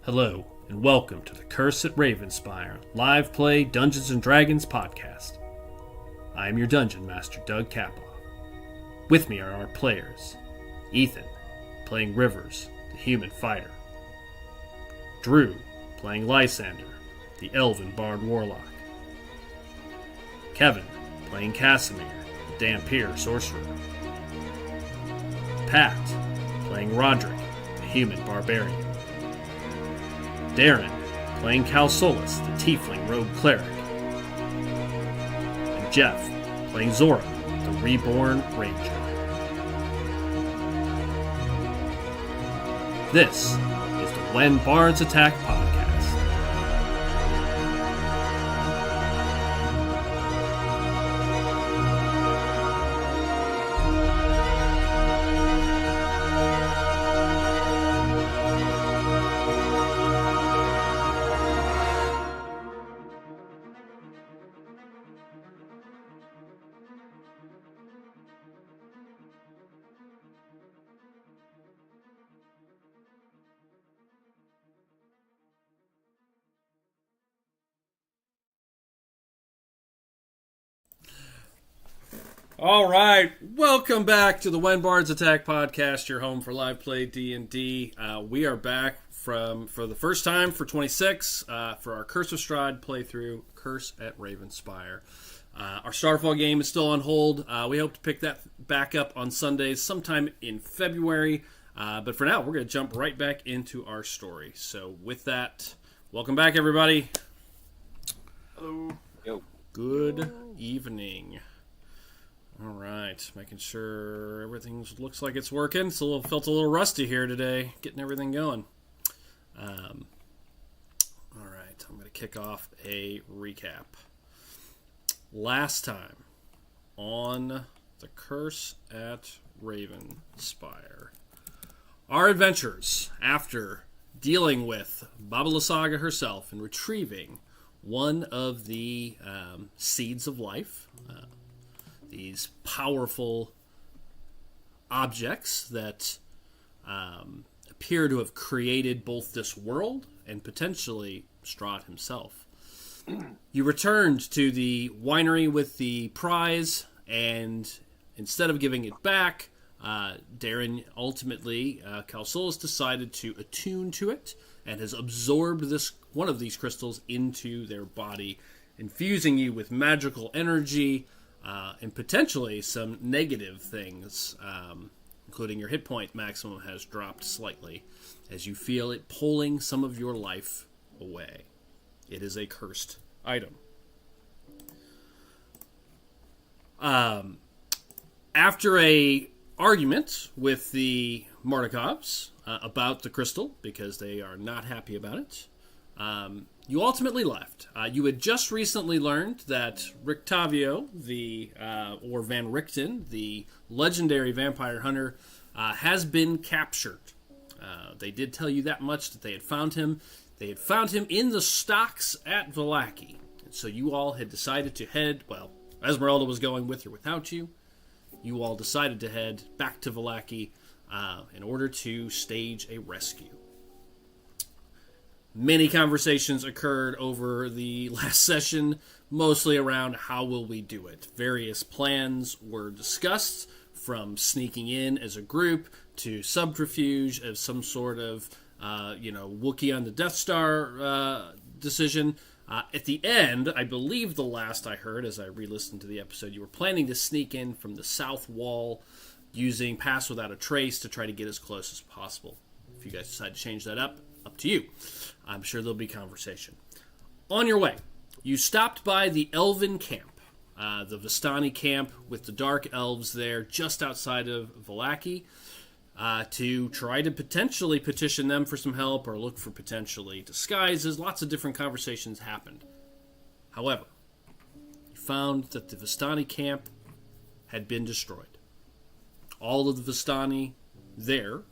Hello, and welcome to the Curse at Ravenspire live play Dungeons & Dragons podcast. I am your Dungeon Master, Doug Kappa. With me are our players, Ethan, playing Rivers, the human fighter. Drew, playing Lysander, the elven bard warlock. Kevin, playing Casimir, the Dampier sorcerer. Pat, playing Roderick, the human barbarian. Darren, playing Calsolus, the tiefling rogue cleric. And Jeff, playing Zora, the reborn ranger. This is the When Bards Attack podcast. All right, welcome back to the When Bards Attack podcast, your home for live play D&D. We are back for the first time for 26 for our Curse of Strahd playthrough, Curse at Ravenspire. Our Starfall game is still on hold. We hope to pick that back up on Sundays sometime in February. But for now, we're going to jump right back into our story. So with that, welcome back, everybody. Hello. Yo. Good evening. All right, making sure everything looks like it's working. Felt a little rusty here today, getting everything going. All right, I'm going to kick off a recap. Last time on the Curse at Ravenspire, our adventures, after dealing with Baba Lysaga herself and retrieving one of the seeds of life, these powerful objects that appear to have created both this world and potentially Strahd himself. You returned to the winery with the prize, and instead of giving it back, Darren ultimately, Calsolus decided to attune to it and has absorbed one of these crystals into their body, infusing you with magical energy, and potentially some negative things, including your hit point maximum has dropped slightly as you feel it pulling some of your life away. It is a cursed item. After a argument with the Mardikovs about the crystal, because they are not happy about it, you ultimately left. You had just recently learned that Rictavio, or Van Richten, the legendary vampire hunter, has been captured. They did tell you that much, that they had found him. They had found him in the stocks at Vallaki. And so you all had decided to head, well, Esmeralda was going with or without you. You all decided to head back to Vallaki in order to stage a rescue. Many conversations occurred over the last session, mostly around how will we do it. Various plans were discussed, from sneaking in as a group to subterfuge as some sort of, Wookiee on the Death Star decision. At the end, I believe the last I heard, as I re-listened to the episode, you were planning to sneak in from the south wall using Pass Without a Trace to try to get as close as possible. If you guys decide to change that up to you. I'm sure there'll be conversation. On your way, you stopped by the Elven camp, the Vistani camp with the Dark Elves there just outside of Vallaki, to try to potentially petition them for some help or look for potentially disguises. Lots of different conversations happened. However, you found that the Vistani camp had been destroyed. All of the Vistani there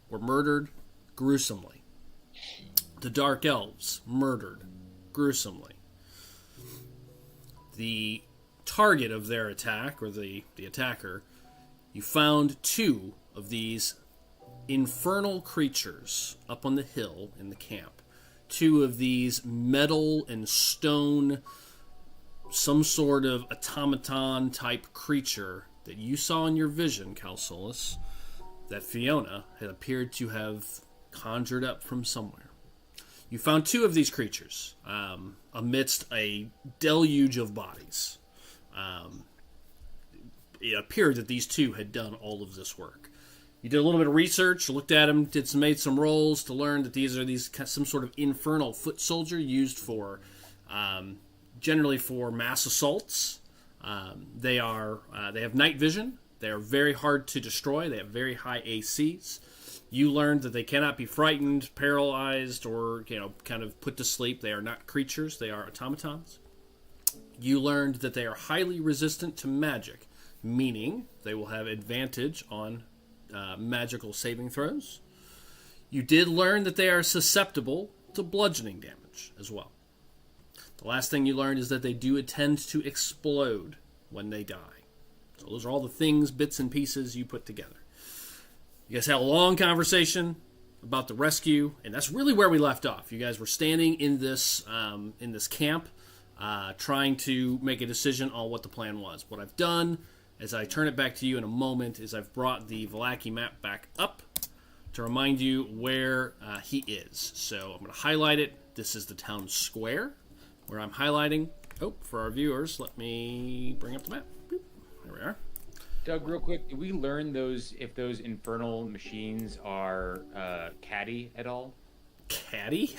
were murdered gruesomely. The Dark Elves murdered gruesomely. The target of their attack, or the attacker, you found two of these infernal creatures up on the hill in the camp. two of these metal and stone, some sort of automaton type creature that you saw in your vision, Calsolus, that Fiona had appeared to have conjured up from somewhere. You found two of these creatures amidst a deluge of bodies. It appeared that these two had done all of this work. You did a little bit of research, looked at them, made some rolls to learn that these are some sort of infernal foot soldier used for generally for mass assaults. They have night vision. They are very hard to destroy. They have very high ACs. You learned that they cannot be frightened, paralyzed, or kind of put to sleep. They are not creatures. They are automatons. You learned that they are highly resistant to magic, meaning they will have advantage on magical saving throws. You did learn that they are susceptible to bludgeoning damage as well. The last thing you learned is that they do tend to explode when they die. So those are all the things, bits and pieces you put together. You guys had a long conversation about the rescue, and that's really where we left off. You guys were standing in this camp, trying to make a decision on what the plan was. What I've done, as I turn it back to you in a moment, is I've brought the Vallaki map back up to remind you where he is. So I'm going to highlight it. This is the town square where I'm highlighting. Oh, for our viewers, let me bring up the map. Boop. There we are. Doug, real quick, did we learn if those infernal machines are catty at all? Catty?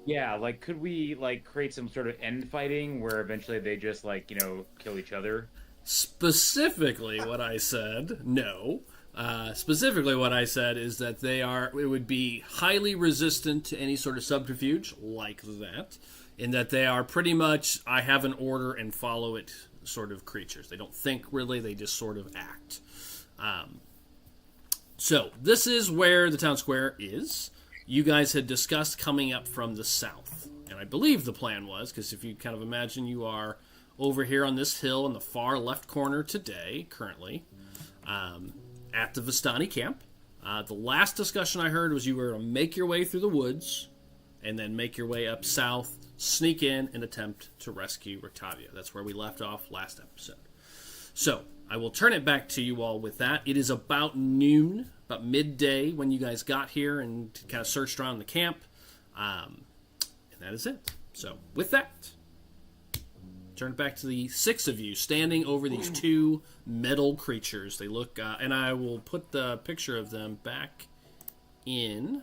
Yeah, could we create some sort of end fighting where eventually they just kill each other? Specifically, what I said, no. Specifically, what I said is that it would be highly resistant to any sort of subterfuge like that, in that they are pretty much, I have an order and follow it sort of creatures. They don't think really, they just sort of act. So, this is where the town square is. You guys had discussed coming up from the south, and I believe the plan was, because if you kind of imagine you are over here on this hill in the far left corner today, currently, at the Vistani camp. The last discussion I heard was you were to make your way through the woods and then make your way up south, sneak in, and attempt to rescue Rictavia. That's where we left off last episode. So, I will turn it back to you all with that. It is about noon, about midday when you guys got here and kind of searched around the camp. And that is it. So, with that, turn it back to the six of you standing over these two metal creatures. They look, and I will put the picture of them back in.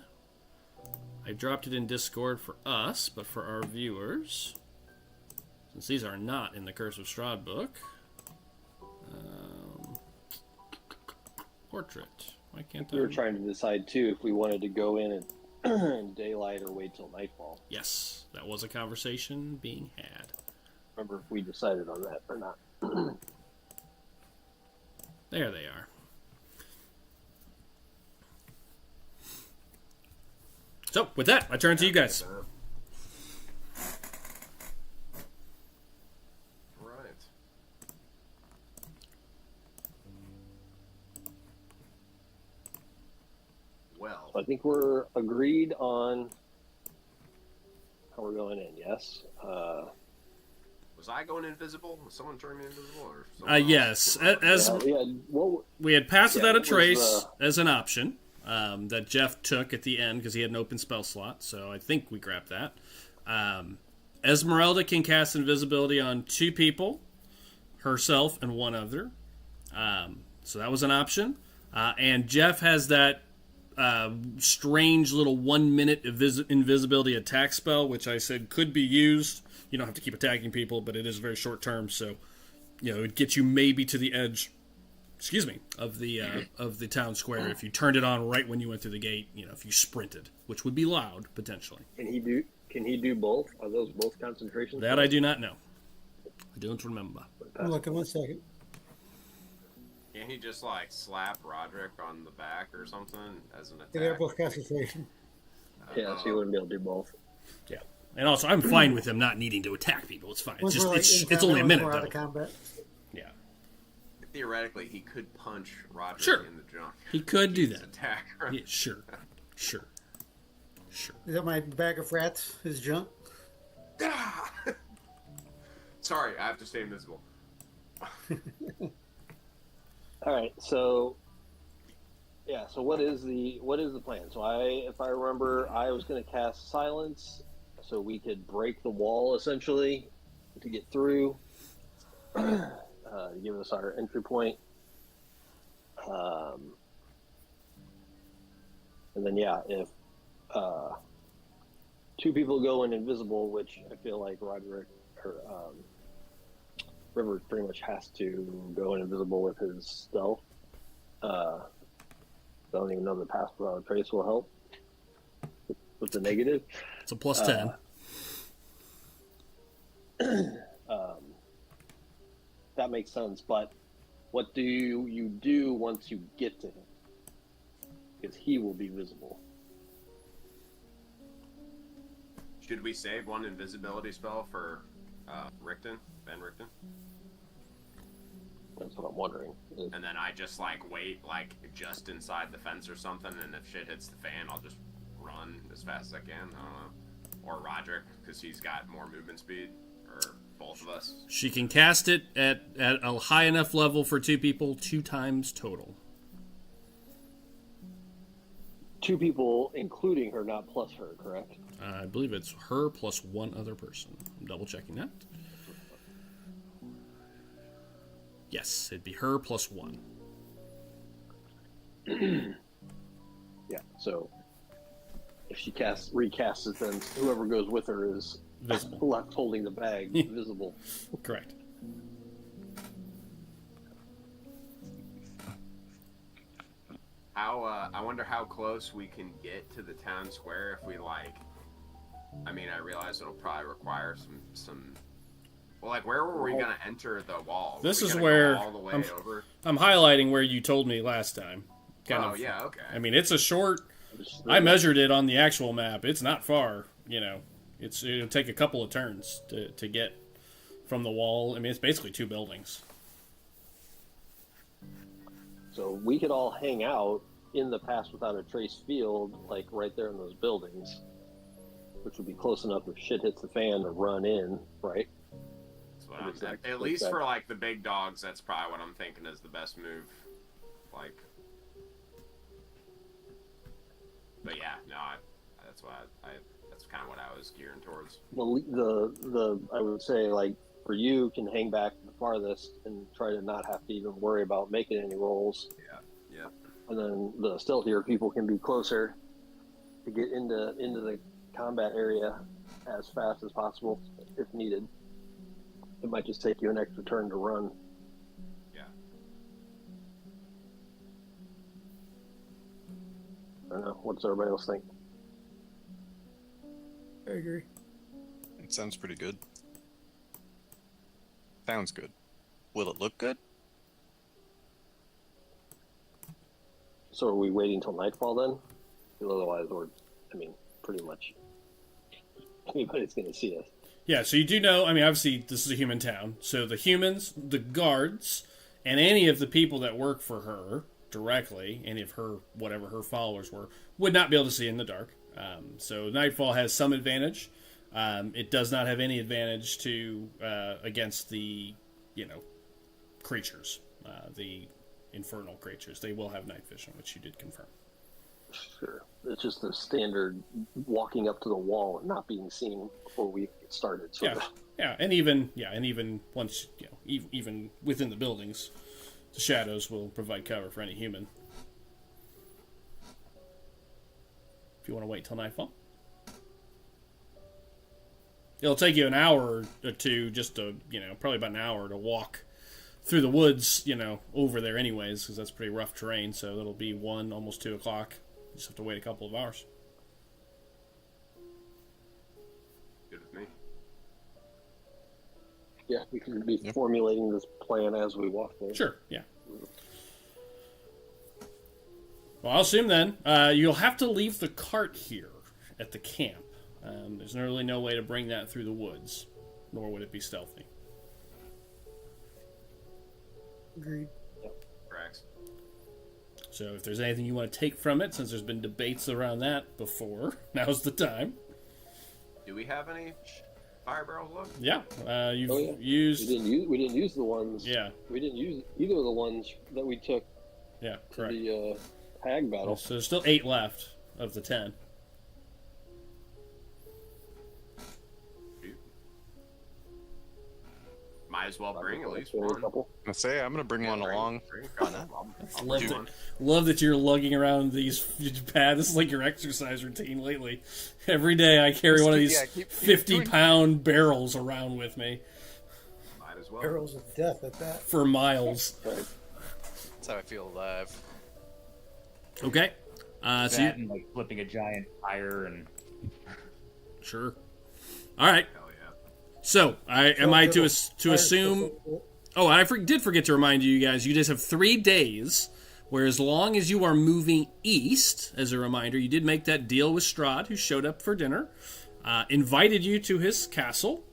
I dropped it in Discord for us, but for our viewers, since these are not in the Curse of Strahd book, portrait. Why can't I? We were trying to decide too if we wanted to go in in daylight or wait till nightfall. Yes, that was a conversation being had. Remember if we decided on that or not. There they are. So, with that, I turn to you guys. Right. Well, I think we're agreed on how we're going in, yes? was I going invisible? Was someone turning me invisible? Or someone Yes. else? We had passed without a what was trace as an option that Jeff took at the end because he had an open spell slot, so I think we grabbed that. Esmeralda can cast invisibility on two people, herself and one other. So that was an option. And Jeff has that strange little 1 minute invisibility attack spell, which I said could be used. You don't have to keep attacking people, but it is very short term, so it would get you maybe to the edge, of the town square if you turned it on right when you went through the gate. If you sprinted, which would be loud potentially. Can he do both? Are those both concentrations? That I do not know. I don't remember. Look, in 1 second. Can't he just slap Roderick on the back or something as an attack? They're both concentration. Yeah, so you wouldn't be able to do both. Yeah, and also I'm fine with him not needing to attack people. It's fine. It's just it's only a minute Out though. of combat. Yeah, Theoretically, he could punch Roderick Sure. in the junk. he could do His that. attack. Right? Yeah, sure. Sure. Is that my bag of rats? His junk? Sorry, I have to stay invisible. All right, so yeah, so what is the plan? So if I remember, I was going to cast silence so we could break the wall essentially to get through, give us our entry point. And then yeah, if two people go in invisible, which I feel like Roderick or River pretty much has to go in invisible with his stealth. I don't even know the pass without a trace will help with the negative. It's a plus 10. That makes sense, but what do you do once you get to him? Because he will be visible. Should we save one invisibility spell for Richten? Ben Richten? That's what I'm wondering. And then I just like wait like just inside the fence or something, and if shit hits the fan, I'll just run as fast as I can. I don't know. Or Roderick, because he's got more movement speed, or both of us. She can cast it at a high enough level for two people, 2 times total. Two people, including her, not plus her, correct? I believe it's her plus 1 other person. I'm double checking that. Yes, it'd be her plus 1. Yeah, so if she recasts it, then whoever goes with her is Visible. left holding the bag, visible. Correct. I wonder how close we can get to the town square if we like. I mean, I realize it'll probably require some. Well, like, where were we gonna enter the wall? This Were we is gonna where go all the way over. I'm highlighting where you told me last time. Yeah, okay. I mean, it's a short. I measured it on the actual map. It's not far. You know, it'll take a couple of turns to get from the wall. I mean, it's basically 2 buildings. So we could all hang out in the pass without a trace field, like right there in those buildings, which would be close enough if shit hits the fan to run in, right? That's what at least for like the big dogs, that's probably what I'm thinking is the best move. Like, but yeah, no, that's kind of what I was gearing towards. Well, the I would say, like, for you, can hang back the farthest and try to not have to even worry about making any rolls. Yeah. And then the stealthier people can be closer to get into the combat area as fast as possible if needed. It might just take you an extra turn to run. Yeah. I don't know. What's everybody else think? I agree. It sounds pretty good. Sounds good. Will it look good? So are we waiting till nightfall then? Because otherwise, pretty much anybody's going to see us. Yeah, so you do know, I mean, obviously, this is a human town. So the humans, the guards, and any of the people that work for her directly, any of her, whatever her followers were, would not be able to see in the dark. So Nightfall has some advantage. It does not have any advantage to against the, creatures, the infernal creatures. They will have night vision, which you did confirm. Sure. It's just the standard walking up to the wall and not being seen before we get started. So And even once, even within the buildings, the shadows will provide cover for any human. If you want to wait till nightfall. It'll take you an hour or two, just to, probably about an hour to walk through the woods, over there anyways, because that's pretty rough terrain, so it'll be 1, almost 2 o'clock. You just have to wait a couple of hours. Good with me. Yeah, we can be formulating this plan as we walk there. Sure, yeah. Well, I'll assume then, you'll have to leave the cart here at the camp. There's really no way to bring that through the woods, nor would it be stealthy. Agreed. Tracks. So if there's anything you want to take from it, since there's been debates around that before, now's the time. Do we have any fire barrels left? Yeah, you've Oh, yeah. used. We didn't use the ones. Yeah, We didn't use either of the ones that we took yeah, to correct. the hag battle. So there's still 8 left of the 10. Might as well bring at least Maybe a one. couple. I say I'm gonna bring one along. Why not? I'll Love bring it. one. Love that you're lugging around these pads. This is like your exercise routine lately. Every day I carry one of these Yeah, keep 50-pound barrels around with me Might as well. Arrows of death at that. for miles. Right. That's how I feel alive. Okay. So That you, and like flipping a giant tire and sure. All right. Hell yeah. So am I to assume? Oh, I did forget to remind you guys. You just have 3 days. Where as long as you are moving east, as a reminder, you did make that deal with Strahd, who showed up for dinner, invited you to his castle,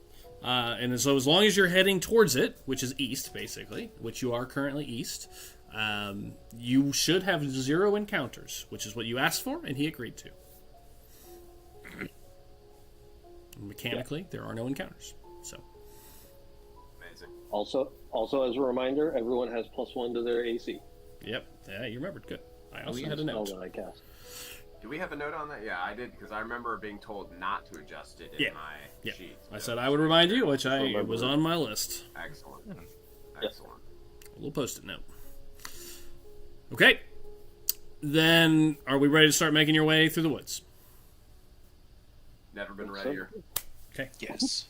and so as long as you're heading towards it, which is east, basically, which you are currently east, you should have 0 encounters, which is what you asked for, and he agreed to. Mechanically, there are no encounters. So, Amazing. Also, as a reminder, everyone has +1 to their AC. yep, yeah, you remembered. Good. I also yeah. had a Spell note. that I cast. Do we have a note on that? Yeah, I did, because I remember being told not to adjust it in Yeah. my Yeah, sheet. I said I would remind you, which it was on my list. Excellent. Excellent. A little post-it note. Okay. Then, are we ready to start making your way through the woods? Never been readier. Okay. Yes.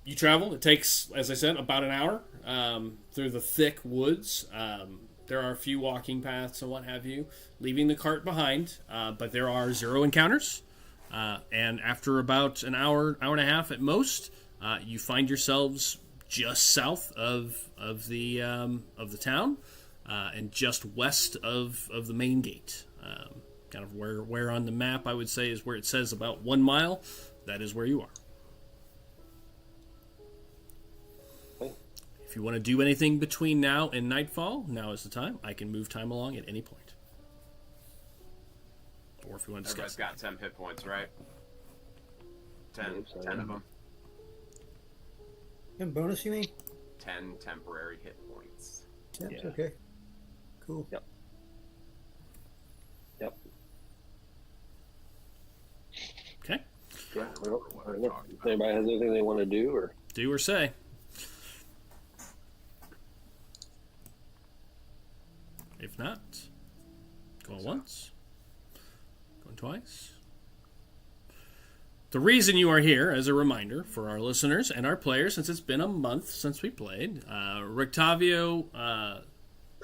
You travel. It takes, as I said, about an hour through the thick woods. There are a few walking paths and what have you, leaving the cart behind. But there are 0 encounters. And after about an hour, hour and a half at most, you find yourselves just south of the town, and just west of the main gate. Kind of where on the map I would say is where it says about 1 mile. That is where you are. Okay. If you want to do anything between now and nightfall, now is the time. I can move time along at any point. Or if you want to Everybody's discuss. got 10 hit points, right? 10. Yep, so 10 of them. And bonus, you mean? 10 temporary hit points. Yep, Yeah. okay. Cool. Yep. Okay. Yeah. If anybody has anything they want to do, or Do or say. If not, going once, going twice. The reason you are here, as a reminder for our listeners and our players, since it's been a month since we played, Rictavio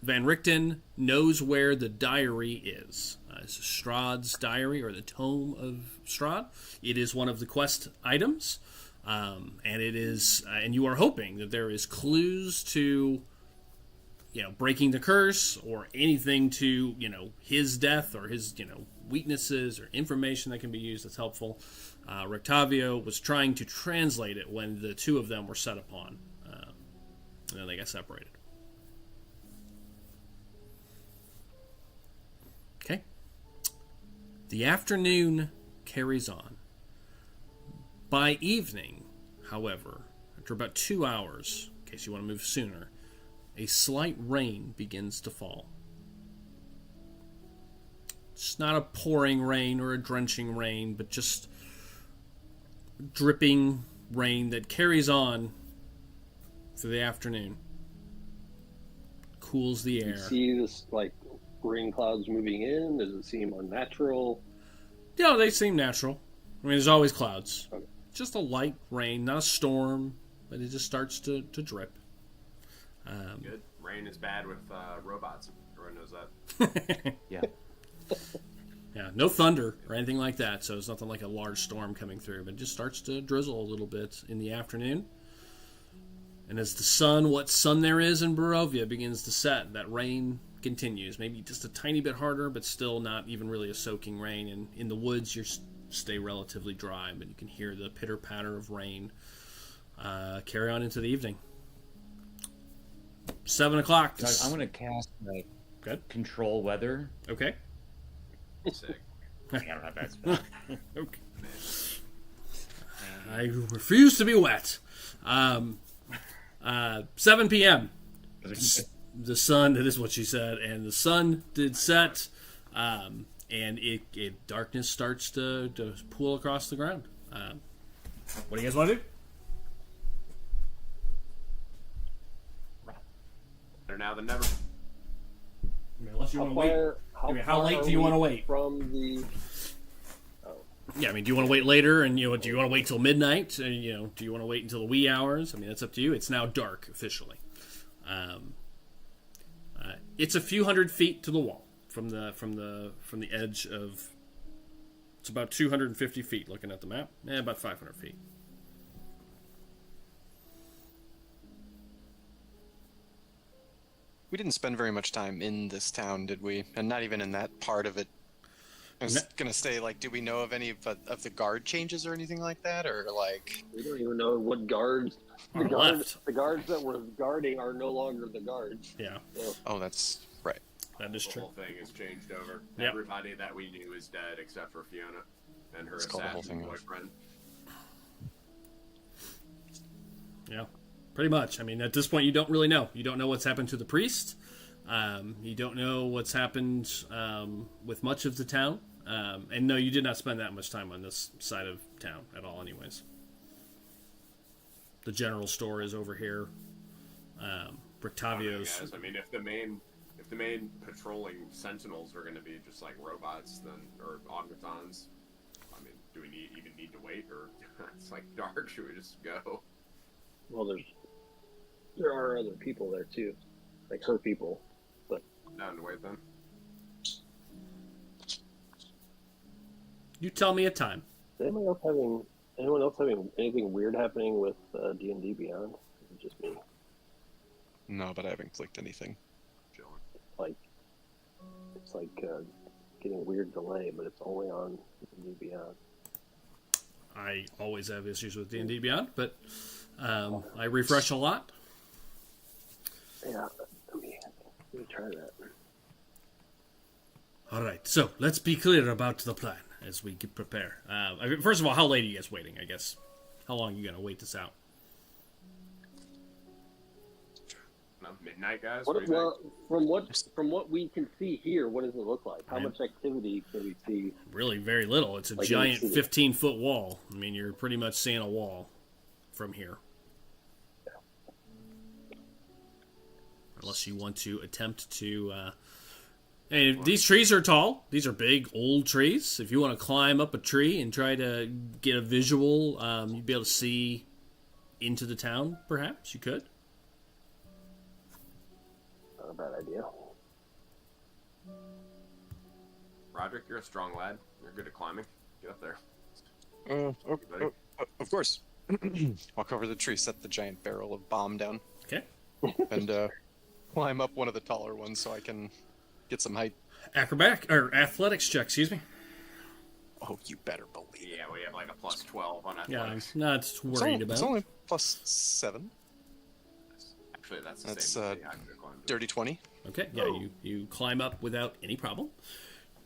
Van Richten knows where the diary is. It's Strahd's diary, or the Tome of Strahd. It is one of the quest items, and it is, and you are hoping that there is clues to, breaking the curse, or anything to, his death, or his, weaknesses, or information that can be used that's helpful. Rictavio was trying to translate it when the two of them were set upon, and then they got separated. Okay. The afternoon carries on. By evening, however, after about 2 hours, in case you want to move sooner, a slight rain begins to fall. It's not a pouring rain or a drenching rain, but just dripping rain that carries on through the afternoon. Cools the you air. see this like rain clouds moving in. Does it seem unnatural? Yeah, they seem natural. I mean, there's always clouds. Okay. Just a light rain, not a storm, but it just starts to drip. Good. Rain is bad with robots. Everyone knows that. yeah. Yeah, no thunder or anything like that, so it's nothing like a large storm coming through, but it just starts to drizzle a little bit in the afternoon. And as the sun, what sun there is in Barovia, begins to set, that rain continues. Maybe just a tiny bit harder, but still not even really a soaking rain. And in the woods, you stay relatively dry, but you can hear the pitter-patter of rain carry on into the evening. 7 o'clock. I'm gonna cast Good. control weather. Okay. Sick. I don't have that spell. Okay. I refuse to be wet. 7 p.m. The sun, that is what she said, and the sun did set, and it darkness starts to pool across the ground. What do you guys want to do? Better now than never. I mean, unless you want to wait. How late do you want to wait? From the Yeah, I mean, do you want to wait later, and do you want to wait till midnight? Do you want to wait until the wee hours? I mean, that's up to you. It's now dark officially. It's a few hundred feet to the wall from the edge of. It's about 250 feet. Looking at the map, about 500 feet. We didn't spend very much time in this town, did we? And not even in that part of it. I was gonna say, like, do we know of any of the guard changes or anything like that, or like? we don't even know what guards. The Left. guards that were guarding are no longer the guards. Yeah, So, Oh, that's right. that is The true. whole thing has changed over. Yep. Everybody that we knew is dead except for Fiona and her Let's call the whole assassin thing off. boyfriend. Yeah, pretty much. I mean, at this point, you don't really know. You don't know what's happened to the priest. You don't know what's happened with much of the town. And no, you did not spend that much time on this side of town at all, anyways. The general store is over here. Brictavio's. Guys, I mean, if the main patrolling sentinels are going to be just like robots, then or automatons, I mean, do we even need to wait, or it's like dark? Should we just go? well, there are other people there too, like her people. But Down to wait then. You tell me a time. is anyone else having anything weird happening with D&D Beyond? Is it just me? No, but I haven't clicked anything. Chilling. It's like getting a weird delay, but it's only on D&D Beyond. I always have issues with D&D Beyond, but I refresh a lot. Yeah, let me try that. All right, so let's be clear about the plan as we prepare. First of all, how late are you guys waiting, I guess? How long are you going to wait this out? No, midnight, guys. What do you Well, from what we can see here, what does it look like? How Yeah. much activity can we see? Really very little. It's a Like giant in the city. 15-foot wall. I mean, you're pretty much seeing a wall from here. Unless you want to attempt to... and these trees are tall. These are big, old trees. If you want to climb up a tree and try to get a visual, you'd be able to see into the town, perhaps. You could. Not a bad idea. Roderick, you're a strong lad. You're good at climbing. Get up there. Buddy. Of course. Walk over the tree, set the giant barrel of bomb down, Okay. and climb up one of the taller ones so I can get some height. Acrobatic, or athletics check, excuse me. Oh, you better believe it. Yeah, we have like a plus 12 on Yeah, athletics. I'm not It's worried only, about it's only plus 7. Actually, that's the That's same. as the active climb. Dirty 20. Okay, yeah, you climb up without any problem,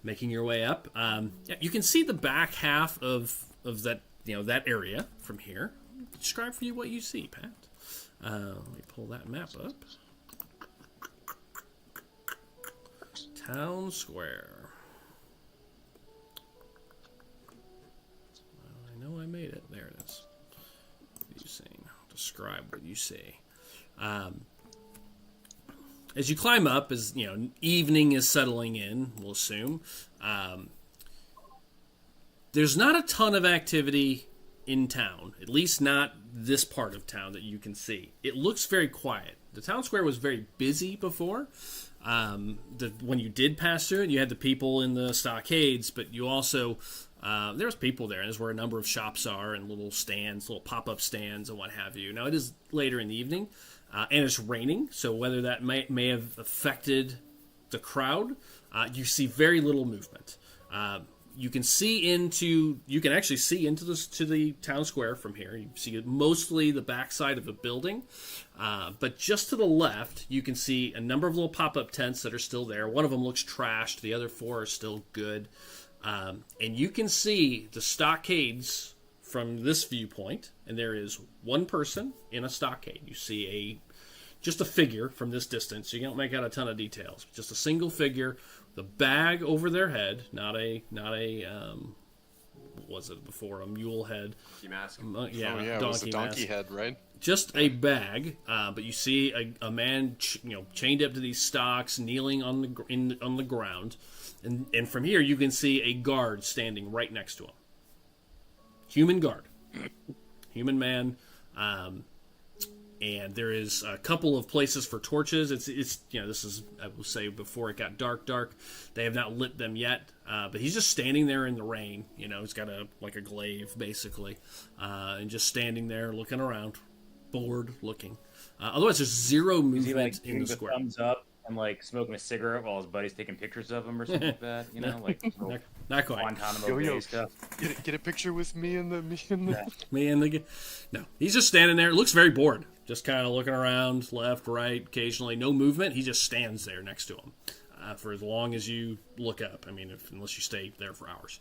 making your way up. Yeah, you can see the back half of that that area from here. Describe for you what you see, Pat. Let me pull that map up. Town Square. Well, I know I made it. There it is. What are you saying? Describe what you see. As you climb up, as evening is settling in, we'll assume. There's not a ton of activity in town, at least not this part of town that you can see. It looks very quiet. The town square was very busy before. When you did pass through it, you had the people in the stockades, but you also there was people there, and there's where a number of shops are and little stands, little pop-up stands, and what have you. Now it is later in the evening, and it's raining, so whether that may have affected the crowd, you see very little movement. You can see into. You can actually see into the town square from here. You see mostly the backside of the building, but just to the left, you can see a number of little pop-up tents that are still there. One of them looks trashed. The other 4 are still good, and you can see the stockades from this viewpoint. And there is one person in a stockade. You see just a figure from this distance. You don't make out a ton of details. Just a single figure. The bag over their head, not a what was it before, a mule head? Donkey mask. It was a donkey head, right? Just a bag, but you see a man, chained up to these stocks, kneeling on the ground, and from here you can see a guard standing right next to him. Human guard, human man. And there is a couple of places for torches. It's this is, I will say, before it got dark. They have not lit them yet, but he's just standing there in the rain. He's got a glaive basically, and just standing there looking around, bored looking. Otherwise, there's zero movement Is he like in the the square. thumbs up and like smoking a cigarette while his buddy's taking pictures of him or something like that? Not quite. Guantanamo Bay stuff. Get a picture with me and the No, he's just standing there. Looks very bored. Just kind of looking around, left, right, occasionally. No movement. He just stands there next to him for as long as you look up. I mean, unless you stay there for hours.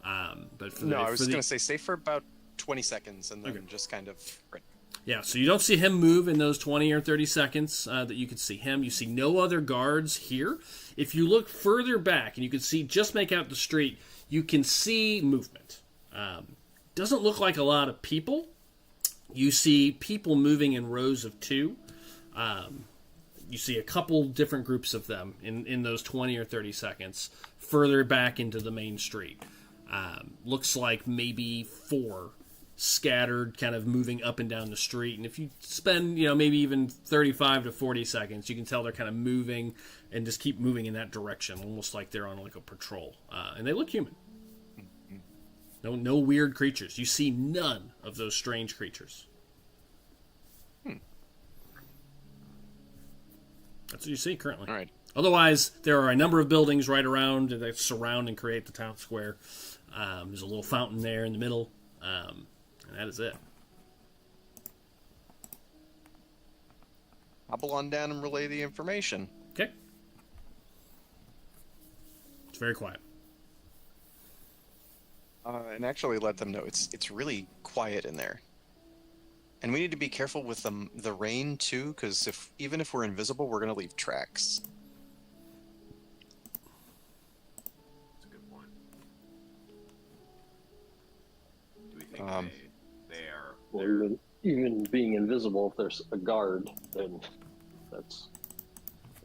But I was going to say stay for about 20 seconds and then just kind of... Right. Yeah, so you don't see him move in those 20 or 30 seconds that you could see him. You see no other guards here. If you look further back and you can see, just make out the street, you can see movement. Doesn't look like a lot of people. You see people moving in rows of 2. You see a couple different groups of them in those 20 or 30 seconds further back into the main street. Looks like maybe 4 scattered, kind of moving up and down the street. And if you spend, maybe even 35 to 40 seconds, you can tell they're kind of moving and just keep moving in that direction, almost like they're on like a patrol. And they look human. No weird creatures. You see none of those strange creatures. That's what you see currently. All right. Otherwise, there are a number of buildings right around that surround and create the town square. There's a little fountain there in the middle, and that is it. Hobble on down and relay the information. Okay. It's very quiet. And actually let them know it's really quiet in there. And we need to be careful with the rain too, because even if we're invisible, we're gonna leave tracks. That's a good point. Do we think they are? Well, even being invisible, if there's a guard, then that's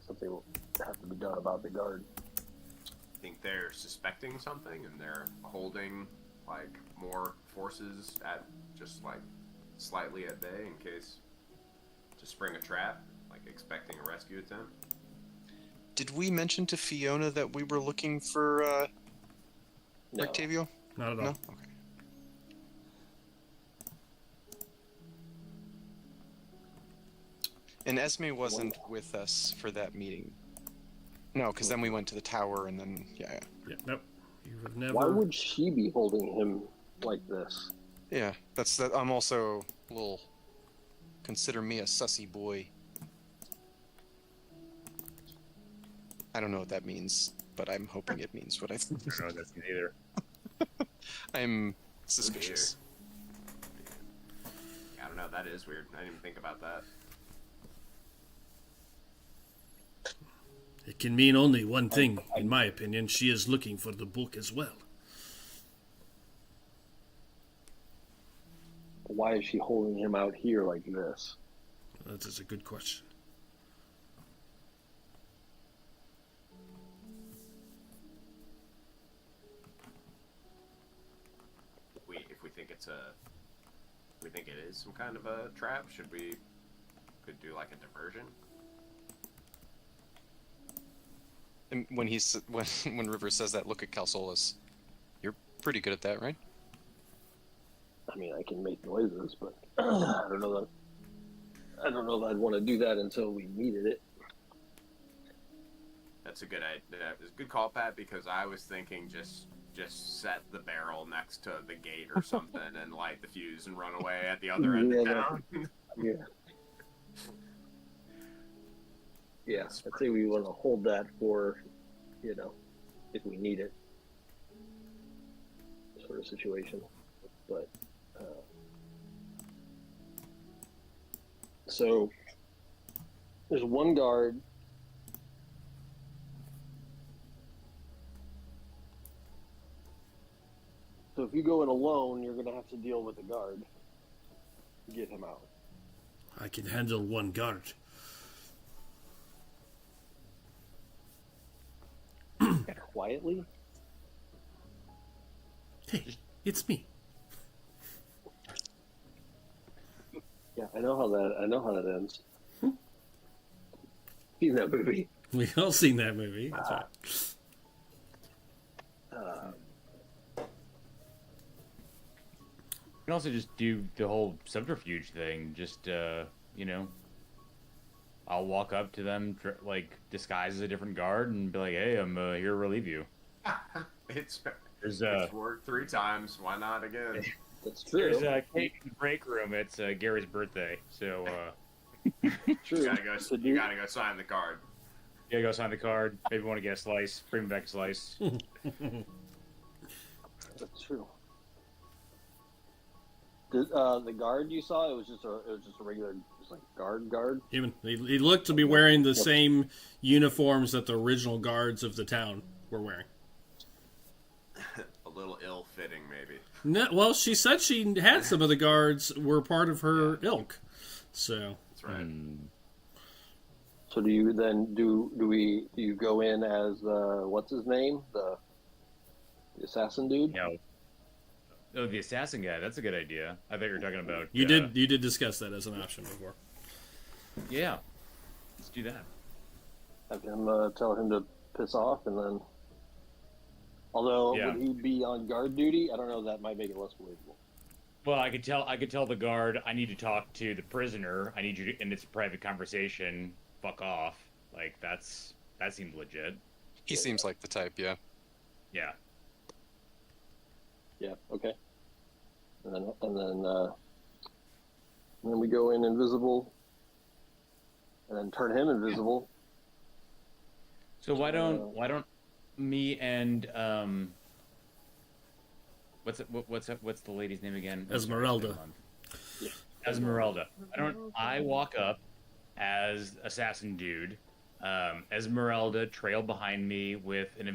something will have to be done about the guard. Think they're suspecting something and they're holding like more forces at just like slightly at bay in case to spring a trap, like expecting a rescue attempt. Did we mention to Fiona that we were looking for No. Octavio? Not at all. No? Okay. And Esme wasn't with us for that meeting. No, because then we went to the tower and then, yeah. Yeah, nope. You have never... Why would she be holding him like this? Yeah, that's that. I'm also a little... Consider me a sussy boy. I don't know what that means, but I'm hoping it means what I think. I don't know what that's either. I'm suspicious. Yeah, I don't know, that is weird. I didn't even think about that. It can mean only one thing, in my opinion. She is looking for the book as well. Why is she holding him out here like this? That is a good question. If we think we think it is some kind of a trap, could do like a diversion? And when when River says that, look at Calsolas. You're pretty good at that, right? I mean, I can make noises, but I don't know that I'd want to do that until we needed it. That's a good idea. It's a good call, Pat, because I was thinking just just set the barrel next to the gate or something and light the fuse and run away at the other end of town. Yeah. Yeah, I'd say we want to hold that for, if we need it, sort of situation. But so there's one guard. So if you go in alone, you're going to have to deal with the guard to get him out. I can handle one guard. Quietly? Hey, it's me. Yeah, I know how that ends. Seen that movie. We all seen that movie. That's right. You can also just do the whole subterfuge thing. Just, I'll walk up to them, disguise as a different guard, and be like, hey, I'm here to relieve you. It's There's worked 3 times. Why not again? That's true. there's a cake in the break room. It's Gary's birthday, so True. You gotta go sign the card. yeah, go sign the card. Maybe want to get a slice. Bring me back a slice. That's true. The guard you saw, it was just a regular, just like guard. Even he looked to be wearing the same uniforms that the original guards of the town were wearing. A little ill-fitting, maybe. No, well, she said she had some of the guards were part of her ilk, so That's right. So do you then do you go in as what's his name, the assassin dude? No. Oh, the assassin guy. That's a good idea. I thought you were talking about. you did discuss that as an option before. Yeah. Let's do that. Have him tell him to piss off, and then. Although Yeah. would he be on guard duty? I don't know. That might make it less believable. Well, I could tell the guard I need to talk to the prisoner. I need you to, and it's a private conversation. Fuck off. Like that seems legit. He seems like the type, yeah. Yeah. Yeah. Okay. And then we go in invisible, and then turn him invisible. So why don't me and what's the lady's name again? Esmeralda. Yeah. Esmeralda. I walk up as assassin dude. Esmeralda trail behind me with an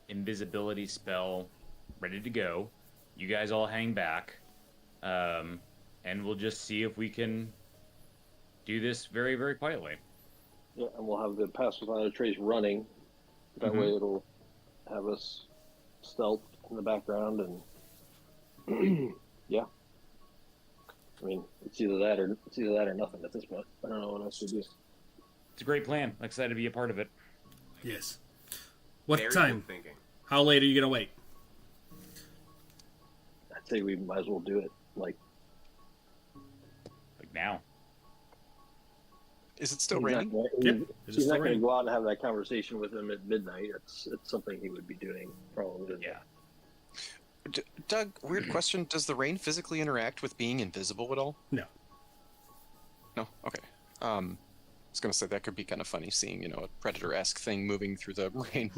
invisibility spell ready to go. You guys all hang back, and we'll just see if we can do this very, very quietly. Yeah, and we'll have the pass without a trace running. That way, it'll have us stealth in the background, and yeah. I mean, it's either that or nothing at this point. I don't know what else to do. It's a great plan. I'm excited to be a part of it. Yes. What Very time? good thinking. How late are you gonna wait? I'd say we might as well do it. Like Now. Is it still raining? Yep. He's not going to go out and have that conversation with him at midnight. It's something he would be doing probably. Yeah. Doug, weird question. Does the rain physically interact with being invisible at all? No. No? Okay. I was going to say that could be kind of funny seeing, a Predator-esque thing moving through the rain.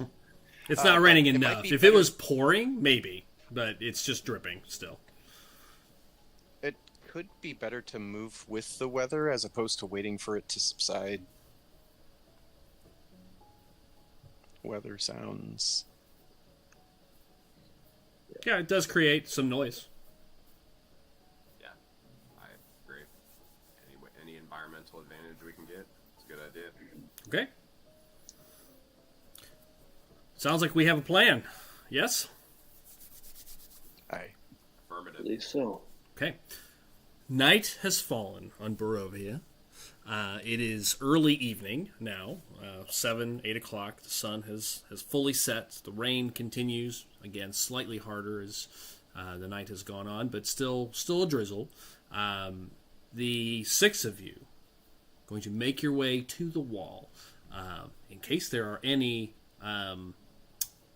It's not raining it might enough. be If better- it was pouring, maybe, but it's just dripping still. It could be better to move with the weather as opposed to waiting for it to subside. Weather sounds. Yeah, it does create some noise. Yeah, I agree. Any environmental advantage we can get, it's a good idea. Okay. Sounds like we have a plan. Yes? Aye. Affirmative. At least so. Okay. Night has fallen on Barovia. It is early evening now, 7, 8 o'clock. The sun has fully set. The rain continues, again, slightly harder as the night has gone on, but still a drizzle. The 6 of you going to make your way to the wall. In case there are any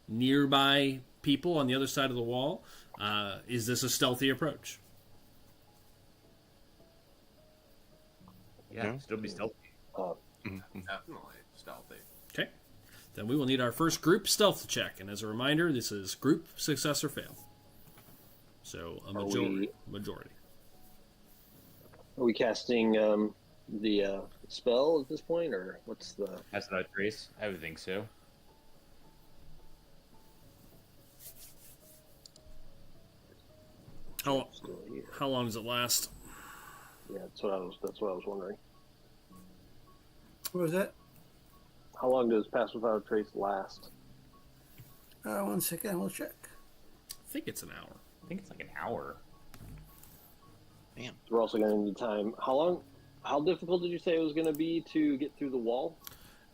nearby people on the other side of the wall. Is this a stealthy approach? Yeah, still be stealthy. Definitely stealthy. Okay. Then we will need our first group stealth check. And as a reminder, this is group success or fail. So a majority. Are we casting the spell at this point, or what's the? That's not a trace. I would think so. How long does it last? Yeah, that's what I was wondering. What was that? How long does Pass Without a Trace last? 1 second, we'll check. I think it's an hour. I think it's like an hour. Damn. We're also going to need time. How difficult did you say it was going to be to get through the wall?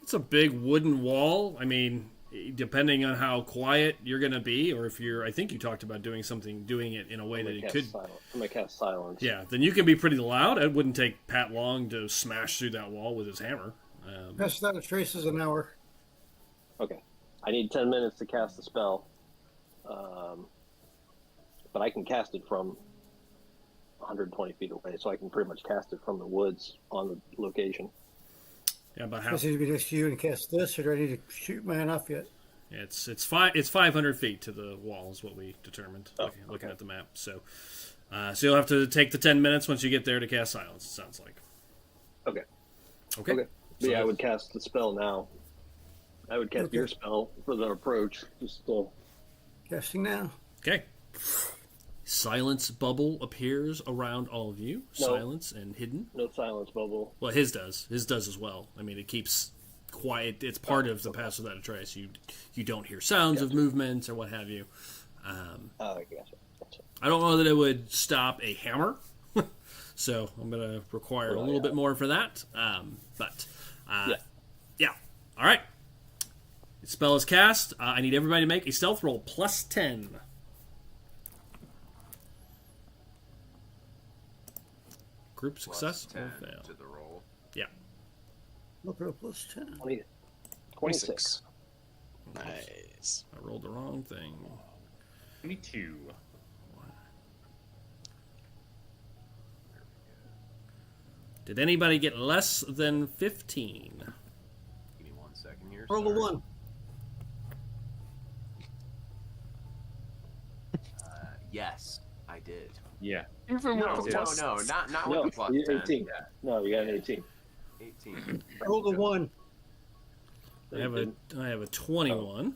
It's a big wooden wall. I mean, depending on how quiet you're going to be, or if you're, I think you talked about doing it in a way that it could. I'm going to cast silence. Yeah, then you can be pretty loud. It wouldn't take Pat long to smash through that wall with his hammer. Pass Without a Trace is an hour. Okay. I need 10 minutes to cast the spell. But I can cast it from 120 feet away, so I can pretty much cast it from the woods on the location. Yeah, about how? This is next to you and cast this, or do I need to shoot mine off yet? It's 500 feet to the wall is what we determined looking at the map. So you'll have to take the 10 minutes once you get there to cast silence. It sounds like. Okay. Okay. But yeah, I would cast the spell now. I would cast your spell for the approach. Just Casting now. Okay. Silence bubble appears around all of you. No. Silence and hidden. no silence bubble. Well, his does. His does as well. I mean, it keeps quiet. It's part of the Pass Without a Trace. You don't hear sounds of movement or what have you. Gotcha. I don't know that it would stop a hammer. So I'm going to require a little bit more for that. Yeah. All right. The spell is cast. I need everybody to make a stealth roll plus 10. Group success Plus 10 or fail? to the roll. Yeah. Look at plus 10. 26. Nice. I rolled the wrong thing. 22. Did anybody get less than 15? Give me 1 second here. Roll the sorry. 1. Yes, I did. Yeah. Even No, with the no, plus- not No, with the plus you're 10. 18. Yeah, No, you got an 18. 18. Roll the 1. I have a 21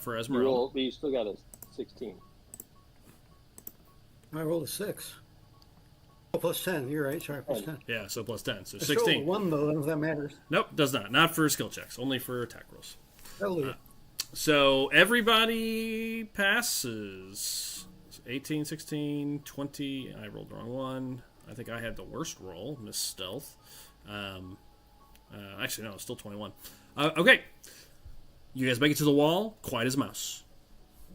for You Esmeralda. roll, but you still got a 16. I rolled a 6. Oh, plus 10. You're right. Sorry, plus 10. Yeah, so plus 10. So I rolled a 16. 1, though. I don't know if that matters. Nope, does not. Not for skill checks. Only for attack rolls. Hallelujah. So everybody passes. 18, 16, 20. I rolled the wrong one. I think I had the worst roll, Miss Stealth. Actually, no, it's still 21. Okay. You guys make it to the wall, quiet as a mouse.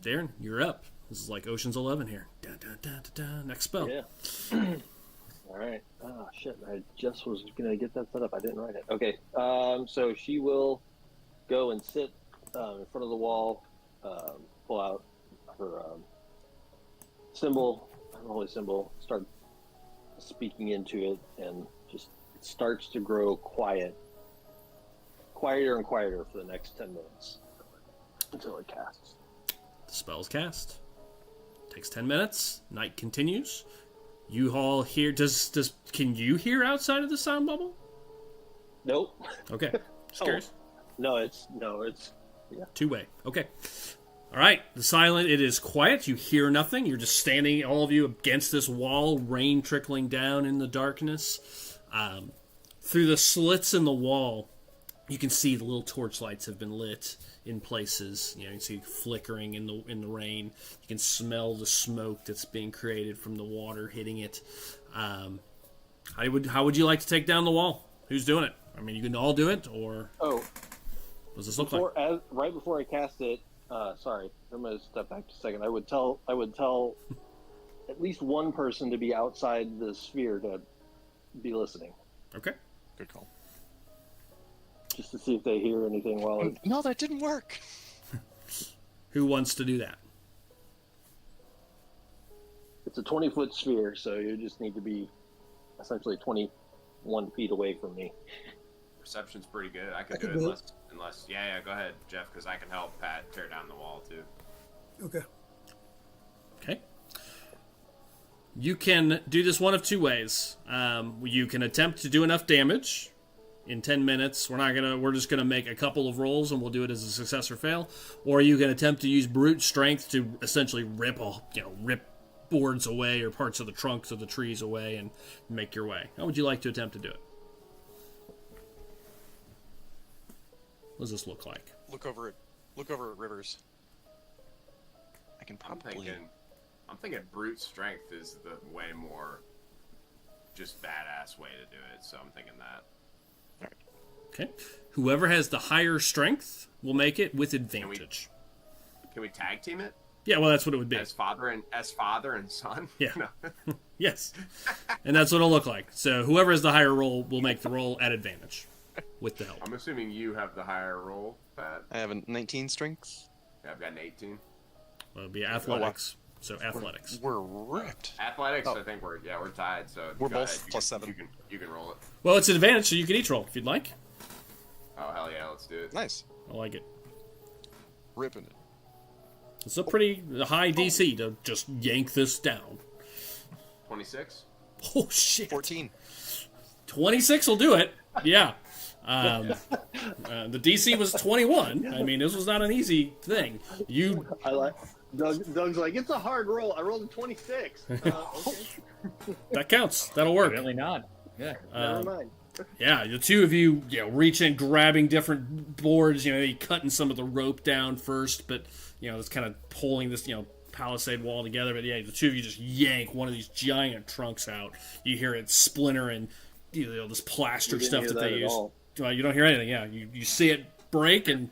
Darren, you're up. This is like Ocean's 11 here. Dun, dun, dun, dun, dun. Next spell. Yeah. All right. Oh, shit. I just was going to get that set up. I didn't write it. Okay. So she will go and sit in front of the wall, pull out her symbol, unholy symbol, start speaking into it, and just it starts to grow quieter and quieter for the next 10 minutes until it casts. The spell's cast. Takes 10 minutes. Night continues. You all hear. Can you hear outside of the sound bubble? Nope. Okay. Just curious. No, it's yeah. Two-way. Okay. All right. It is quiet. You hear nothing. You're just standing, all of you, against this wall, rain trickling down in the darkness. Through the slits in the wall, you can see the little torchlights have been lit in places. You can see flickering in the rain. You can smell the smoke that's being created from the water hitting it. How would you like to take down the wall? Who's doing it? I mean, you can all do it, or what does this look like? Right before I cast it, sorry, I'm going to step back just a second. I would tell at least one person to be outside the sphere to be listening, Okay. Good call. just to see if they hear anything while it... No, that didn't work. Who wants to do that? It's a 20-foot sphere, so you just need to be essentially 21 feet away from me. Perception's pretty good. I could I do can it do it. unless. Yeah, go ahead, Jeff, because I can help Pat tear down the wall too. Okay. Okay. You can do this one of two ways. You can attempt to do enough damage in 10 minutes. We're just gonna make a couple of rolls and we'll do it as a success or fail. Or you can attempt to use brute strength to essentially rip boards away or parts of the trunks of the trees away and make your way. How would you like to attempt to do it? What does this look like? Look over at Rivers. I can probably. I'm thinking brute strength is the way more just badass way to do it. So I'm thinking that. Okay. Whoever has the higher strength will make it with advantage. Can we tag team it? Yeah, well, that's what it would be. As father and son? Yeah. No. Yes. And that's what it'll look like. So whoever has the higher roll will make the roll at advantage with the help. I'm assuming you have the higher roll, Pat. I have a 19 strength. Yeah, I've got an 18. Well, it'll be athletics. So athletics. We're ripped. Athletics, Oh. I think we're tied. So We're go both ahead. plus 7. You can roll it. Well, it's an advantage, so you can each roll if you'd like. Oh hell yeah, let's do it. Nice. I like it. Ripping it. It's a pretty high DC to just yank this down. 26. Oh, shit. 14. 26 will do it. Yeah. The DC was 21. I mean, this was not an easy thing. I like Doug's like, it's a hard roll. I rolled a 26. Okay. That counts. That'll work. Evidently not. Yeah. Never mind. Yeah, the two of you, reach in, grabbing different boards, maybe cutting some of the rope down first, but, it's kind of pulling this, palisade wall together. But, yeah, the two of you just yank one of these giant trunks out. You hear it splinter and, this plaster stuff that they use. Well, you don't hear anything, yeah. You see it break and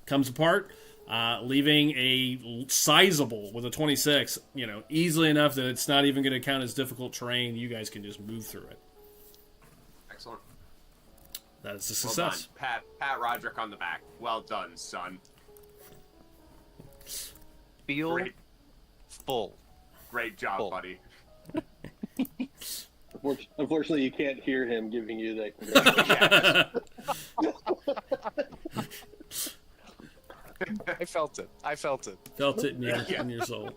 comes apart, leaving a sizable, with a 26, easily enough that it's not even going to count as difficult terrain. You guys can just move through it. Excellent. That is a Well success. done. Pat Roderick on the back. Well done, son. Feel Great. full. Great job, Cool. buddy. Unfortunately, you can't hear him giving you that congratulations. I felt it. Felt it in your soul.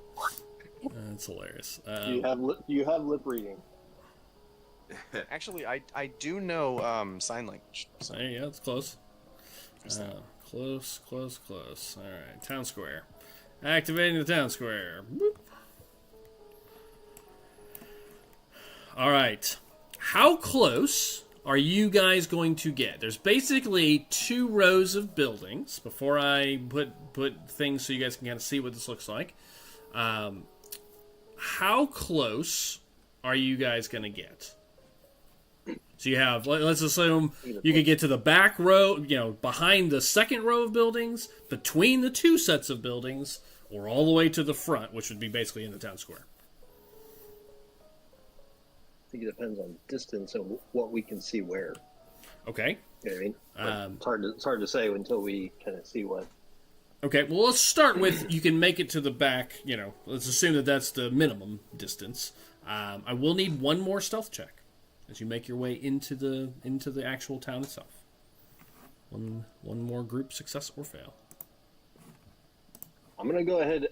That's hilarious. You have lip reading. Actually, I do know sign language. So. Yeah, it's close. Close. All right, town square. Activating the town square. Boop. All right. How close are you guys going to get? There's basically 2 rows of buildings. Before I put things so you guys can kind of see what this looks like. How close are you guys going to get? So you have, let's assume you can get to the back row, behind the second row of buildings, between the 2 sets of buildings, or all the way to the front, which would be basically in the town square. I think it depends on distance and what we can see where. Okay. You know what I mean? It's hard to say until we kind of see what. Okay, well, let's start with you can make it to the back, let's assume that that's the minimum distance. I will need one more stealth check as you make your way into the actual town itself. One more group success or fail. I'm gonna go ahead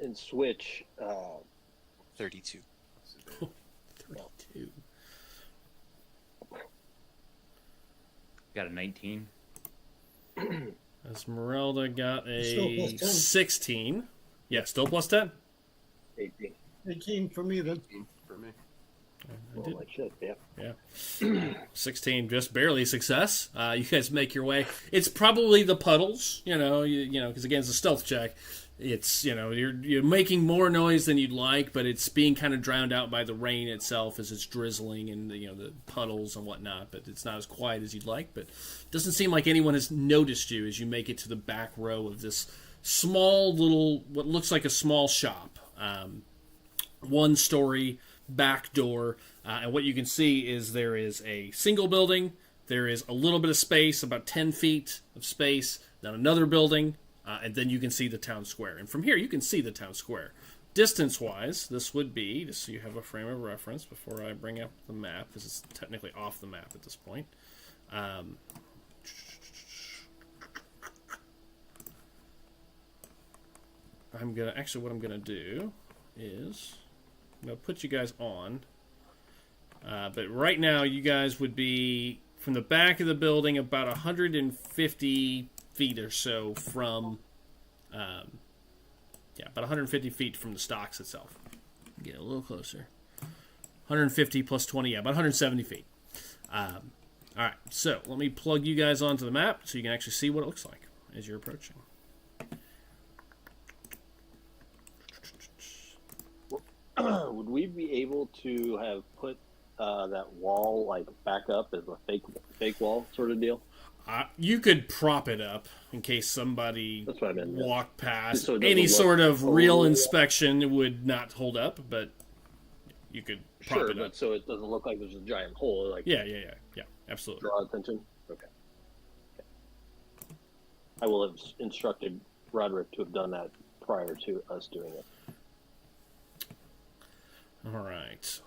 and switch. 32. 32. Got a 19. Esmeralda got Still a plus 10. 16. Yeah, still plus 10. 18. 18 for me then. For me. Well, I should, yeah. Yeah. 16, just barely success. You guys make your way. It's probably the puddles, because again, it's a stealth check. It's, you're making more noise than you'd like, but it's being kind of drowned out by the rain itself as it's drizzling and, the puddles and whatnot, but it's not as quiet as you'd like. But it doesn't seem like anyone has noticed you as you make it to the back row of this small little, what looks like a small shop. 1-story back door, and what you can see is there is a single building, there is a little bit of space, about 10 feet of space, then another building, and then you can see the town square. And from here, you can see the town square. Distance-wise, this would be, just so you have a frame of reference before I bring up the map, because it's technically off the map at this point. What I'm gonna do is I'm gonna put you guys on. But right now, you guys would be from the back of the building about 150 feet or so from, about 150 feet from the stocks itself. Get a little closer. 150 plus 20, about 170 feet. All right, so let me plug you guys onto the map so you can actually see what it looks like as you're approaching. Would we be able to have put that wall like back up as a fake wall sort of deal? You could prop it up in case somebody That's what I meant, walked past. So Any sort of look real over. inspection would not hold up, but you could prop Sure, it up. but so it doesn't look like there's a giant hole. Like Yeah, absolutely. draw attention. Okay. I will have instructed Roderick to have done that prior to us doing it. All right.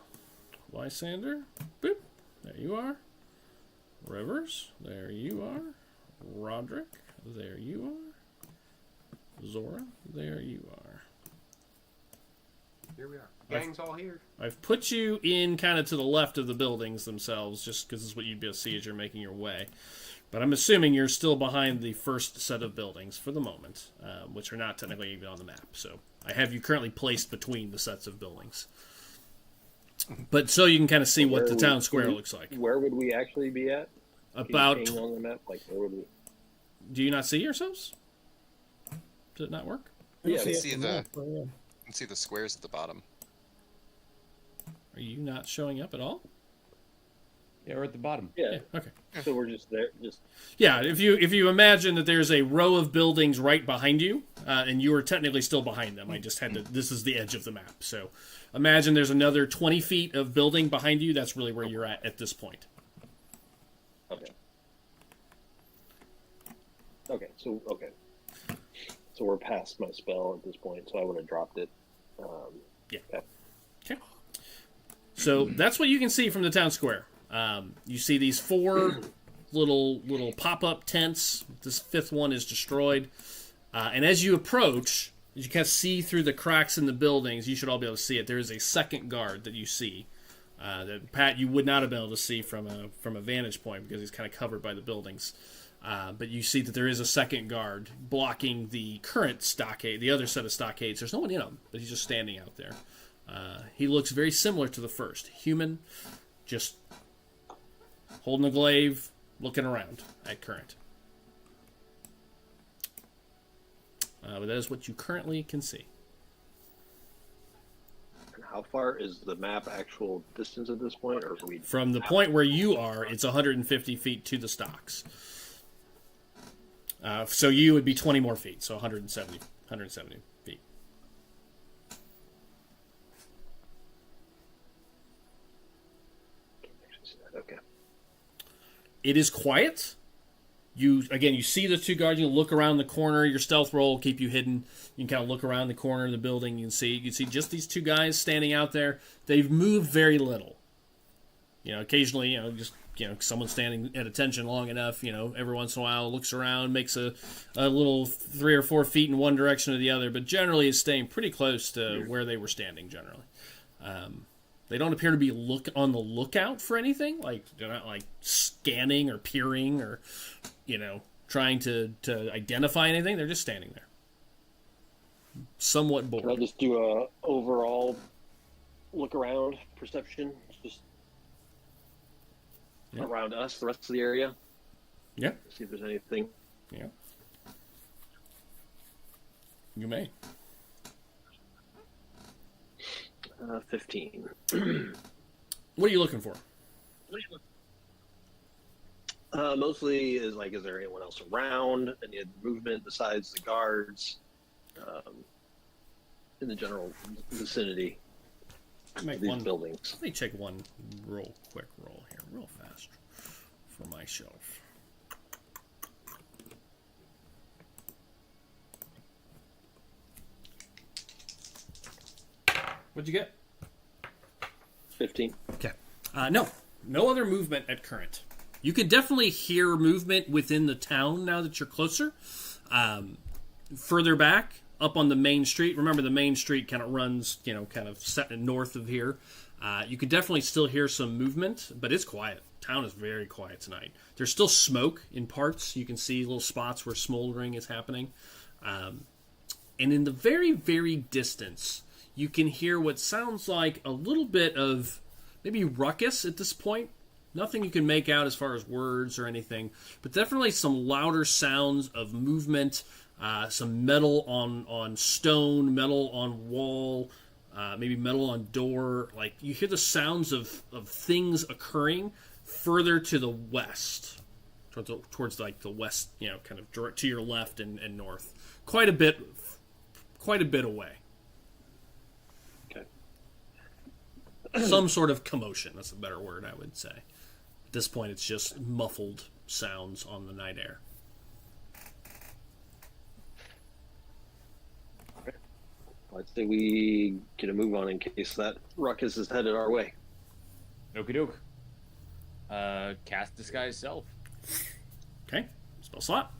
Lysander, boop, there you are. Rivers, there you are. Roderick, there you are. Zora, there you are. Here we are. Gang's all here. I've put you in kind of to the left of the buildings themselves, just because it's what you'd be able to see as you're making your way. But I'm assuming you're still behind the first set of buildings for the moment, which are not technically even on the map. So I have you currently placed between the sets of buildings. But so you can kind of see what the town square looks like. Where would we actually be at? About. Can you hang on the map? Like, where would we? Do you not see yourselves? Does it not work? Yeah, I can it see from the there, but, yeah. I can see the squares at the bottom. Are you not showing up at all? Yeah, we're at the bottom. Yeah. Okay. So we're just there. Just Yeah, if you imagine that there's a row of buildings right behind you, and you are technically still behind them. I just had to. This is the edge of the map, so imagine there's another 20 feet of building behind you. That's really where you're at this point. okay. Okay. So we're past my spell at this point. So I would have dropped it. Yeah. Okay. Okay. So that's what you can see from the town square. You see these 4 little pop-up tents. This 5th one is destroyed. And as you approach, as you kind of see through the cracks in the buildings, you should all be able to see it. There is a second guard that you see. That Pat, you would not have been able to see from a vantage point because he's kind of covered by the buildings. But you see that there is a second guard blocking the current stockade, the other set of stockades. There's no one in them, but he's just standing out there. He looks very similar to the first. Human, just holding a glaive, looking around at current. But that is what you currently can see. And how far is the map actual distance at this point, or are we? From the point where you are, it's 150 feet to the stocks. So you would be 20 more feet, so 170 feet. Okay. It is quiet. You see the 2 guards. You look around the corner. Your stealth roll will keep you hidden. You can kind of look around the corner of the building. You can see just these 2 guys standing out there. They've moved very little. Occasionally, someone standing at attention long enough, every once in a while looks around, makes a little 3 or 4 feet in one direction or the other, but generally is staying pretty close to where they were standing generally. They don't appear to be on the lookout for anything. Like, they're not like scanning or peering or, trying to identify anything. They're just standing there. Somewhat bored. Can I just do a overall look around perception? Just around us, the rest of the area. Yeah. See if there's anything. Yeah. You may. 15. What are you looking for? Mostly is there anyone else around? Any movement besides the guards? In the general vicinity of these buildings. Let me check one quick roll here, real fast, for my myself. What'd you get? 15. Okay. No other movement at current. You could definitely hear movement within the town now that you're closer. Further back, up on the main street. Remember, the main street kind of runs, kind of set north of here. You could definitely still hear some movement, but it's quiet. Town is very quiet tonight. There's still smoke in parts. You can see little spots where smoldering is happening. And in the very, very distance, you can hear what sounds like a little bit of maybe ruckus at this point. Nothing you can make out as far as words or anything, but definitely some louder sounds of movement, some metal on stone, metal on wall, maybe metal on door. Like, you hear the sounds of things occurring further to the west, towards like the west, kind of direct to your left and north. Quite a bit away. Okay. Some sort of commotion. That's a better word, I would say. At this point, it's just muffled sounds on the night air. I'd say we get a move on in case that ruckus is headed our way. Okie doke. Cast Disguise Self. Okay, spell slot.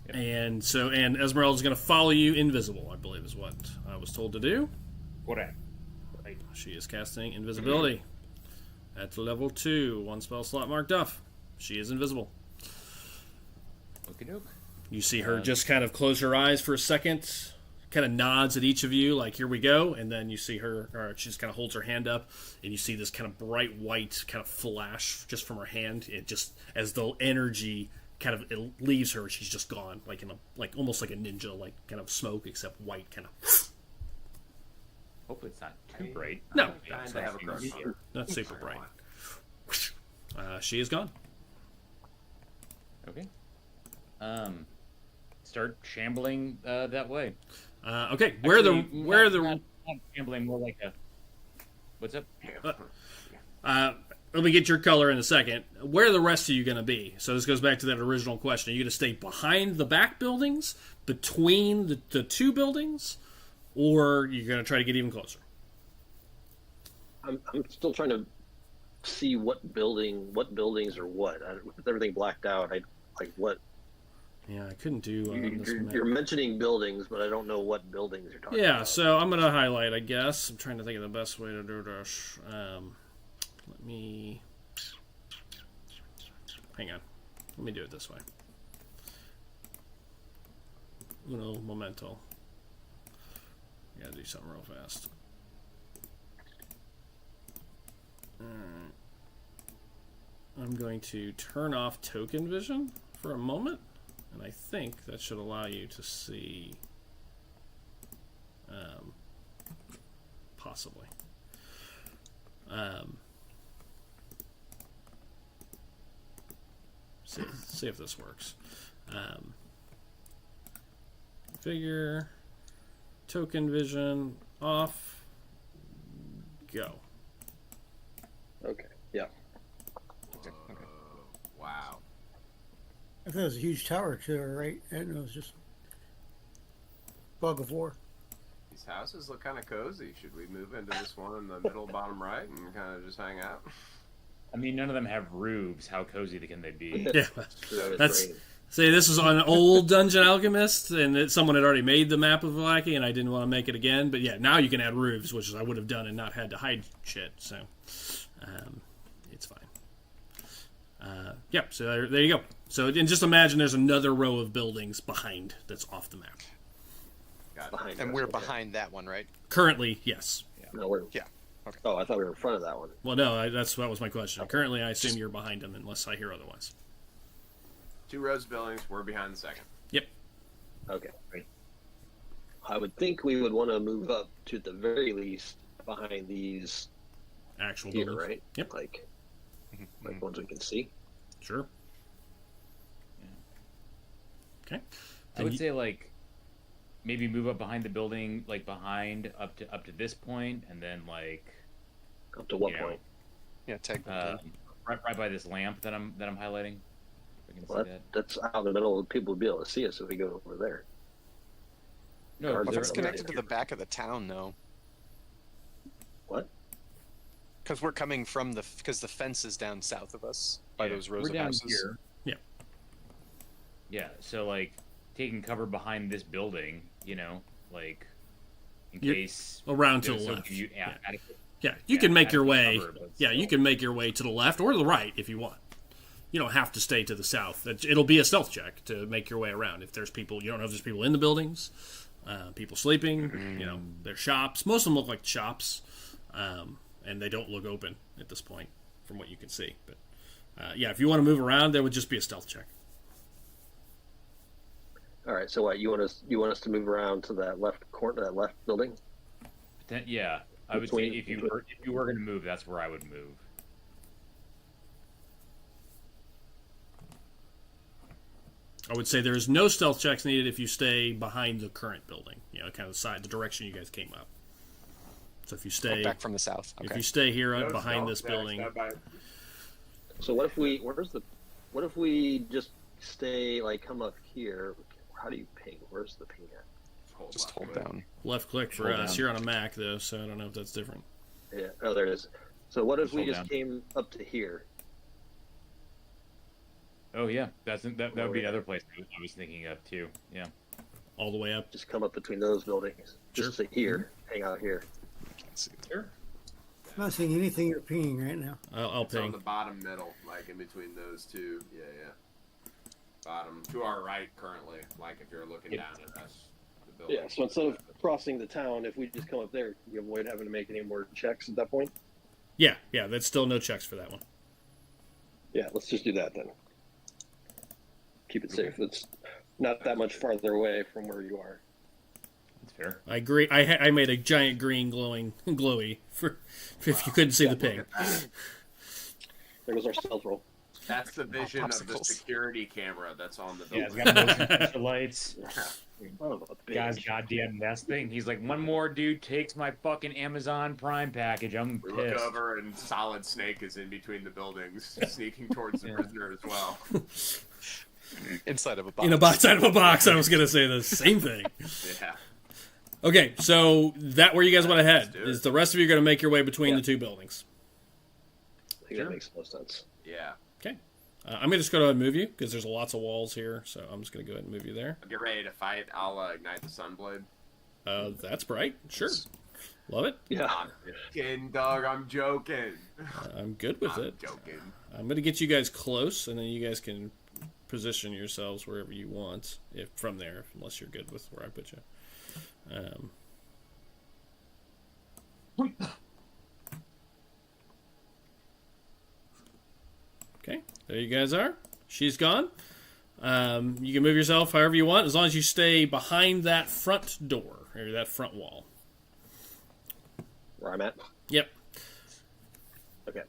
Yep. And Esmeralda's going to follow you invisible, I believe is what I was told to do. Correct. She is casting invisibility at level 2. 1 spell slot marked off. She is invisible. Okie doke. You see her just kind of close her eyes for a second, kind of nods at each of you like, here we go, and then you see her, or she just kind of holds her hand up, and you see this kind of bright white kind of flash just from her hand. It just, as the energy kind of it leaves her, she's just gone, like almost like a ninja, like kind of smoke, except white, kind of. Hopefully it's not too bright. No, Trying to have a crush on her. not super bright. She is gone. Okay. Start shambling that way. Okay, Actually, not shambling, more like a. What's up? Let me get your color in a second. Where are the rest of you going to be? So this goes back to that original question. Are you going to stay behind the back buildings, between the two buildings, or are you going to try to get even closer? I'm still trying to see what buildings are what. With everything blacked out, what. Yeah, I couldn't do this map. You're mentioning buildings, but I don't know what buildings you're talking about. Yeah, so I'm going to highlight, I guess. I'm trying to think of the best way to do this. Let me... Hang on. Let me do it this way. Uno momento. I gotta do something real fast. I'm going to turn off token vision for a moment, and I think that should allow you to see, possibly. See if this works. Figure, token vision off, go. Okay. Yeah. Wow. I thought it was a huge tower to our right, and it was just bug of war. These houses look kind of cozy. Should we move into this one in the middle bottom right and kind of just hang out? I mean, none of them have roofs. How cozy can they be? Yeah, that's. See, this is on an old Dungeon Alchemist, and someone had already made the map of Vallaki, and I didn't want to make it again. But yeah, now you can add roofs, which is I would have done and not had to hide shit. So, it's fine. So there you go. So, and just imagine there's another row of buildings behind that's off the map. And we're behind that one, right? Currently, yes. No, we're. Yeah. Okay. Oh, I thought we were in front of that one. Well, no, that was my question. Okay. Currently, I assume you're behind them, unless I hear otherwise. 2 rows of buildings. We're behind the second. Yep. Okay. Great. I would think we would want to move up to the very least behind these Actual here, buildings. right? Yep. Like ones we can see. Sure. Yeah. Okay. I would say maybe move up behind the building, behind up to this point, and then Up to what point? Yeah, tag them. right by this lamp that I'm highlighting. If we can Well, see that. that's out in the middle. People would be able to see us if we go over there. No, Guards Well, they're- if it's connected to the back of the town, though, What? because we're coming from because the fence is down south of us by those rows we're of down houses. here. Yeah. Yeah, so like taking cover behind this building, you know, like in You're case around to there's the some left. commute- Yeah. adequate. Yeah, you Yeah, can make your adequate way. cover, but Yeah, you still. can make your way to the left or the right if you want. You don't have to stay to the south. It'll be a stealth check to make your way around. If there's people, you don't know if there's people in the buildings, people sleeping. You know, there's shops. Most of them look like shops, and they don't look open at this point, from what you can see. But yeah, if you want to move around, there would just be a stealth check. All right. So what? You want us to move around to that left corner, that left building? Yeah, I would say Between- if you were going to move, that's where I would move. I would say there's no stealth checks needed if you stay behind the current building. You know, kind of the side, the direction you guys came up. So if you stay Back from the south. if Okay. you stay here No behind stealth this checks, building, So what if we? What if we just stay like come up here? How do you ping? Where's the ping at? Just hold click. down. left click for Hold us. down. You're on a Mac though, so I don't know if that's different. Yeah. Oh, there it is. So what if Just we hold just down. came up to here? Oh yeah, that would be Oh, yeah. another place I was thinking of too. Yeah. All the way up. Just come up between those buildings. Just Sure. to here. Hang out here. Can't see it. Sure. I'm not seeing anything you're pinging right now. I'll It's on ping. the bottom middle, like in between those two. Yeah, yeah. Bottom to our right currently, like if you're looking Yep. down at us. The building. Yeah. So instead of crossing the town, if we just come up there, we avoid having to make any more checks at that point. Yeah, that's still no checks for that one. Yeah. Let's just do that then. Keep it safe. It's not that much farther away from where you are. That's fair. I agree. I made a giant green glowy for if you couldn't see the ping. There goes our stealth roll. That's the vision of the popsicles. security camera that's on the Yeah, it's building. got motion picture lights. Son of a bitch. Guy's goddamn nesting. He's like, one more dude takes my fucking Amazon Prime package. I'm We look pissed. over and Solid Snake is in between the buildings, sneaking towards the prisoner as well. Inside of a box. In a box out of a box. I was gonna say the same thing. Yeah. Okay, so that where you guys want to head Let's do it. is the rest of you are going to make your way between Yeah. the two buildings. I think that makes the most sense. Yeah. Okay, I'm going to just go ahead and move you because there's lots of walls here, so I'm just going to go ahead and move you there. Get ready to fight. I'll ignite the Sunblade. That's bright. Sure, love it. Yeah. I'm joking, dog. I'm joking. I'm good with I'm it. joking. I'm going to get you guys close, and then you guys can position yourselves wherever you want if from there, unless you're good with where I put you. Okay, there you guys are. She's gone. You can move yourself however you want, as long as you stay behind that front door or that front wall. Where I'm at. Yep. Okay.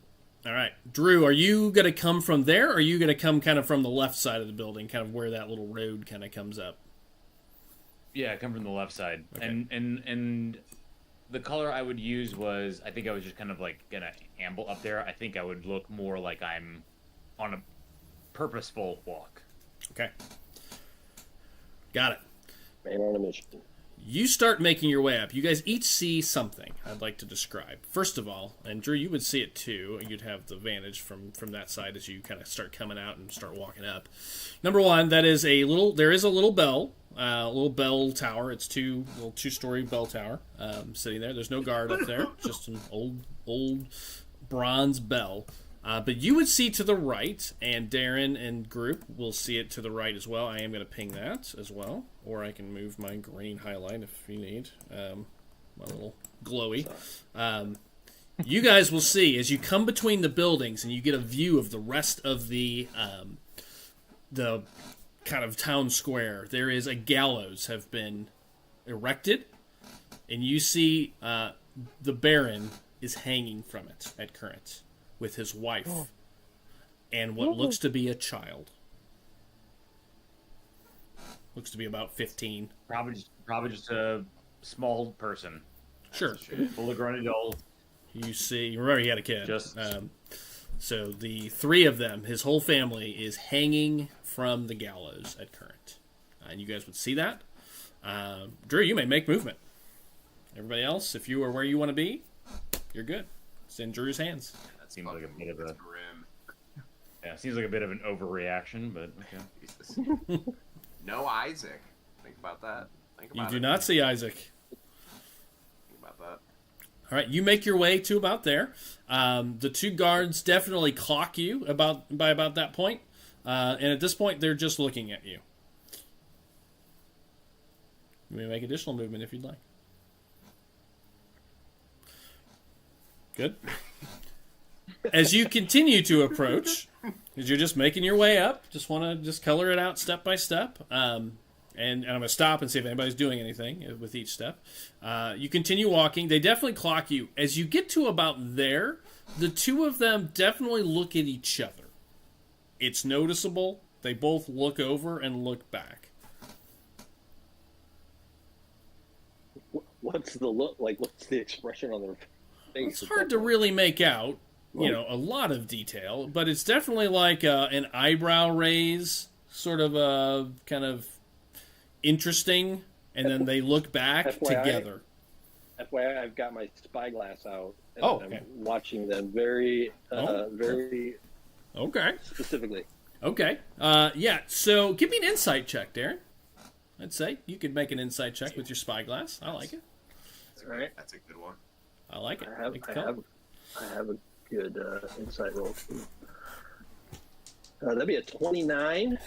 All right, Drew, are you gonna come from there, or are you gonna come kind of from the left side of the building, kind of where that little road kind of comes up? Yeah, I come from the left side, Okay. and the color I would use was, I think I was just kind of like gonna amble up there. I think I would look more like I'm on a purposeful walk. Okay. Got it. Man on a mission. You start making your way up. You guys each see something I'd like to describe. First of all, and Drew, you would see it too. You'd have the vantage from that side as you kind of start coming out and start walking up. Number one, there is a little bell, a little bell tower. It's two-story bell tower sitting there. There's no guard up there, just an old bronze bell. But you would see to the right, and Darren and group will see it to the right as well. I am going to ping that as well, or I can move my green highlight if you need, my little glowy. You guys will see as you come between the buildings and you get a view of the rest of the kind of town square. There is a gallows have been erected, and you see the Baron is hanging from it at current, with his wife and what looks to be a child. Looks to be about 15. Probably just a small person, Sure. fully grown adult. You see, remember he had a kid. Just- So the three of them, his whole family, is hanging from the gallows at current. And you guys would see that. Drew, you may make movement. Everybody else, if you are where you want to be, you're good. It's in Drew's hands. That seems like a bit of a grim. yeah. Seems like a bit of an overreaction, but okay. Jesus. No Isaac. Think about that. Think You about do it. not see Isaac. Think about that. All right, you make your way to about there. The two guards definitely clock you by about that point. And at this point, they're just looking at you. You may make additional movement if you'd like. Good. As you continue to approach, as you're just making your way up, just want to just color it out step by step. And I'm going to stop and see if anybody's doing anything with each step. You continue walking. They definitely clock you. As you get to about there, the two of them definitely look at each other. It's noticeable. They both look over and look back. What's the look like? What's the expression on their face? It's hard to really make out, a lot of detail, but it's definitely like an eyebrow raise, sort of a kind of interesting, and then they look back FYI, together. FYI, I've got my spyglass out. And Okay. I'm watching them very Okay. specifically. Okay. Yeah, so give me an insight check, Darren. I'd say you could make an insight check with your spyglass. I like it. All right. That's a good one. I like it. I have a good insight roll. That'd be a 29.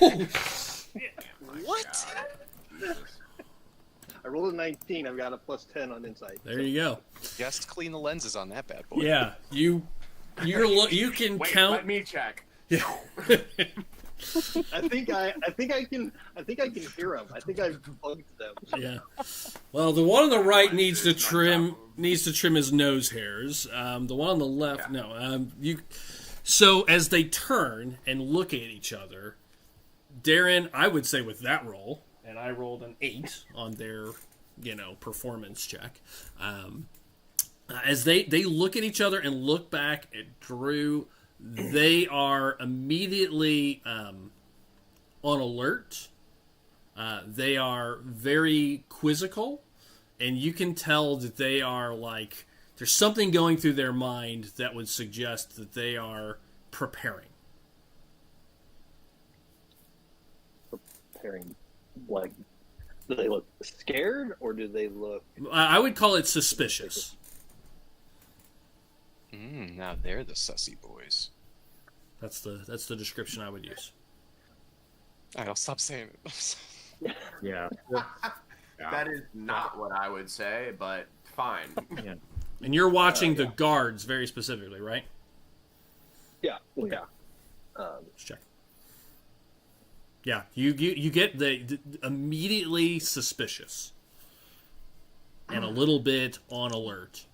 What? Jesus. I rolled a 19. I've got a plus 10 on insight. There you go. Just clean the lenses on that bad boy. Yeah, you can Wait, count. let me check. I think I can hear them. I think I've bugged them. Yeah. Well, the one on the right needs to trim his nose hairs. The one on the left, no. So as they turn and look at each other, Darren, I would say with that roll, and I rolled an 8 on their, performance check. As they look at each other and look back at Drew, they are immediately on alert. They are very quizzical, and you can tell that they are like, there's something going through their mind that would suggest that they are preparing. Preparing, like, do they look scared or do they look? I would call it suspicious. Now they're the sussy boys. That's the description I would use. All right, I'll stop saying it. Yeah. That is not what I would say, but fine. Yeah. And you're watching the guards very specifically, right? Yeah. Well, yeah. Let's check. Yeah, you get the immediately suspicious and a little bit on alert.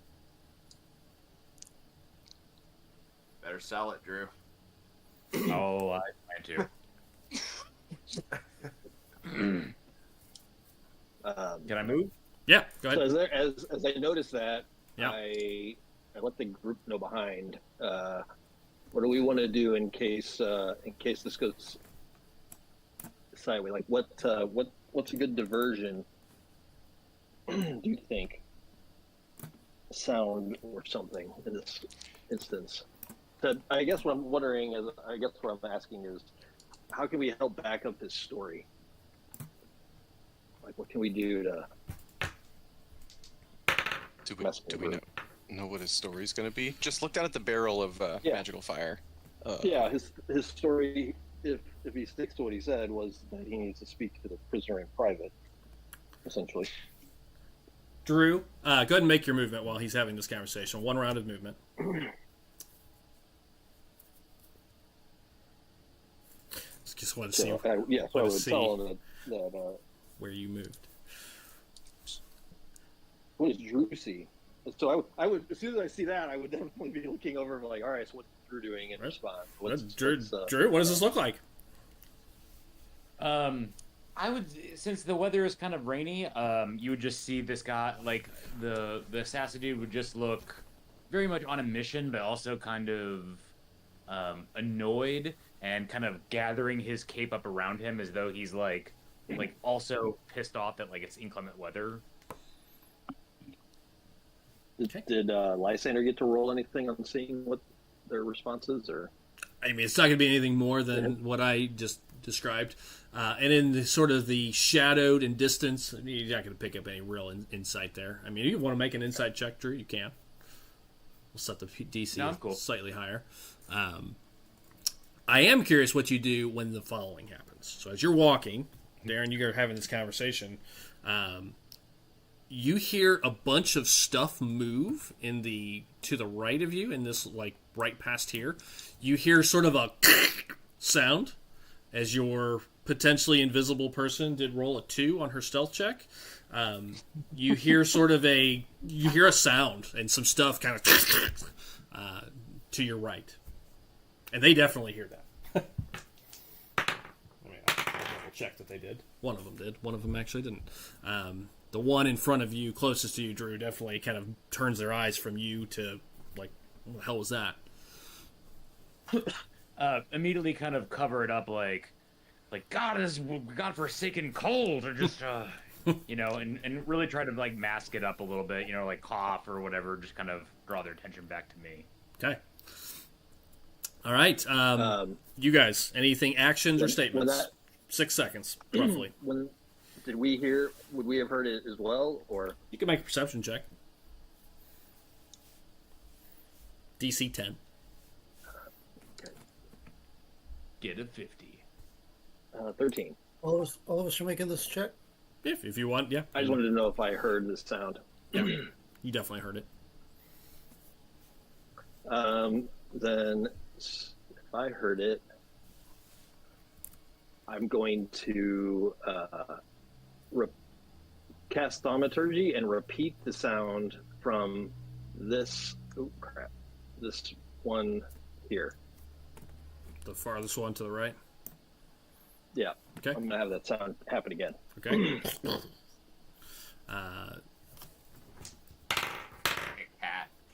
Better sell it, Drew. Oh, I plan to. Can I move? Yeah, go ahead. So as I noticed that, Yeah. I let the group know behind. What do we want to do in case this goes sideways? Like what's a good diversion? Do you think? Sound or something in this instance. So I guess what I'm wondering is, what I'm asking is, how can we help back up his story? Like, what can we do to? Do we know what his story's going to be? Just look down at the barrel of magical fire. Yeah, his story, if he sticks to what he said, was that he needs to speak to the prisoner in private, essentially. Drew, go ahead and make your movement while he's having this conversation. One round of movement. Just want to see So I would see tell him that where you moved. what does Drew see? So I would, as soon as I see that, I would definitely be looking over and like, all right, so what's Drew doing in response? Drew, what does this look like? I would, since the weather is kind of rainy, you would just see this guy, like the assassin dude would just look very much on a mission, but also kind of annoyed and kind of gathering his cape up around him as though he's like also pissed off that like it's inclement weather. Did Lysander get to roll anything on seeing what their response is, or? I mean, it's not going to be anything more than what I just described. And in the sort of the shadowed and distance, you're not going to pick up any real insight there. I mean, if you want to make an insight check, Drew, you can. We'll set the DC slightly higher. I am curious what you do when the following happens. So as you're walking, Darren, you're having this conversation. You hear a bunch of stuff move to the right of you, in this like right past here. You hear sort of a sound as your potentially invisible person did roll a 2 on her stealth check. You hear a sound and some stuff kind of to your right, and they definitely hear that. I'll double check that they did. One of them did. One of them actually didn't. The one in front of you, closest to you, Drew, definitely kind of turns their eyes from you to, like, what the hell was that? Immediately kind of cover it up like God is godforsaken cold, or just, and really try to, like, mask it up a little bit, like cough or whatever, just kind of draw their attention back to me. Okay. All right. You guys, anything, actions or statements? 6 seconds, roughly. Would we have heard it as well, or? You can make a perception check. DC 10. Okay. Get a 50. 13. All of us are making this check? If you want, yeah. I just wanted to know if I heard the sound. Yeah, you definitely heard it. Then, if I heard it, I'm going to cast thaumaturgy and repeat the sound from this. Oh crap! This one here. The farthest one to the right. Yeah. Okay. I'm gonna have that sound happen again. Okay.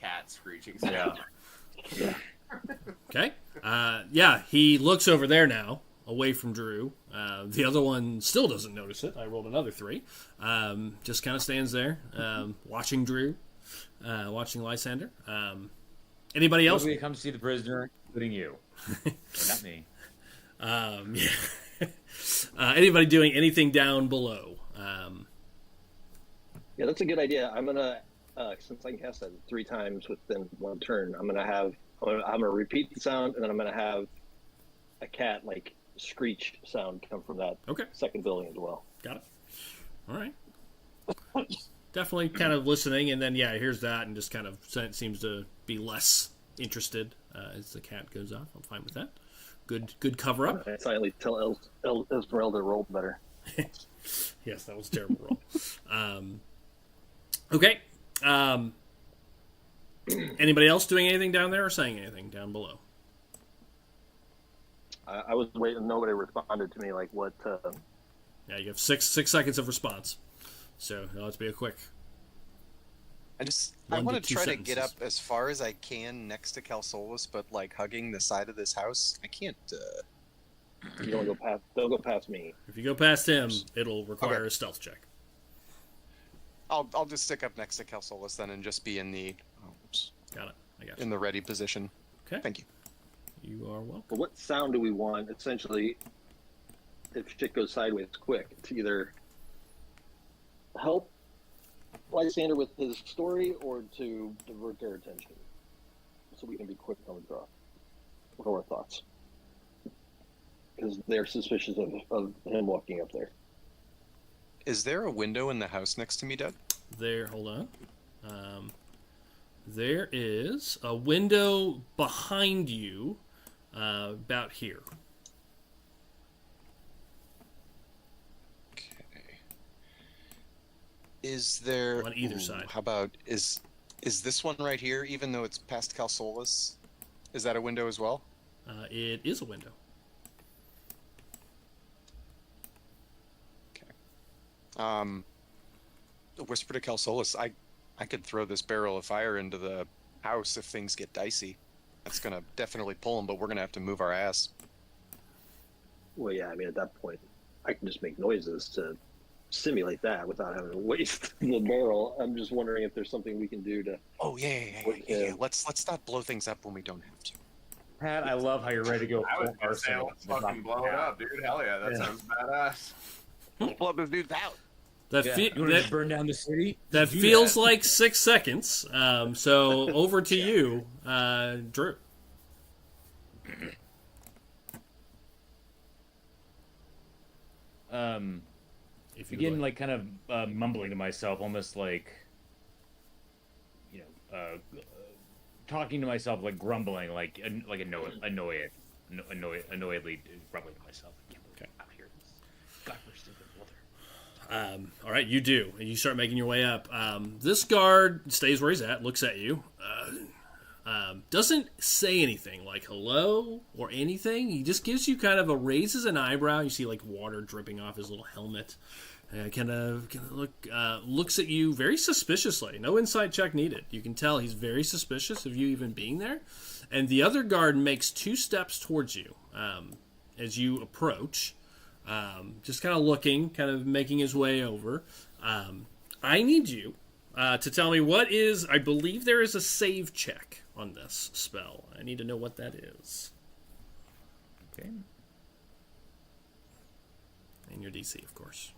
Cat screeching sound. Yeah. Okay. Yeah, he looks over there now, away from Drew. The other one still doesn't notice it. I rolled another 3. Just kind of stands there, watching Drew, watching Lysander. Anybody else? Nobody come see the prisoner, including you. Not me. Yeah. Anybody doing anything down below? Yeah, that's a good idea. I'm gonna, since I can cast that 3 times within one turn, I'm gonna repeat the sound, and then I'm gonna have a cat like screech sound come from that second building as well. Got it. All right. Definitely kind of listening, and then here's that, and just kind of seems to be less interested as the cat goes off. I'm fine with that. Good cover up. I silently tell Esmeralda to roll better. Yes, that was a terrible roll. Okay. Anybody else doing anything down there or saying anything down below? I was waiting. Nobody responded to me. Like what? Yeah, you have 6 seconds of response. So let's be a quick. I want to try to get up as far as I can next to Calsolus, but like hugging the side of this house, I can't. You don't go past. Don't go past me. If you go past him, it'll require a stealth check. I'll just stick up next to Calsolus then and just be in the. Got it. I got you. In the ready position. Okay. Thank you. You are welcome. But what sound do we want? Essentially, if shit goes sideways quick, to either help Lysander with his story or to divert their attention, so we can be quick on the draw. What are our thoughts? Because they're suspicious of him walking up there. Is there a window in the house next to me, Doug? Hold on. There is a window behind you, about here. Okay. Is there on either side? How about is this one right here? Even though it's past Calsolus, is that a window as well? It is a window. Whisper to Calsolus, I could throw this barrel of fire into the house if things get dicey. That's gonna definitely pull him, but we're gonna have to move our ass. Well, yeah, I mean, at that point, I can just make noises to simulate that without having to waste the barrel. I'm just wondering if there's something we can do to. Oh yeah. Let's not blow things up when we don't have to. Pat, I love how you're ready to go I was full gonna say, arsenal. let's fucking blow it up, dude. Hell yeah, that sounds badass. Blow up this dude's out. That Yeah. fe- You want to that, just burn down the city? that Do feels that. like 6 seconds. So over to you, Drew. If you Begin would. like kind of mumbling to myself, almost like, talking to myself, like grumbling, like annoyedly grumbling to myself. I can't believe I'm out here. Godforsaken water. All right, you do. You start making your way up. This guard stays where he's at, looks at you, doesn't say anything like hello or anything. He just gives you kind of raises an eyebrow. You see like water dripping off his little helmet. Kind of looks at you very suspiciously. No inside check needed. You can tell he's very suspicious of you even being there. And the other guard makes 2 steps towards you as you approach. Just kind of looking, kind of making his way over. I need you to tell me what is. I believe there is a save check on this spell. I need to know what that is. Okay. And your DC, of course.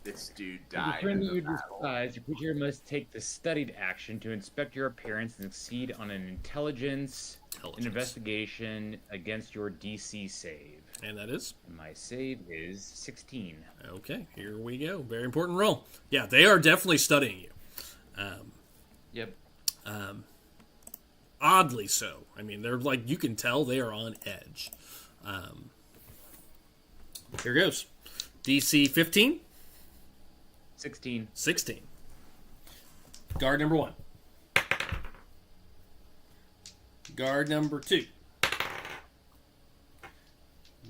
This dude To died return in to the your battle. disguise, your creature must take the studied action to inspect your appearance and succeed on an intelligence, an investigation against your DC save. And that is? My save is 16. Okay, here we go. Very important roll. Yeah, they are definitely studying you. Yep. Oddly so. I mean, they're like, you can tell they are on edge. Here goes. DC 15? 16. 16. Guard number 1. Guard number 2.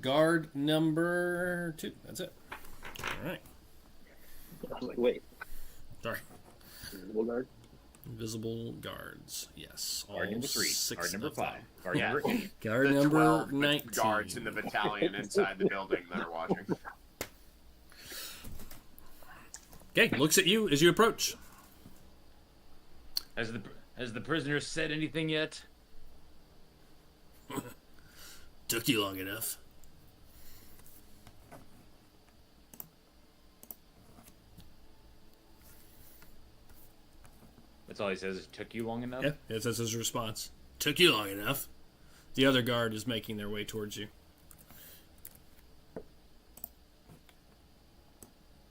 Guard number 2. That's it. All right. I was like, wait, Sorry. invisible guard? Invisible guards. Yes. Guard number 3. 6 Guard number of them. 5. Guard Yeah. number 8. Guard The number 12 19. guards in the battalion inside the building that are watching. Okay, looks at you as you approach. Has the prisoner said anything yet? Took you long enough. That's all he says. It took you long enough? Yeah, that's his response. Took you long enough. The other guard is making their way towards you.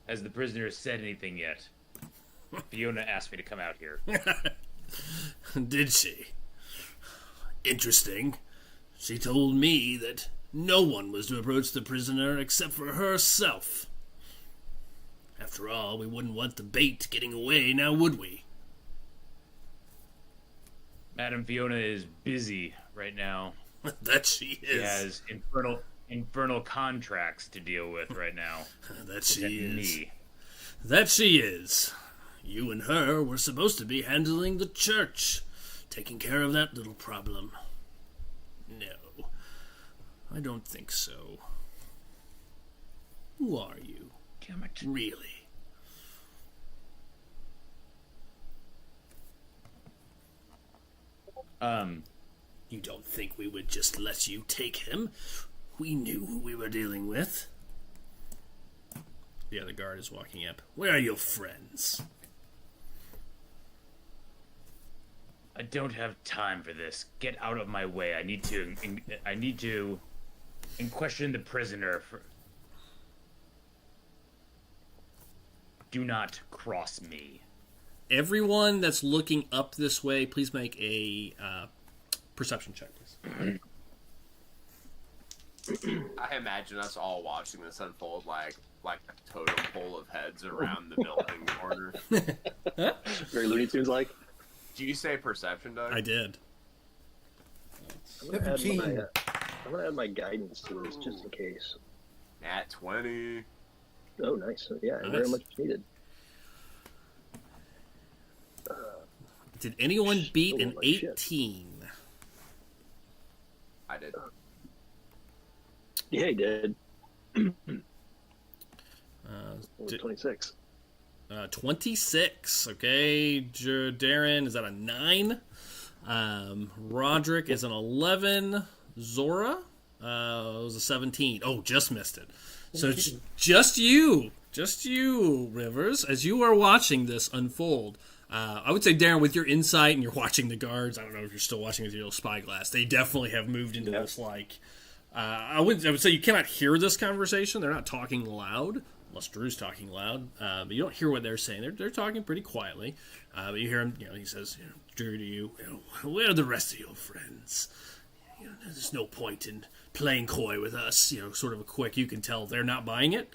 Has the prisoner said anything yet? Fiona asked me to come out here. Did she? Interesting. She told me that no one was to approach the prisoner except for herself. After all, we wouldn't want the bait getting away, now would we? Madam Fiona is busy right now. That she She is. has infernal contracts to deal with right now. That she Protecting is. me. That she is. You and her were supposed to be handling the church, taking care of that little problem. No, I don't think so. Who are you, Damn it. really? You don't think we would just let you take him? We knew who we were dealing with. The other guard is walking up. Where are your friends? I don't have time for this. Get out of my way. I need to question the prisoner. Do not cross me. Everyone that's looking up this way, please make a perception check, please. I imagine us all watching this unfold like a totem pole of heads around the building corner. Very Looney Tunes like. Do you say perception, Doug? I did. I'm gonna add 17. I'm gonna add my guidance to this just in case. At 20. Oh, nice. Yeah, Nice. very much needed. Did anyone beat an like shit. 18? I did. Yeah, he did. Uh, 26. 26. Okay, Darren is at a 9. Roderick is an 11. Zora was a 17. Oh, just missed it. So it's just you, Rivers, as you are watching this unfold. I would say, Darren, with your insight and you're watching the guards, I don't know if you're still watching with your little spyglass, they definitely have moved into this, like, I would say you cannot hear this conversation. They're not talking loud, unless Drew's talking loud, but you don't hear what they're saying. They're talking pretty quietly, but you hear him, he says, Drew, to you, where are the rest of your friends? There's no point in playing coy with us, sort of a quick, you can tell they're not buying it.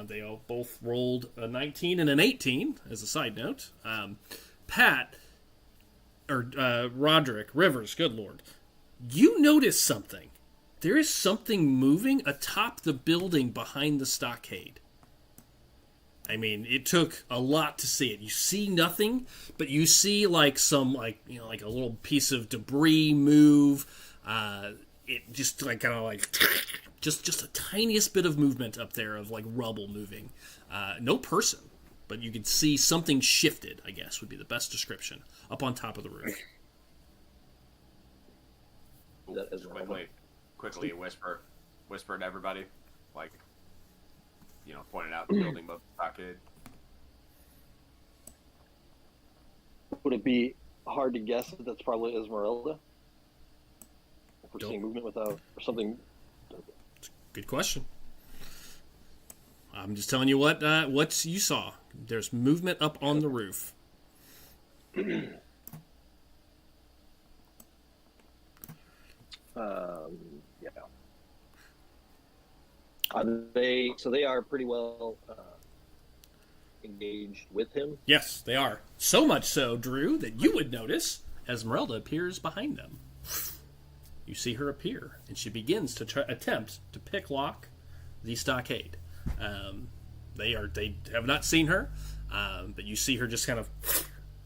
They all both rolled a 19 and an 18, as a side note. Roderick, Rivers, good lord. You notice something. There is something moving atop the building behind the stockade. I mean, it took a lot to see it. You see nothing, but you see like some, like a little piece of debris move. It just like kind of like just a tiniest bit of movement up there of like rubble moving. No person, but you can see something shifted, I guess would be the best description, up on top of the roof. That is Quickly whisper to everybody, like, pointing out the building above the stockade. Would it be hard to guess that that's probably Esmeralda? If we're seeing movement without or something. Good question. I'm just telling you what you saw. There's movement up on the roof. Yeah. They are pretty well engaged with him? Yes, they are. So much so, Drew, that you would notice Esmeralda appears behind them. You see her appear, and she begins to attempt to picklock the stockade. They have not seen her, but you see her just kind of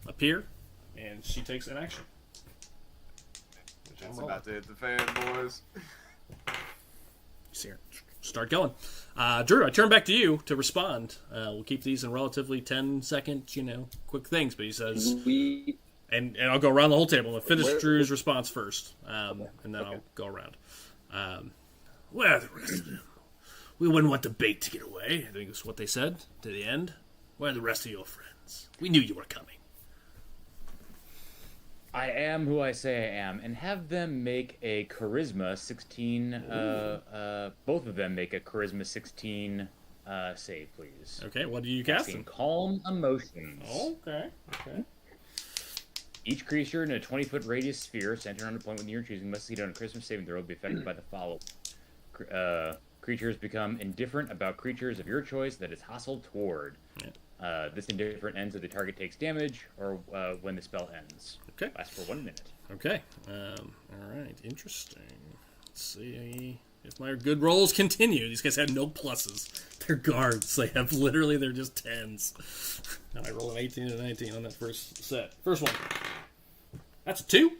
appear, and she takes an action. It's about to hit the fan, boys. You see her start going. Drew, I turn back to you to respond. We'll keep these in relatively 10-second, quick things. But he says, and I'll go around the whole table. I'll finish Drew's response first, and then I'll go around. Where are the rest of them? We wouldn't want the bait to get away. I think that's what they said to the end. Where are the rest of your friends? We knew you were coming. I am who I say I am, and have them make a charisma 16. Both of them make a charisma 16 save, please. Okay, what do you cast? Calm emotions. Okay. Each creature in a 20-foot radius sphere centered on a point within your choosing must succeed on a charisma saving throw, be affected by the following. Creatures become indifferent about creatures of your choice that is hostile toward. Yeah. This indifferent ends if the target takes damage or when the spell ends. Okay. Lasts for 1 minute. Okay. All right. Interesting. Let's see if my good rolls continue. These guys had no pluses. They're guards. They're just 10s. Now I roll an 18 and a 19 on that first set. First one. That's a 2.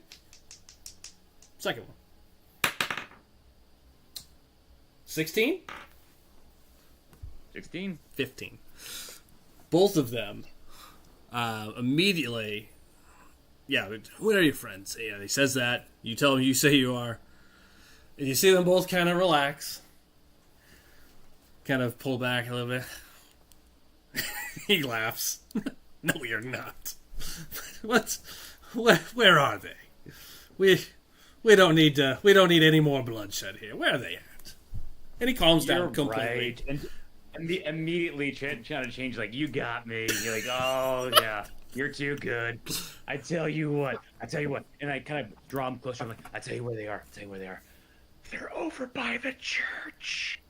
Second one. 16? 16? 15. Both of them immediately, where are your friends? Yeah, he says that. You tell him you say you are. And you see them both kind of relax. Kind of pull back a little bit. He laughs. No, you're not. Where are they? We don't need any more bloodshed here. Where are they at? And he calms down completely. Right. And immediately trying to change, like, you got me. You're like, oh, yeah, you're too good. I tell you what. And I kind of draw them closer. I'm like, I tell you where they are. They're over by the church.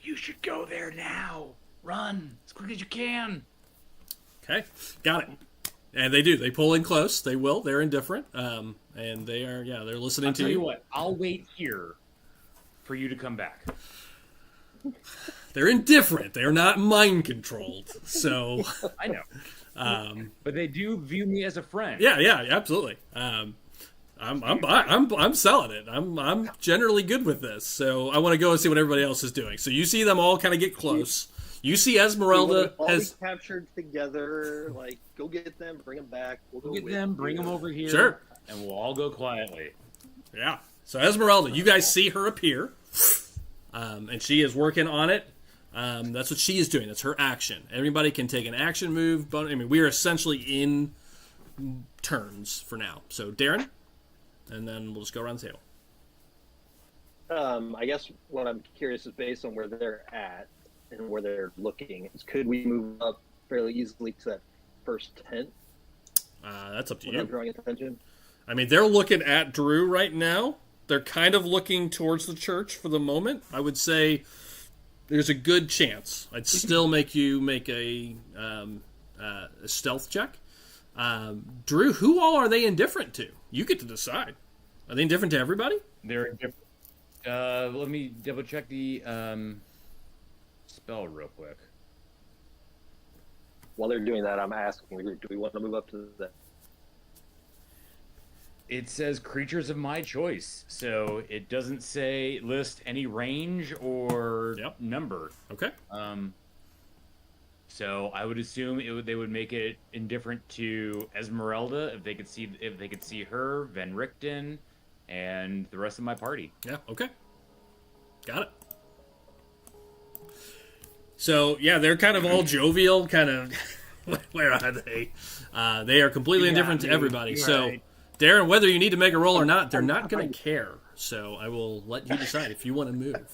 You should go there now. Run as quick as you can. Okay, got it. And they do. They pull in close. They will. They're indifferent. And they are, they're listening I'll to tell you what. I'll wait here for you to come back. They're indifferent. They're not mind controlled. So I know. But they do view me as a friend. Yeah, absolutely. I'm selling it. I'm generally good with this, so I want to go and see what everybody else is doing. So you see them all kind of get close. You see Esmeralda all has be captured together. Like, go get them, bring them back. We'll Go go get with them, you. bring them over here, Sure. and we'll all go quietly. Yeah. So Esmeralda, you guys see her appear, and she is working on it. That's what she is doing. That's her action. Everybody can take an action move, but I mean, we are essentially in turns for now. So Darren, and then we'll just go around the table. I guess what I'm curious is based on where they're at and where they're looking. Could we move up fairly easily to that first tent That's up to without you. drawing attention? I mean, they're looking at Drew right now. They're kind of looking towards the church for the moment. I would say there's a good chance. I'd still make you make a stealth check. Drew, who all are they indifferent to? You get to decide. Are they indifferent to everybody? They're different. Let me double check the spell real quick. While they're doing that, I'm asking the group, do we want to move up to the... It says creatures of my choice, so it doesn't say list any range or Yep. number. Okay. So I would assume they would make it indifferent to Esmeralda if they could see her, Van Richten, and the rest of my party. Yeah, okay. Got it. So, yeah, they're kind of all jovial, kind of... Where are they? They are completely indifferent to everybody. So, right. Darren, whether you need to make a roll or not, they're not going to care. So I will let you decide if you want to move.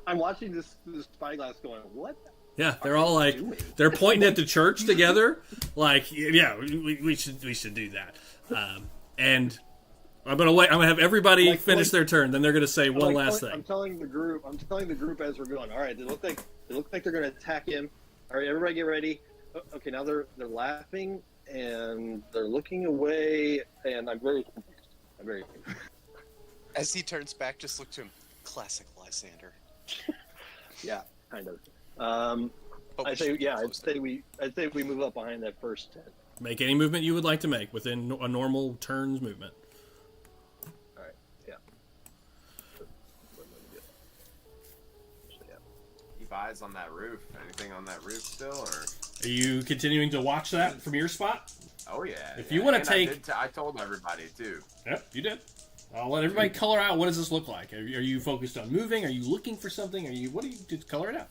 I'm watching this spyglass going, what? Yeah, they're all like, they're pointing at the church together. Like, yeah, we should do that. And I'm gonna have everybody finish their turn. Then they're gonna say one last thing. I'm telling the group as we're going. All right, they look like they're gonna attack him. All right, everybody get ready. Okay, now they're laughing and they're looking away, and I'm very confused. As he turns back, just look to him. Classic Lysander. Yeah, kind of. But we I'd say should get I'd closer. say we move up behind that first tent. Make any movement you would like to make within a normal turn's movement. All right, yeah. Keep eyes on that roof. Anything on that roof still, or? Are you continuing to watch that from your spot? Oh yeah. If you wanna And take- I told everybody too. Yep, you did. I'll let everybody color out. What does this look like? Are you focused on moving? Are you looking for something? Just color it out.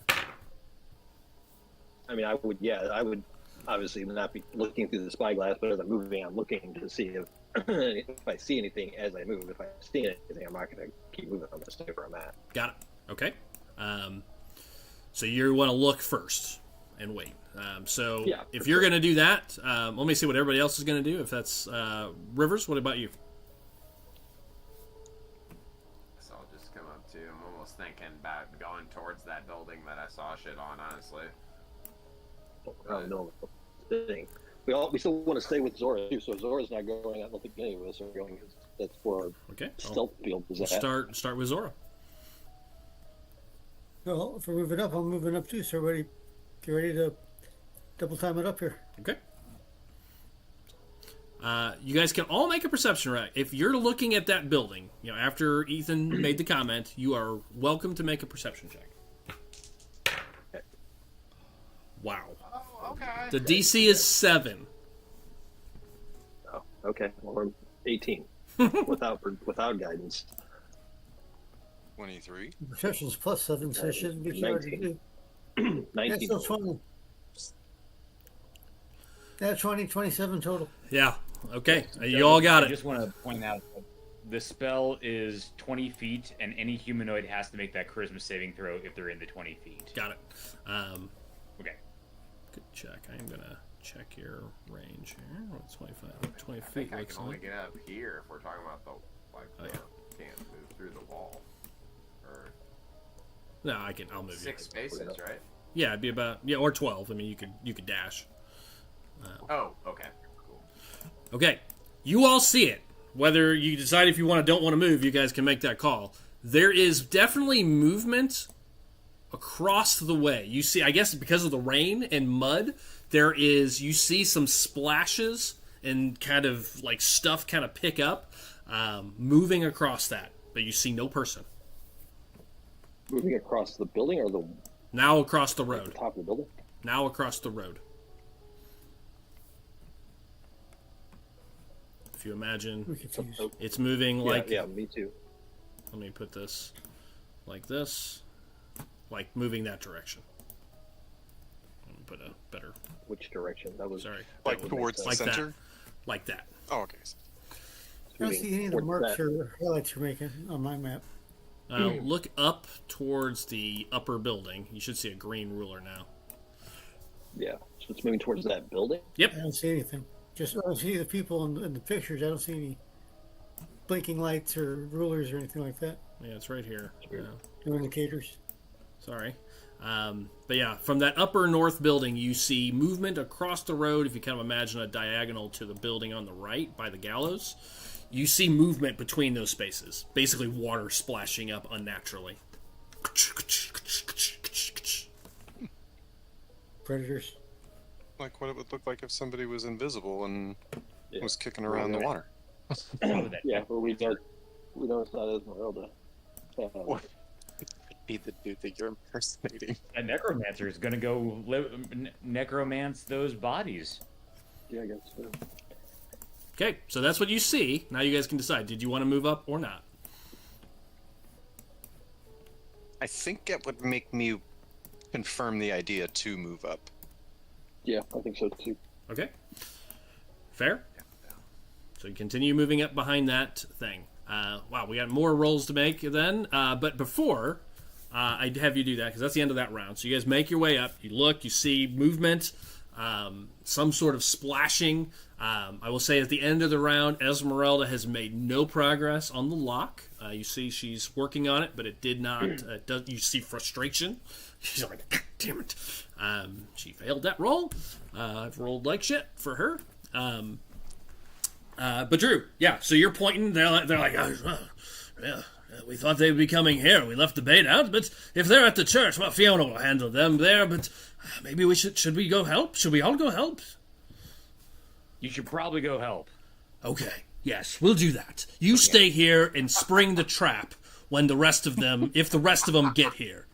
I mean, I would obviously not be looking through the spyglass, but as I'm moving, I'm looking to see if if I see anything as I move. If I see anything, I'm not going to keep moving. I'm going to stay where I'm at. Got it. Okay. So you want to look first and wait. Yeah, if for you're sure. going to do that, let me see what everybody else is going to do. If that's Rivers, what about you? So I'll just come up to. I'm almost thinking about going towards that building that I saw shit on. Honestly. I don't know. Thing. We still want to stay with Zora too. So Zora's not going. I don't think any of us are going. That's where our Okay. stealth field is We'll at. start with Zora. Well, if we're moving up, I'm moving up too. So get ready to double time it up here. Okay. You guys can all make a perception check. If you're looking at that building, after Ethan made the comment, you are welcome to make a perception check. Wow. Oh, okay. The DC is 7. Oh, okay. Well, we're 18 without guidance. 23. Perception's plus 7, so it shouldn't be too hard to 19. do. 19. Yeah, still 20. Yeah, 20, 27 total. Yeah. Okay. You all got I it. just want to point out that the spell is 20 feet, and any humanoid has to make that charisma saving throw if they're in the 20 feet. Got it. Okay. Good check. I am gonna check your range here. What's 25? 20 I feet think I looks can only like. get up here if we're talking about the Oh, can't move through the wall. Or No, I'll move 6 spaces, right? you. Yeah, it'd be about or 12. I mean, you could dash. Oh, okay. Cool. Okay, you all see it. Whether you decide if you don't want to move, you guys can make that call. There is definitely movement across the way. You see, I guess because of the rain and mud, you see some splashes and kind of like stuff kind of pick up, moving across that, but you see no person. Moving across the building or the Now across the road. top of the building? Now across the road. If you imagine, I'm confused. it's moving like. Yeah, me too. Let me put this like this, like moving that direction. Let me put a better. Which direction? That was Sorry, Like that would towards the make like center? that, like that. Oh, okay. I don't see any of the towards marks that. or highlights you're making on my map. Look up towards the upper building. You should see a green ruler now. Yeah, so it's moving towards that building. Yep. I don't see anything. Just I don't see the people in the pictures. I don't see any blinking lights or rulers or anything like that. Yeah, it's right here. Yeah. No indicators. Sorry. But yeah, from that upper north building, you see movement across the road. If you kind of imagine a diagonal to the building on the right by the gallows, you see movement between those spaces. Basically, water splashing up unnaturally. Predators. Like what it would look like if somebody was invisible and Yeah. was kicking around the water. Yeah, but we know it's not Esmeralda. Or it could be the dude that you're impersonating. A necromancer is gonna go necromance those bodies. Yeah, I guess so. Okay, so that's what you see. Now you guys can decide. Did you want to move up or not? I think it would make me confirm the idea to move up. Yeah, I think so too. Okay. Fair. So you continue moving up behind that thing. Wow, we got more rolls to make then. But before I'd have you do that, because that's the end of that round. So you guys make your way up. You look, you see movement, some sort of splashing. I will say at the end of the round, Esmeralda has made no progress on the lock. You see she's working on it, but it did not. You see frustration. She's like, God damn it. She failed that roll. I've rolled like shit for her. But Drew, yeah, so you're pointing. They're like, oh, yeah, we thought they would be coming here. We left the bait out, but if they're at the church, well, Fiona will handle them there. But maybe we should we go help? Should we all go help? You should probably go help. Okay, yes, we'll do that. You stay here and spring the trap when the rest of them, if the rest of them get here.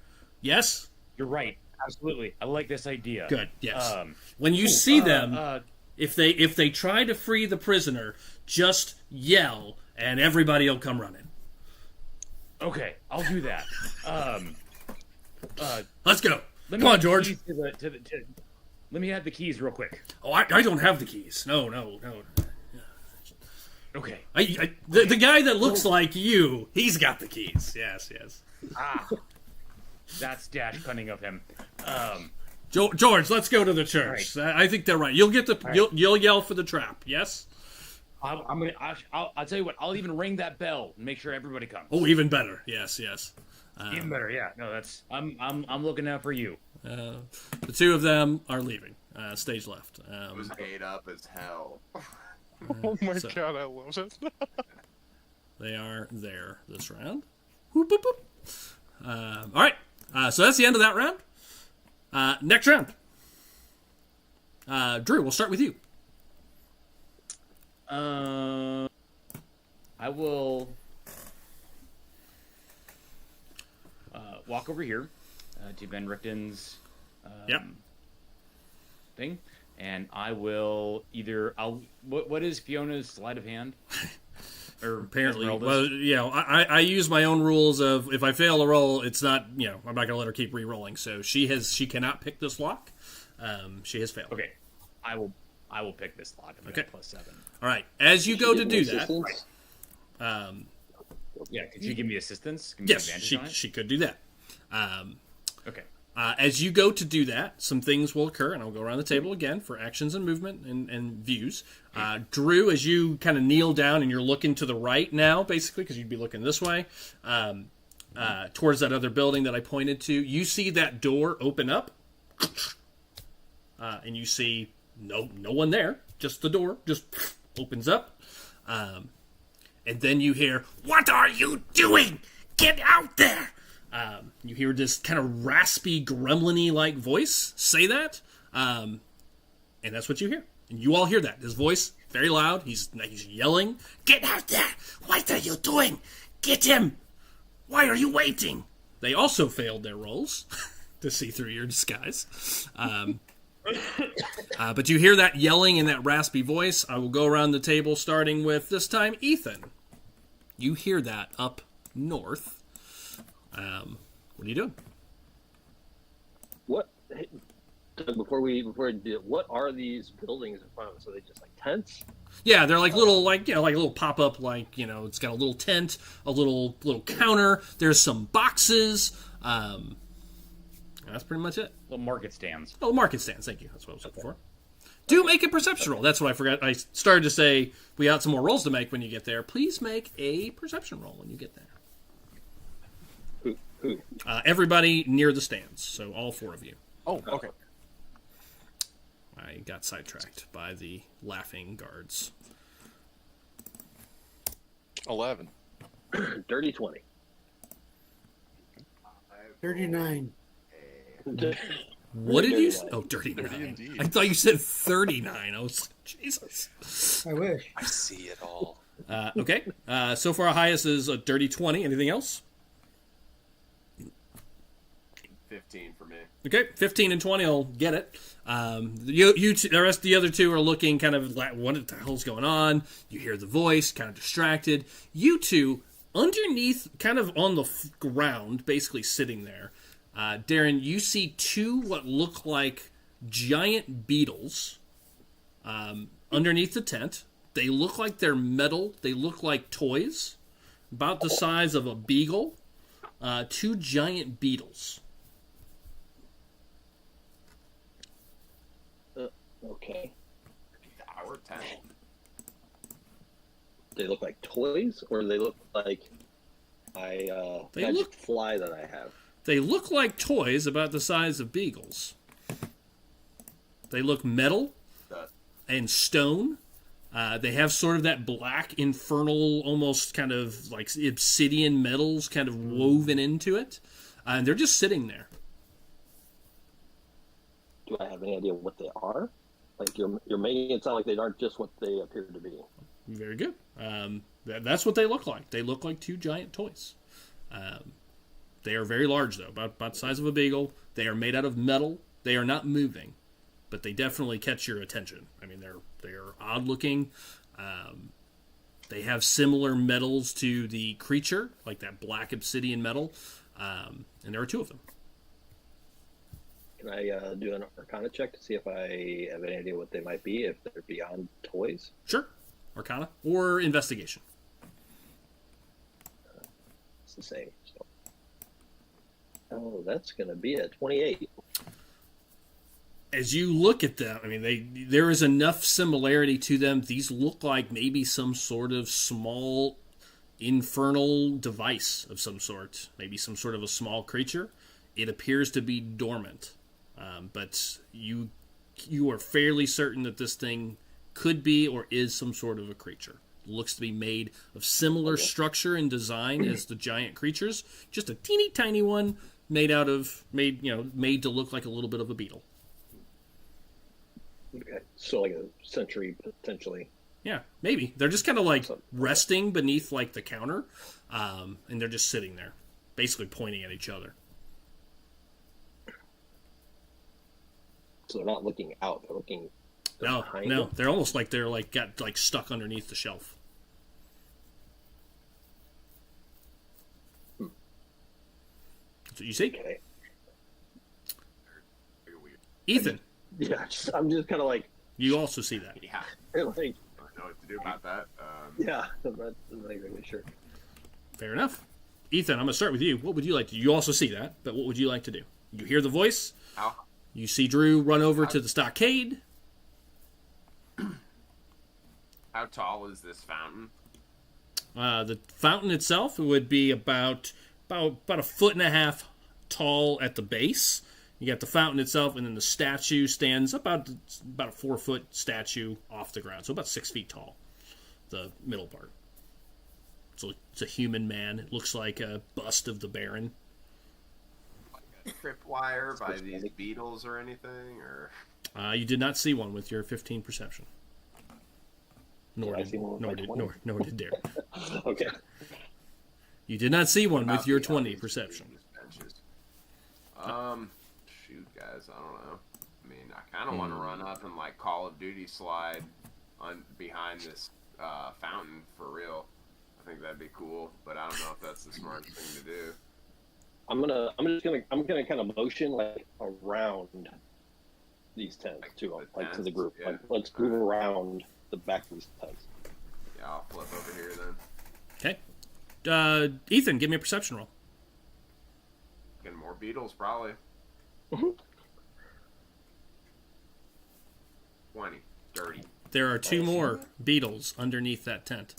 Yes? You're right. Absolutely. I like this idea. Good, yes. When you see them, if they try to free the prisoner, just yell and everybody will come running. Okay, I'll do that. Let's go. Let Come me on, have the George. keys let me have the keys real quick. Oh, I don't have the keys. No. Okay. The guy that looks like you, he's got the keys. Yes. That's dash cunning of him. George, let's go to the church. Right. I think they're right. You'll get you'll yell for the trap. Yes. I'll tell you what. I'll even ring that bell and make sure everybody comes. Oh, even better. Yes. Even better. Yeah. No, that's. I'm looking out for you. The two of them are leaving. Stage left. It was ate up as hell. Oh my god, I love it. They are there this round. Whoop, boop, boop. All right. So that's the end of that round. Next round. Drew, we'll start with you. I will walk over here to Ben Richton's thing, and I will what is Fiona's sleight of hand? Or Apparently, Esmeralda's? well, I use my own rules of if I fail a roll, it's not, I'm not going to let her keep re-rolling. So she cannot pick this lock. She has failed. Okay, I will pick this lock. I'm Okay. +7. All right. As you go to do that, Assistance? Yeah, could you give me assistance? Give me yes, advantage on it? she could do that. Okay. As you go to do that, some things will occur, and I'll go around the table again for actions and movement and views. Drew, as you kind of kneel down and you're looking to the right now, basically, because you'd be looking this way, towards that other building that I pointed to, you see that door open up, and you see no one there, just the door just opens up, and then you hear, "What are you doing? Get out there!" You hear this kind of raspy, gremlin-y like voice say that. And that's what you hear. And you all hear that. His voice, very loud. He's yelling, "Get out there! What are you doing? Get him! Why are you waiting?" They also failed their rolls to see through your disguise. But you hear that yelling in that raspy voice. I will go around the table, starting with, this time, Ethan. You hear that up north. What are you doing? What? Hey, before we do, what are these buildings in front of us? Are they just like tents? Yeah, they're like little, like a little pop-up, it's got a little tent, a little counter. There's some boxes. That's pretty much it. Little market stands. Oh, market stands. Thank you. That's what I was looking for. Do make a perception roll. That's what I forgot. I started to say we got some more rolls to make when you get there. Please make a perception roll when you get there. Who? Everybody near the stands. So all 4 of you. Oh, okay. I got sidetracked by the laughing guards. 11. Dirty 20. 39. What did you? Dirty Oh, dirty 30 9. indeed. I thought you said 39. I was like, Jesus. I wish. I see it all. Okay. So far, highest is a dirty 20. Anything else? 15 for me. Okay, 15 and 20 will get it. You two, the rest of the other 2 are looking kind of like, what the hell's going on? You hear the voice, kind of distracted. You 2, underneath, kind of on the ground, basically sitting there. Darren, you see 2 what look like giant beetles underneath the tent. They look like they're metal. They look like toys, about the size of a beagle. 2 giant beetles. Okay. Our tent. They look like toys, or they look like They magic look- fly that I have. They look like toys about the size of beagles. They look metal and stone. They have sort of that black, infernal, almost kind of like obsidian metals kind of woven into it. And they're just sitting there. Do I have any idea what they are? Like you're making it sound like they aren't just what they appear to be. Very good. That's what they look like. They look like 2 giant toys. They are very large, though, about the size of a beagle. They are made out of metal. They are not moving, but they definitely catch your attention. I mean, they're odd looking. They have similar metals to the creature, like that black obsidian metal, and there are 2 of them. Can I do an Arcana check to see if I have any idea what they might be, if they're beyond toys? Sure. Arcana or investigation. It's the same. So. Oh, that's going to be a 28. As you look at them, I mean, there is enough similarity to them. These look like maybe some sort of small infernal device of some sort, maybe some sort of a small creature. It appears to be dormant, but you are fairly certain that this thing could be or is some sort of a creature. It looks to be made of similar structure and design as the giant creatures, just a teeny tiny one made to look like a little bit of a beetle. Okay. So like a sentry, potentially. Yeah, maybe. They're just kind of like resting beneath like the counter, and they're just sitting there, basically pointing at each other. So they're not looking out. They're looking No, behind no, them. they're almost like they're like got like stuck underneath the shelf. That's what you see, Okay. Ethan. Yeah, I'm just kind of like, You also see that. Yeah. like, I don't know what to do about that. yeah, I'm not really sure. Fair enough. Ethan, I'm gonna start with you. What would you like to do? You also see that, but what would you like to do? You hear the voice. How You see Drew run over to the stockade. tall is this fountain? The fountain itself would be about a foot and a half tall at the base. You got the fountain itself, and then the statue stands about a 4-foot statue off the ground, so about 6 feet tall. The middle part. So it's a human man. It looks like a bust of the Baron. tripwire by these beetles or anything? Or You did not see one with your 15 perception. Nor I see one with nor my did 20? nor did Dare. Okay. You did not see one with about your the 20 obvious perception. benches? Shoot, guys, I don't know. I mean, I kind of want to run up and like Call of Duty slide on behind this fountain for real. I think that'd be cool, but I don't know if that's the smartest thing to do. I'm gonna kind of motion like around these tents too, like to the group. Yeah. Like, let's move around the back of these tents. Yeah, I'll flip over here then. Okay. Ethan, give me a perception roll. Getting more beetles, probably. Mhm. 20. Dirty. There are 2 more beetles underneath that tent.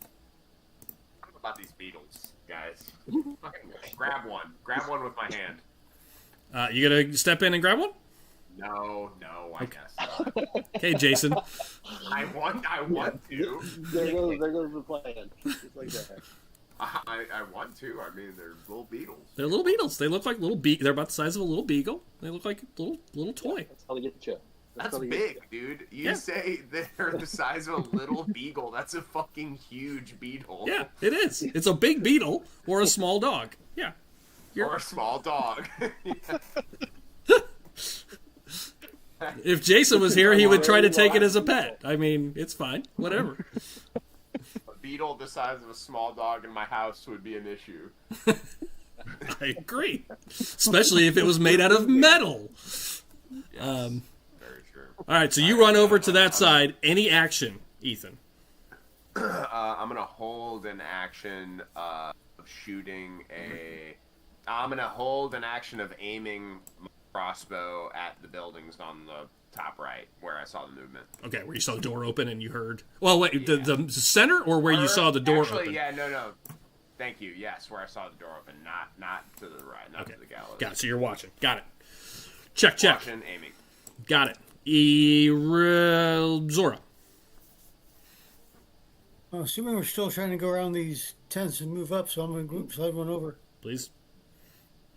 I don't know about these beetles, guys. Fucking grab one. Grab one with my hand. You gonna step in and grab one? No, I guess not. Okay, Jason. I want to. There goes the plan. Just like that. I want to. I mean, they're little beetles. They're little beetles. They look like little They're about the size of a little beagle. They look like little toy. That's how they get you. That's how they get big, dude. You say they're the size of a little beagle. That's a fucking huge beetle. Yeah, it is. It's a big beetle or a small dog. Yeah. Or a small dog. If Jason was here, he would try to take it as a pet. I mean, it's fine. Whatever. A beetle the size of a small dog in my house would be an issue. I agree. Especially if it was made out of metal. Very true. All right, so you run over to that side. Any action, Ethan? I'm gonna hold an action of shooting a. I'm gonna hold an action of aiming my crossbow at the buildings on the top right where I saw the movement. Okay, where you saw the door open and you heard. Well, wait, the center or where you saw the door Actually, open? yeah, no. Thank you. Yes, where I saw the door open, not to the right, not to the gallery. Got it. So you're watching. Got it. Check. Watching, aiming. Got it. Zora. Well, assuming we're still trying to go around these tents and move up, so I'm going to group slide one over. Please.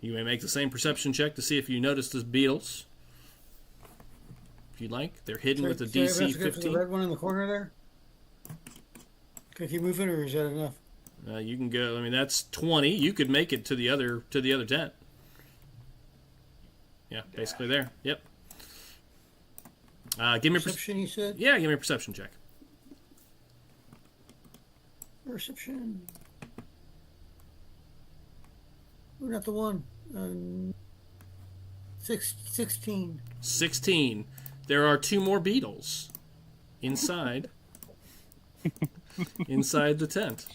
You may make the same perception check to see if you notice the beetles. If you'd like. They're hidden with a DC 15. The red one in the corner there? Can I keep moving, or is that enough? You can go. I mean, that's 20. You could make it to the other tent. Yeah, basically there. Yep. Give me a Perception, he said? Yeah, give me a perception check. Perception. We're not the one. 16. 16. There are 2 more beetles inside the tent.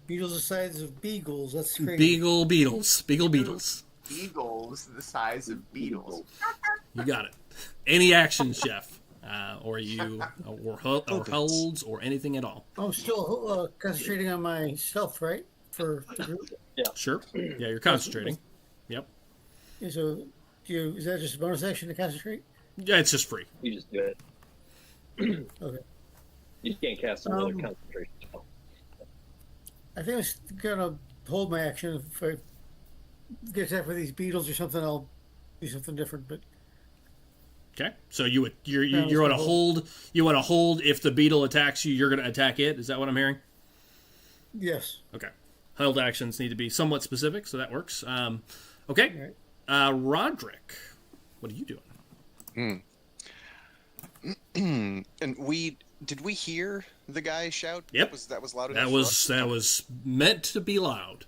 Beetles the size of beagles. That's crazy. Beetle beetles. Beagles the size of beetles. You got it. Any actions, Chef? Or holds, or anything at all? I'm still concentrating on my stealth, right? For the group. Yeah. Sure. Yeah, you're concentrating. Yep. Yeah, so, is that just a bonus action to concentrate? Yeah, it's just free. You just do it. Okay. You can't cast another concentration spell. I think I was gonna hold my action. If I get attacked with these beetles or something, I'll do something different. But Okay. So you want to hold. You want to hold if the beetle attacks you. You're going to attack it. Is that what I'm hearing? yes. Okay. Held actions need to be somewhat specific, so that works. Okay. Roderick, what are you doing? And did we hear the guy shout? Yep. That was loud enough. That was meant to be loud.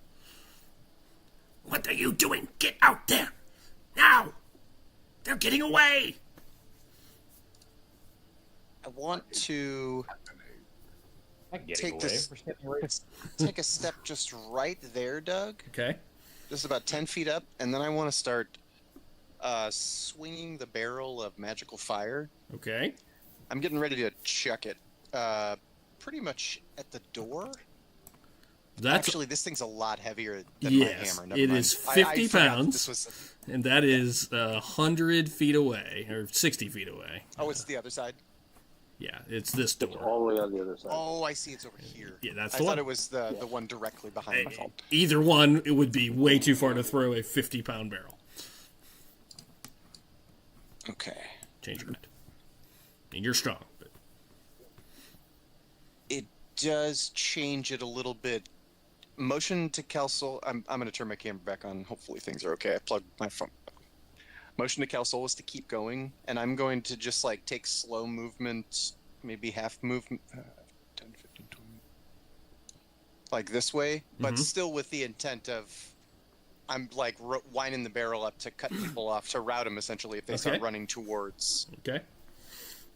What are you doing? Get out there now! They're getting away. I want to take a step just right there, Doug. Okay. Just about 10 feet up, and then I want to start swinging the barrel of magical fire. Okay. I'm getting ready to chuck it pretty much at the door. Actually, this thing's a lot heavier than my hammer. Never it mind. is 50 pounds, and and that is 100 feet away, or 60 feet away. Oh, it's the other side? Yeah, it's this It's door. all the way on the other side. Oh, I see. It's over here. Yeah, that's I the thought one. it was the one directly behind my fault. Either one, it would be way too far to throw a 50-pound barrel. Okay. Change your mind. And you're strong, but It does change it a little bit. Motion to Kelsel. I'm going to turn my camera back on. Hopefully things are okay. I plugged my phone. Motion to Kelsel is to keep going, and I'm going to just like take slow movement, maybe half movement, 10, 15, 20, like this way, but still with the intent of I'm like winding the barrel up to cut people off, to route them essentially if they start running towards. okay.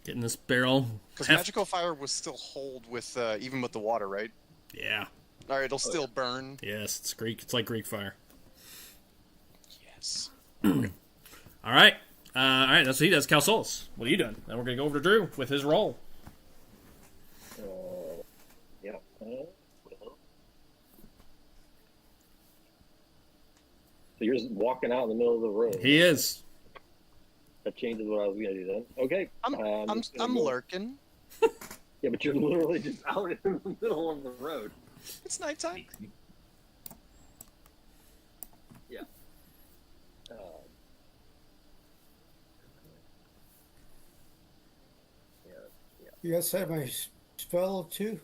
Getting this barrel. Because magical fire will still hold with even with the water, right? Yeah. All right, it'll still burn. Yes, it's Greek. It's like Greek fire. Yes. All right. All right, that's what he does. Calsolis, what are you doing? Then we're going to go over to Drew with his roll. Yeah. So you're just walking out in the middle of the road. He is. That changes what I was going to do then. Okay. I'm lurking. Yeah, but you're literally just out in the middle of the road. It's nighttime. Yeah. You guys have my spell too?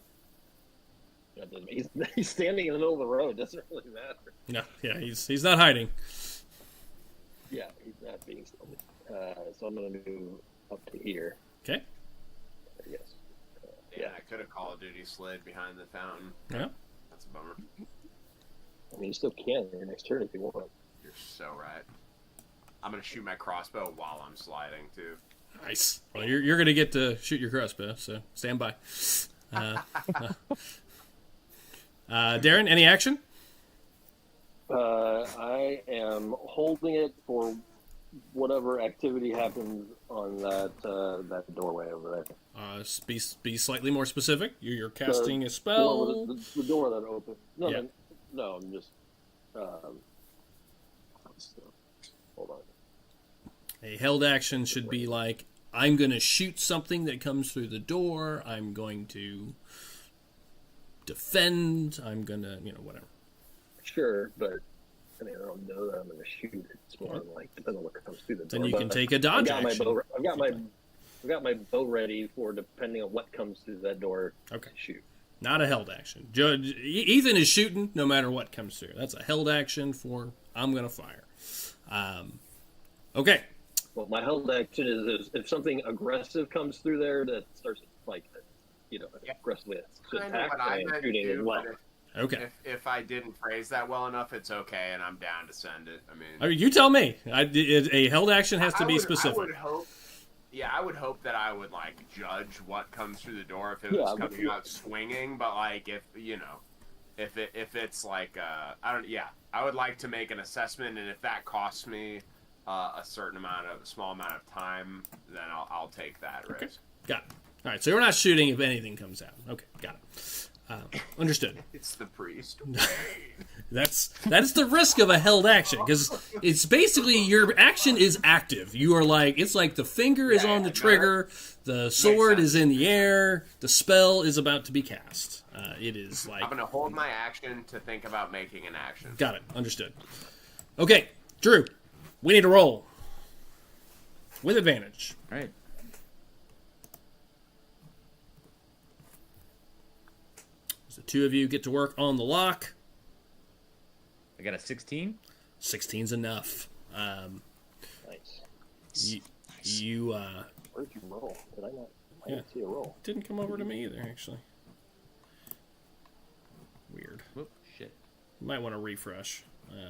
He's standing in the middle of the road. Doesn't really matter. No, yeah, he's not hiding. Yeah, he's not being stealthy. So I'm going to move up to here. Okay. Yes. Yeah, I could have Call of Duty slid behind the fountain. Yeah. That's a bummer. I mean, you still can in your next turn if you want. You're so right. I'm gonna shoot my crossbow while I'm sliding too. Nice. Well, you're going to get to shoot your crossbow, so stand by. Darren, any action? I am holding it for whatever activity happens on that doorway over there. Be slightly more specific. You're casting a spell. The door that opens. No, Yeah. no, I'm just. Hold on. A held action should be like, I'm going to shoot something that comes through the door. I'm going to defend. I'm going to, whatever. Sure, but I mean, I don't know that I'm going to shoot it. It's more like depending on what comes through the door. Then you can take a dodge I've got action. I've got my bow ready for depending on what comes through that door. Okay. To shoot. Not a held action. Judge Ethan is shooting no matter what comes through. That's a held action for I'm going to fire. Okay. Well, my held action is if something aggressive comes through there that starts aggressively Kind of attack, what I and meant shooting as to, well. but Okay. If I didn't phrase that well enough, it's okay, and I'm down to send it. I mean, You tell me. A held action has to be I specific. would hope. Yeah, I would hope that I would judge what comes through the door if it was coming out swinging. But if it's I would like to make an assessment, and if that costs me a small amount of time, then I'll take that risk. Okay. Got it. All right, so we're not shooting if anything comes out. Okay, got it. Understood. It's the priest. That's the risk of a held action, because it's basically your action is active. You are it's like the finger is on the trigger, the sword is in the air, the spell is about to be cast. It is I'm gonna hold my action to think about making an action. Got it. Understood. Okay, Drew, we need to roll with advantage. All right. So the two of you get to work on the lock. I got a 16. 16's enough. Nice. You Where'd you roll? Did I not? I Yeah. didn't see a roll. didn't come over to me either, actually. Weird. Whoop, shit. You might want to refresh.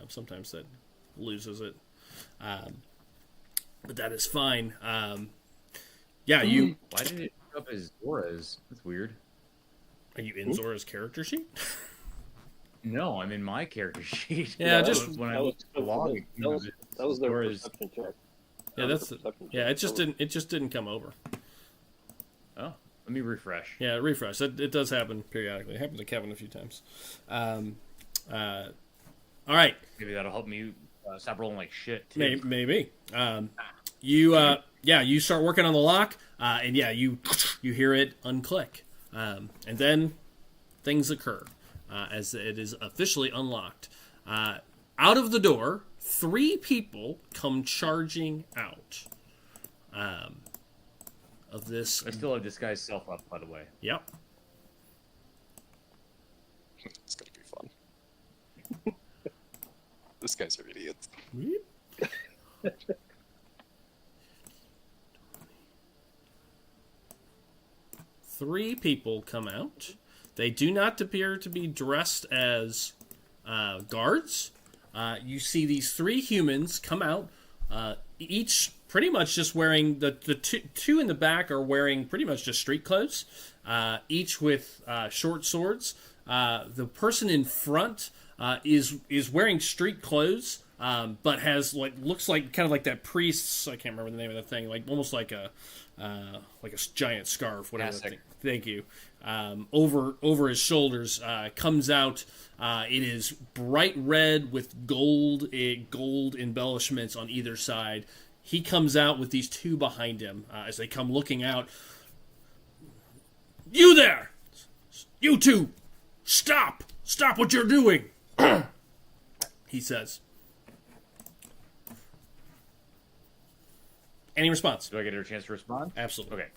Sometimes that loses it. But that is fine. Yeah, you... Why did it show up as Zora's? That's weird. Are you in Zora's character sheet? No, I'm in my character sheet. Yeah, just... when I looked at the log, That was their Zora's. perception check. Yeah, that's... Perception Yeah, check. it just didn't come over. Oh, let me refresh. Yeah, refresh. It does happen periodically. It happened to Kevin a few times. All right. Maybe that'll help me stop rolling like shit, too. Maybe. You yeah, you start working on the lock, and yeah, you hear it unclick, and then things occur as it is officially unlocked. Out of the door, 3 people come charging out of this. I still have this guy's self up, by the way. Yep. It's gonna be fun. This guy's are idiots. Three people come out. They do not appear to be dressed as guards. You see these 3 humans come out, each pretty much just wearing the two in the back are wearing pretty much just street clothes, each with short swords. The person in front is wearing street clothes, but has looks like kind of like that priest's. I can't remember the name of the thing. Like almost like a giant scarf. Whatever. Thank you. Over his shoulders comes out. It is bright red with gold embellishments on either side. He comes out with these 2 behind him as they come looking out. You there! You 2! Stop! Stop what you're doing! He says. Any response? Do I get a chance to respond? Absolutely. Okay.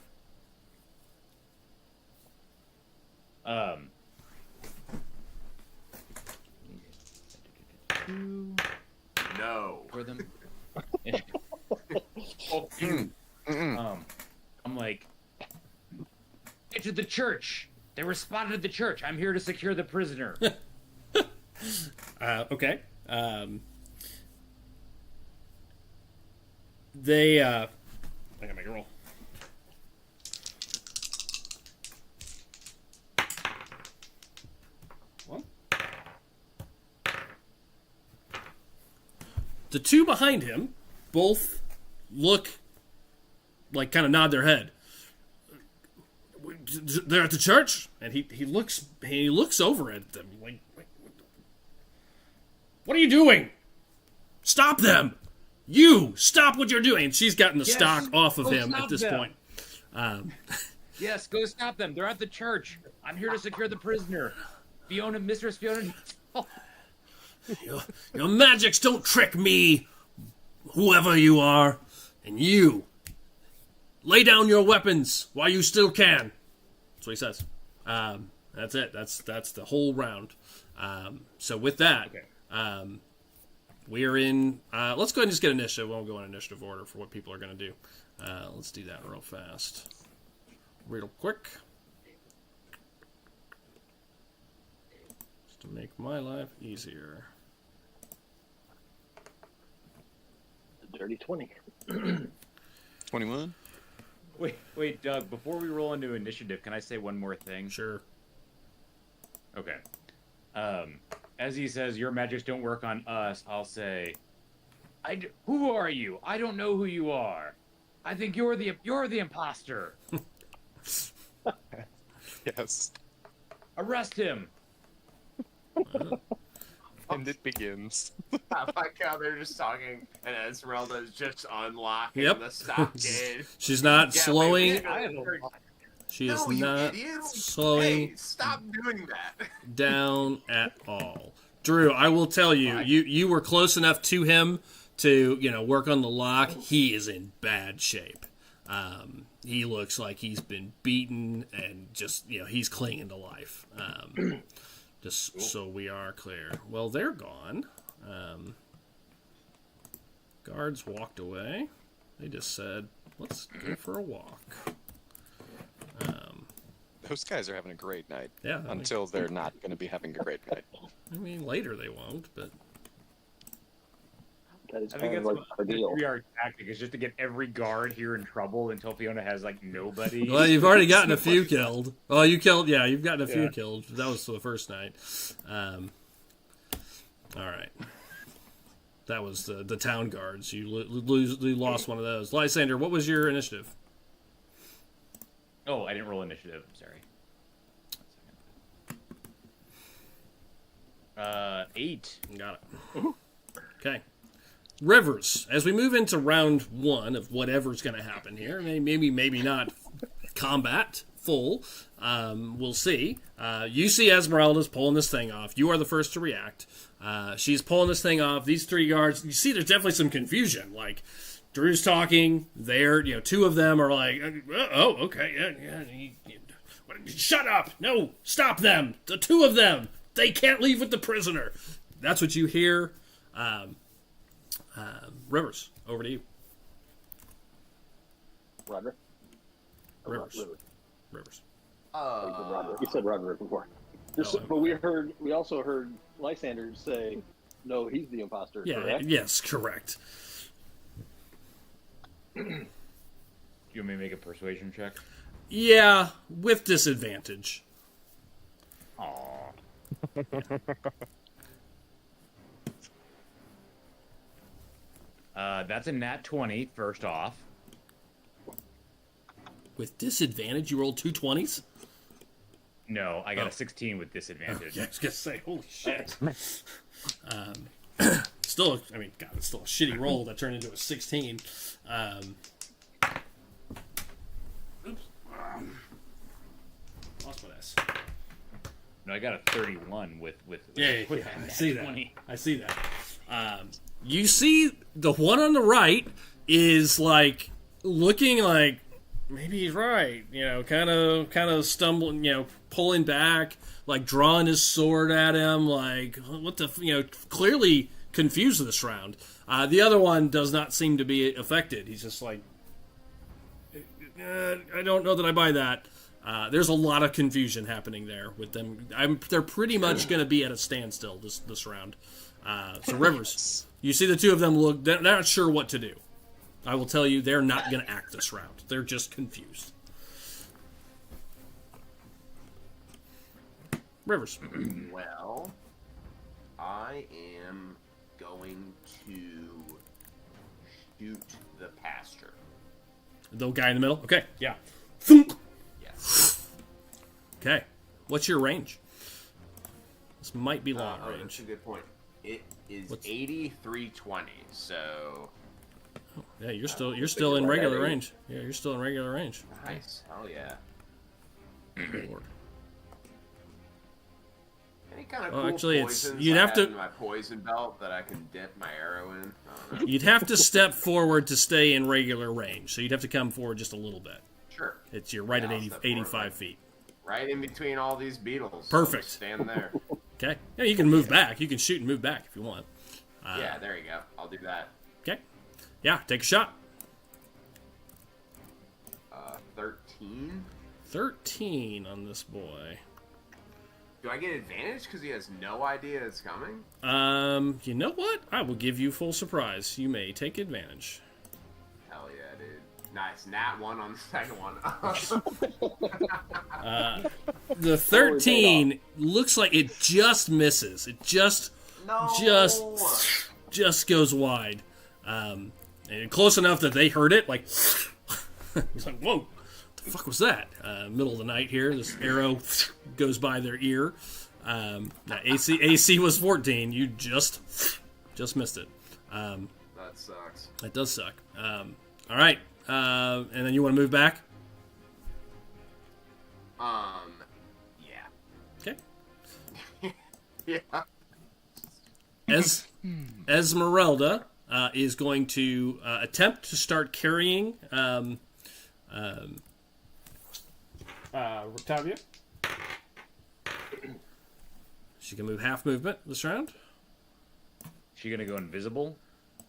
No. For them. I'm like, get to the church. They were spotted at the church. I'm here to secure the prisoner. Okay. They, I gotta make a roll. One. The 2 behind him both look like kind of nod their head. They're at the church, and he looks over at them like, what are you doing? Stop them! You stop what you're doing. And she's gotten the stock off of him at this point. Yes, go stop them. They're at the church. I'm here to secure the prisoner. Mistress Fiona. Your magics don't trick me, whoever you are. And you, lay down your weapons while you still can. That's what he says. That's it. That's the whole round. So with that, we're in. Let's go ahead and just get initiative. We won't go in initiative order for what people are going to do. Let's do that real fast. Real quick. Just to make my life easier. The dirty 20. 21. Wait, Doug, before we roll into initiative, can I say one more thing? Sure. Okay. As he says, your magics don't work on us, I'll say, who are you? I don't know who you are. I think you're the imposter. Yes. Arrest him. And it begins. I like how they're just talking, and Esmeralda's just unlocking Yep. the stockade. She's not Yeah, slowing. wait, I have a- She is No, you not idiot. slowing Hey, stop doing that. down at all. Drew, I will tell you, you were close enough to him to, work on the lock. He is in bad shape. He looks like he's been beaten and just, he's clinging to life. Just so we are clear. Well, they're gone. Guards walked away. They just said, let's go for a walk. Those guys are having a great night. Yeah. Until they're not going to be having a great night. Later they won't, but... That is I kind think of that's like our deal. our tactic is just to get every guard here in trouble until Fiona has nobody. Well, you've already gotten a few killed. Oh, you've gotten a few killed. That was the first night. All right. That was the town guards. You lost one of those. Lysander, what was your initiative? Oh, I didn't roll initiative. I'm sorry. 8. Got it. Okay. Rivers, as we move into round 1 of whatever's going to happen here, maybe not combat full, we'll see. You see Esmeralda's pulling this thing off. You are the first to react. She's pulling this thing off. These 3 guards, you see there's definitely some confusion. Like, Drew's talking, they're, 2 of them are like, oh, okay, yeah, shut up, no, stop them, the 2 of them, they can't leave with the prisoner. That's what you hear. Rivers, over to you. Roderick? Rivers. Rivers. Rivers. You said Roderick before. But we also heard Lysander say, no, he's the imposter, correct? Yes, correct. Do you want me to make a persuasion check? Yeah, with disadvantage. Aww. That's a nat 20, first off. With disadvantage, you rolled 2 20s? No, I got a 16 with disadvantage. Yeah, I was going to say, holy shit. Still, I mean, God, it's still a shitty roll that turned into a 16. Oops. Lost my dice. No, I got a 31 with Yeah, with I see that. 20. I see that. You see the one on the right is like looking like maybe he's right, kind of stumbling, pulling back, like drawing his sword at him, like what the, clearly confused this round. The other one does not seem to be affected. He's just like, I don't know that I buy that. There's a lot of confusion happening there with them. They're pretty much going to be at a standstill this round. So Rivers, you see the 2 of them look, they're not sure what to do. I will tell you, they're not going to act this round. They're just confused. Rivers. Well, I am going to shoot the pasture. The guy in the middle? Okay, yeah. Thunk. Yes. Okay. What's your range? This might be long range. That's a good point. It is 8320, so... Yeah, you're still in regular range. Yeah, you're still in regular range. Nice. Hell yeah. Lord. Any kind of Oh, cool actually, poisons you'd I have to- in my poison belt that I can dip my arrow in? I don't know. You'd have to step forward to stay in regular range, so you'd have to come forward just a little bit. Sure. You're right Yeah, at I'll 80, step forward, 85 feet. Right in between all these beetles. Perfect. Just stand there. Okay. Yeah, you can move back. You can shoot and move back if you want. Yeah, there you go. I'll do that. Okay. Yeah, take a shot. 13. 13 on this boy. Do I get advantage because he has no idea it's coming? You know what? I will give you full surprise. You may take advantage. Hell yeah, dude. Nice. Nat 1 on the second one. The 13 looks like it just misses. It just goes wide. And close enough that they heard it. Like, he's like, whoa, what the fuck was that? Middle of the night here. This arrow goes by their ear. AC was 14. You just missed it. That sucks. That does suck. All right. And then you want to move back? Yeah. Okay. Yeah. Esmeralda is going to attempt to start carrying Octavia. She can move half movement this round. She gonna go invisible?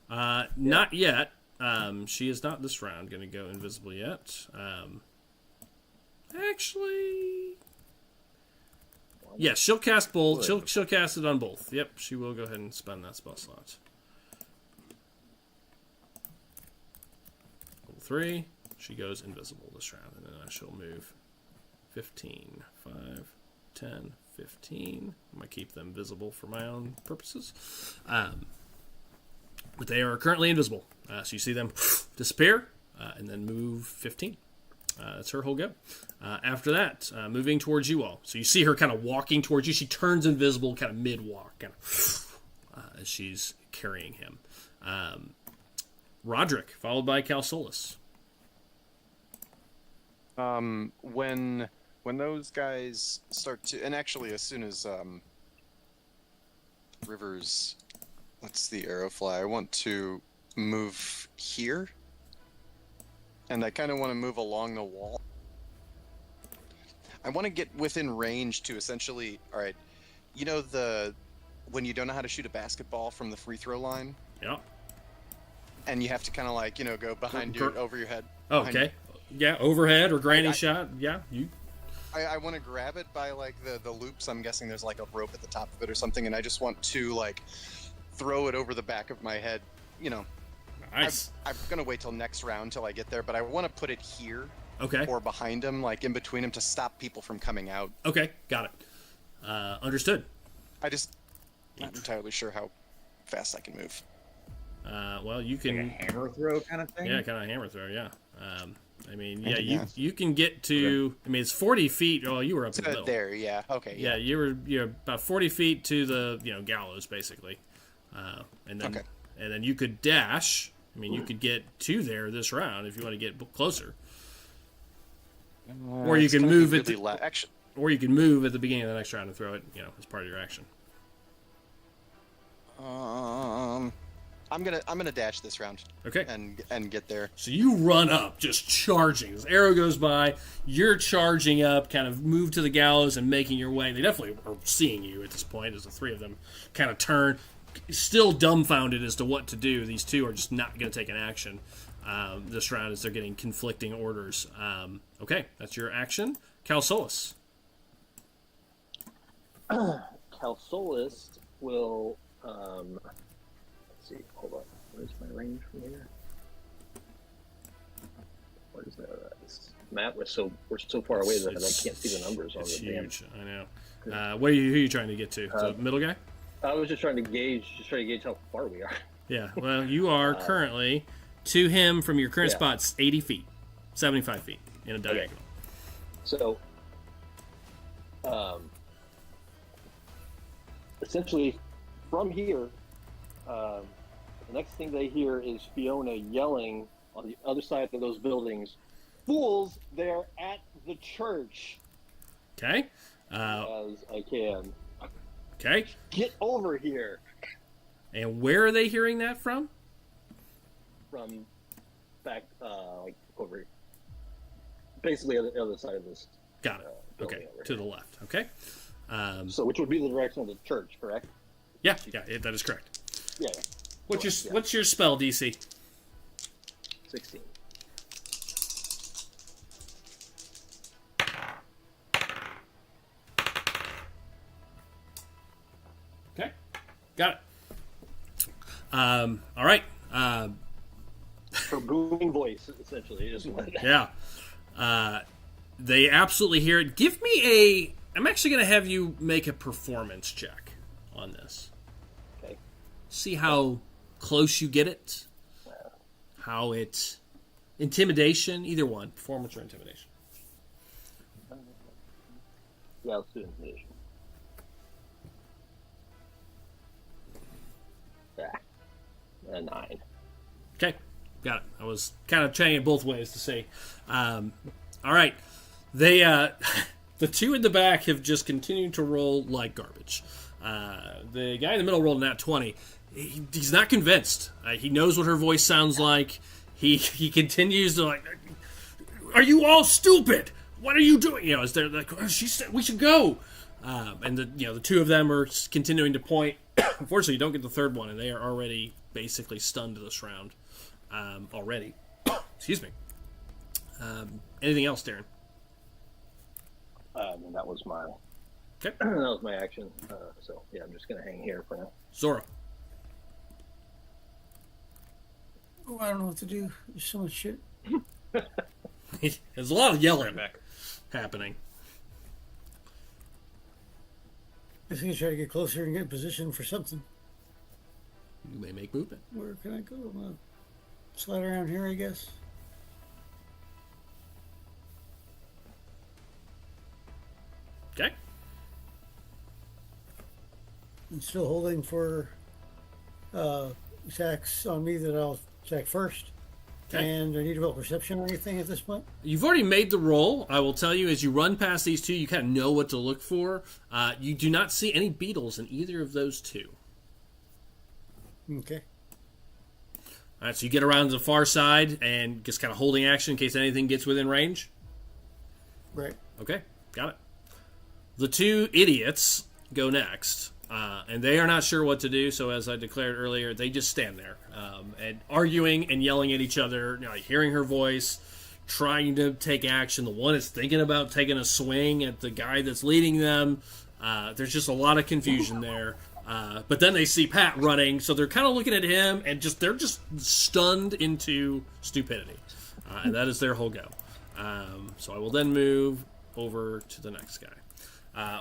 Not yet. She is not this round going to go invisible yet. Actually, yes, she'll cast both. She'll cast it on both. Yep, she will go ahead and spend that spell slot. Level 3. She goes invisible this round, and then she'll move 15, 5, 10, 15. I'm going to keep them visible for my own purposes. But they are currently invisible. So you see them disappear, and then move 15. That's her whole go. After that, moving towards you all. So you see her kind of walking towards you. She turns invisible kind of mid-walk, kind of, as she's carrying him. Roderick, followed by Calsolus. When those guys start to, and actually as soon as Rivers lets the arrow fly, I want to move here, and I kind of want to move along the wall. I want to get within range to essentially, all right, you know when you don't know how to shoot a basketball from the free throw line, Yeah. and you have to kind of like go behind over your head. Oh, behind okay. Yeah, overhead or granny shot. Yeah, you. I want to grab it by like the loops. I'm guessing there's like a rope at the top of it or something, and I just want to like throw it over the back of my head. Nice. I'm gonna wait till next round till I get there, but I want to put it here. Okay. Or behind him, like in between him, to stop people from coming out. Okay, got it. Understood. I just not entirely sure how fast I can move. Well, you can. Like a hammer throw kind of thing? Yeah, kind of hammer throw. Yeah. I mean, Okay, yeah, yeah. you can get to. I mean, it's 40 feet. Oh, you were up in the middle. There, yeah. Okay. Yeah, you're about 40 feet to the gallows basically, and then Okay. and then you could dash. I mean, you could get to there this round if you want to get closer, or you It's can gonna be move it. really actually, Or you can move at the beginning of the next round and throw it, as part of your action. I'm gonna dash this round. Okay. And get there. So you run up, just charging. This arrow goes by. You're charging up, kind of move to the gallows and making your way. They definitely are seeing you at this point as the three of them kind of turn, still dumbfounded as to what to do. These two are just not going to take an action this round as they're getting conflicting orders. Okay, that's your action. Calsolus. Calsolus will. Let's see. Hold on. Where's my range from here? What is that? This map we're so far away that I can't see the numbers on It's the damn. huge. I know. Who are you trying to get to? The middle guy? I was just trying to gauge how far we are. Yeah. Well, you are currently to him from your current Yeah. spot 80 feet, 75 feet in a diagonal. So, essentially, from here, the next thing they hear is Fiona yelling on the other side of those buildings, "Fools! They're at the church!" Okay. As I can. Okay. Get over here! And where are they hearing that from? From back, like over, basically on the other side of this. Got it. building Okay. over To here. the left. Okay. So, which would be the direction of the church, correct? Yeah, that is correct. Yeah. What's your spell DC? 16. Okay. Got it. All right. Her booming voice, essentially, is what. Yeah. They absolutely hear it. Give me a. I'm actually going to have you make a performance check on this. Okay. See how close you get it. How it. Intimidation, either one. Performance or intimidation. Yeah, let's do intimidation. A 9. Okay, got it. I was kind of trying it both ways to say. All right, they the two in the back have just continued to roll like garbage. The guy in the middle rolled a nat 20. He's not convinced. He knows what her voice sounds like. He continues to like, "Are you all stupid? What are you doing?" As they're like, "Oh, she said we should go." And the two of them are continuing to point. Unfortunately, you don't get the third one, and they are already basically stunned this round already. Excuse me. Anything else, Darren? And that was my Okay. that was my action. So yeah, I'm just gonna hang here for now. Zora. Oh, I don't know what to do. There's so much shit. There's a lot of yelling Right back. happening. I think I try to get closer and get in position for something. You may make movement. Where can I go? I'm gonna slide around here, I guess. Okay. I'm still holding for attacks on me that I'll attack first. Okay. And do I need to roll perception or anything at this point? You've already made the roll. I will tell you, as you run past these two, you kind of know what to look for. You do not see any beetles in either of those two. Okay. All right, so you get around to the far side and just kind of holding action in case anything gets within range. Right. Okay, got it. The two idiots go next, and they are not sure what to do. So, as I declared earlier, they just stand there and arguing and yelling at each other. You know, hearing her voice, trying to take action. The one is thinking about taking a swing at the guy that's leading them. There's just a lot of confusion there. But then they see Pat running, so they're kind of looking at him and they're just stunned into stupidity, and that is their whole go. So I will then move over to the next guy.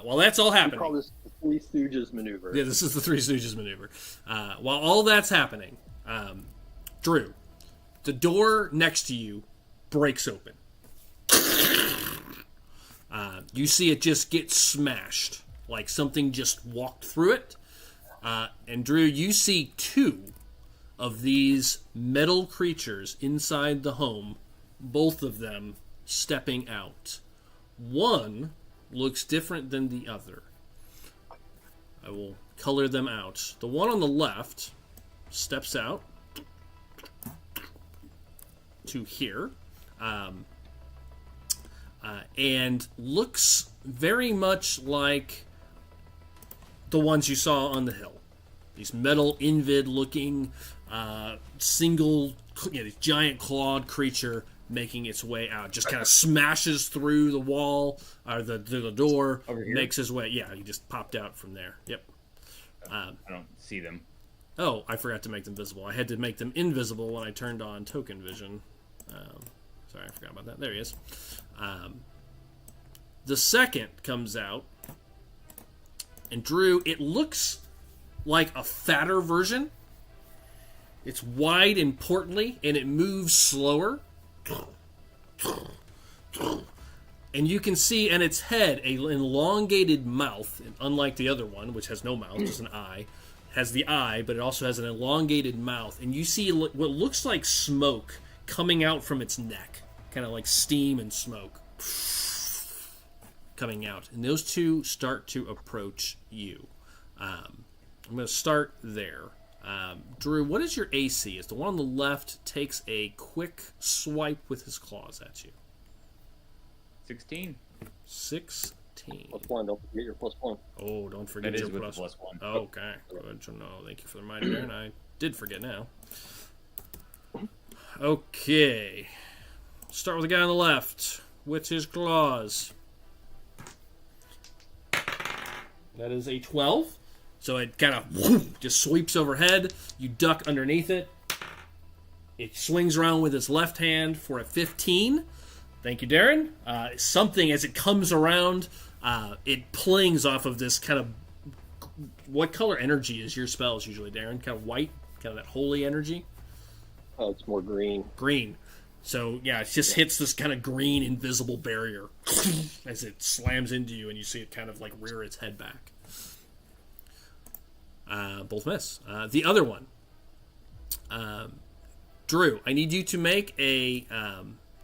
While that's all We happening, call this the Three Stooges maneuver. yeah, this is the Three Stooges maneuver. While all that's happening, Drew, the door next to you breaks open. You see it just get smashed, like something just walked through it. And Drew, you see two of these metal creatures inside the home, both of them stepping out. One looks different than the other. I will color them out. The one on the left steps out to here, and looks very much like the ones you saw on the hill. These metal invid-looking this giant clawed creature making its way out. Just kind of smashes through the wall or the door. Over here? Makes his way. Yeah, he just popped out from there. Yep. I don't see them. Oh, I forgot to make them visible. I had to make them invisible when I turned on token vision. Sorry, I forgot about that. There he is. The second comes out. And Drew, it looks like a fatter version. It's wide and portly, and it moves slower. And you can see in its head an elongated mouth, and unlike the other one, which has no mouth, just an eye. Has the eye, but it also has an elongated mouth. And you see what looks like smoke coming out from its neck. Kind of like steam and smoke coming out. And those two start to approach you. I'm going to start there. Drew, what is your AC? As the one on the left takes a quick swipe with his claws at you. 16. 16. +1. Don't forget your +1. Oh, don't forget That your is with plus. the +1. Okay, good to know. Thank you for the reminder there, and I did forget now. Okay. Start with the guy on the left with his claws. That is a 12. So it kind of just sweeps overhead. You duck underneath it. It swings around with its left hand for a 15. Thank you, Darren. Something, as it comes around, it plings off of this kind of... What color energy is your spells usually, Darren? Kind of white? Kind of that holy energy? Oh, it's more green. Green. So, yeah, it just hits this kind of green invisible barrier as it slams into you, and you see it kind of like rear its head back. Both miss. The other one. Drew, I need you to make a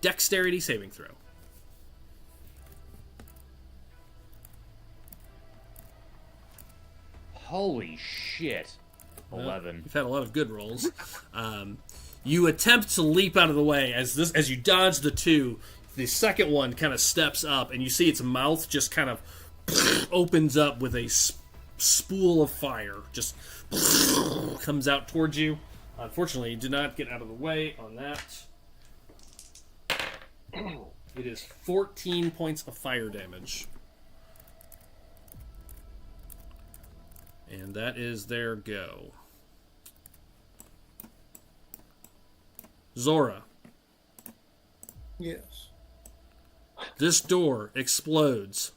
dexterity saving throw. Holy shit. 11. You've had a lot of good rolls. You attempt to leap out of the way as you dodge the two. The second one kind of steps up, and you see its mouth just kind of opens up with a spool of fire. Just comes out towards you. Unfortunately, you did not get out of the way on that. It is 14 points of fire damage. And that is their go. Zora. Yes. This door explodes.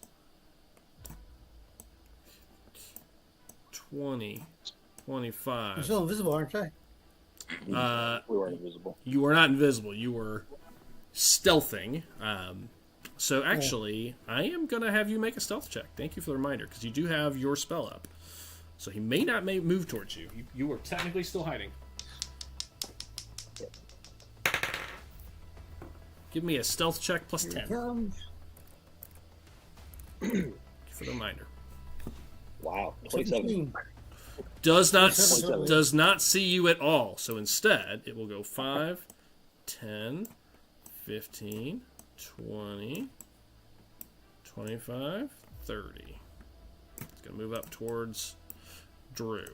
20, 25. I'm still invisible, aren't I? We weren't invisible. You were not invisible. You were stealthing. So actually, I am going to have you make a stealth check. Thank you for the reminder, because you do have your spell up. So he may not move towards you. You were technically still hiding. Give me a stealth check plus Here 10. it comes. For the reminder. Wow, 27. 17. Does not 27. does not see you at all. So instead, it will go 5, 10, 15, 20, 25, 30. It's going to move up towards Drew.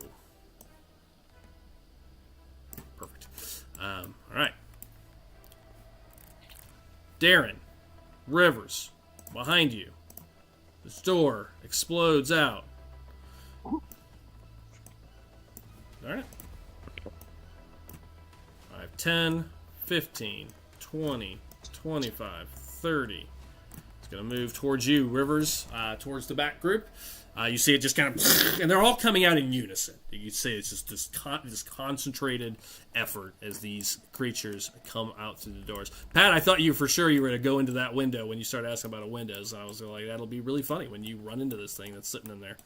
Perfect. All right. Darren, Rivers, behind you. This door explodes out. All right. 5, 10, 15, 20, 25, 30. It's going to move towards you, Rivers, towards the back group. You see it just kind of, and they're all coming out in unison. You see it's just this concentrated effort as these creatures come out through the doors. Pat, I thought you for sure you were going to go into that window when you started asking about a window. So I was like, that'll be really funny when you run into this thing that's sitting in there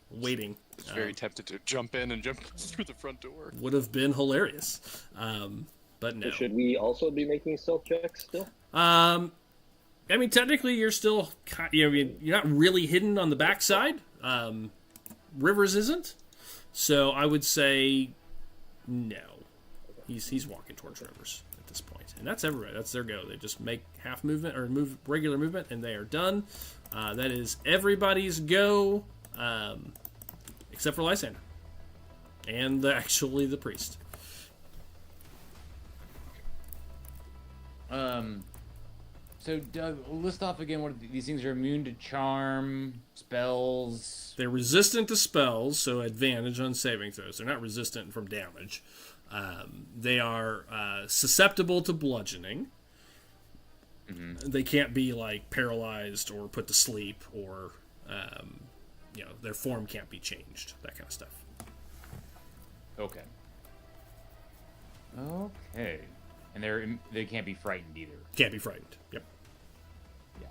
waiting. I was very tempted to jump in and jump through the front door. Would have been hilarious. But no. So should we also be making stealth checks still? I mean, technically, you're still, you're not really hidden on the backside. Rivers isn't, so I would say no. He's walking towards Rivers at this point, and that's everybody. That's their go. They just make half movement or move regular movement, and they are done. That is everybody's go, except for Lysander and actually the priest. So, Doug, list off again what these things are immune to charm, spells. They're resistant to spells, so advantage on saving throws. They're not resistant from damage. They are susceptible to bludgeoning. Mm-hmm. They can't be like paralyzed or put to sleep, or their form can't be changed. That kind of stuff. Okay. Okay. And they can't be frightened either. Can't be frightened. Yep. Yeah.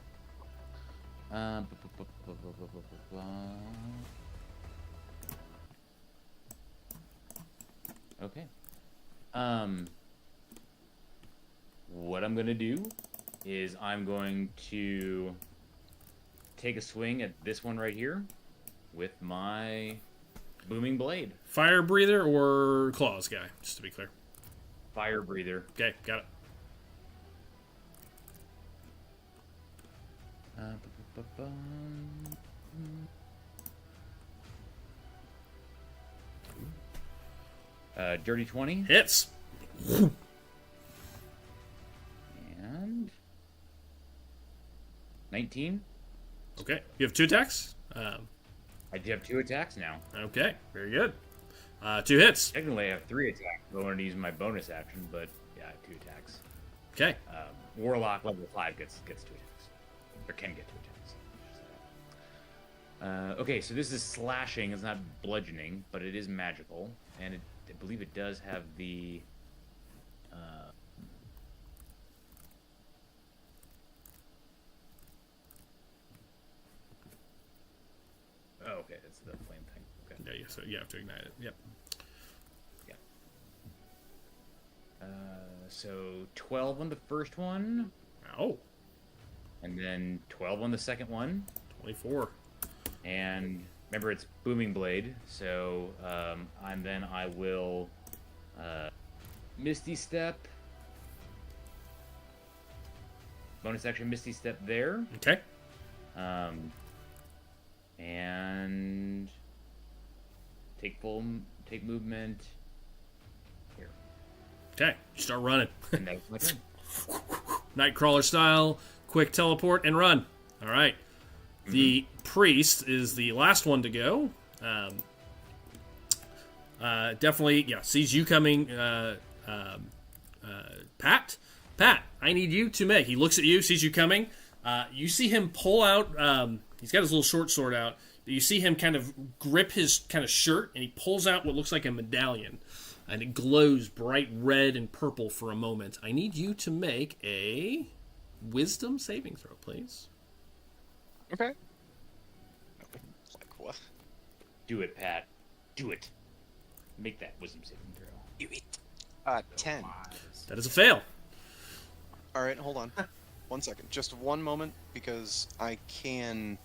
Okay. What I'm gonna do is I'm going to take a swing at this one right here with my booming blade. Fire breather or claws guy, just to be clear. Fire breather. Okay, got it. 20. Hits. And 19. Okay, you have 2 attacks. I do have 2 attacks now. Okay, very good. 2 hits. Technically, I have 3 attacks. I wanted to use my bonus action, but yeah, I have 2 attacks. Okay. Warlock level 5 gets 2 attacks, or can get 2 attacks. Okay, so this is slashing. It's not bludgeoning, but it is magical, and I believe it does have the. Oh, okay, that's the flame thing. Okay. Yeah, so you have to ignite it. Yep. Yeah. So 12 on the first one. Oh. And then 12 on the second one. 24. And remember, it's booming blade. So, and then I will Misty Step. Bonus action Misty Step there. Okay. And take movement here. Okay, you start running. And that's my turn. Nightcrawler style, quick teleport and run. All right. The priest is the last one to go. Definitely, sees you coming. Pat, I need you to make. He looks at you, sees you coming. You see him pull out. He's got his little short sword out. You see him kind of grip his kind of shirt, and he pulls out what looks like a medallion, and it glows bright red and purple for a moment. I need you to make a wisdom saving throw, please. Okay. Like what? Do it, Pat. Do it. Make that wisdom saving throw. Do it. 10. That is a fail. All right, hold on. 1 second. Just one moment, because I can...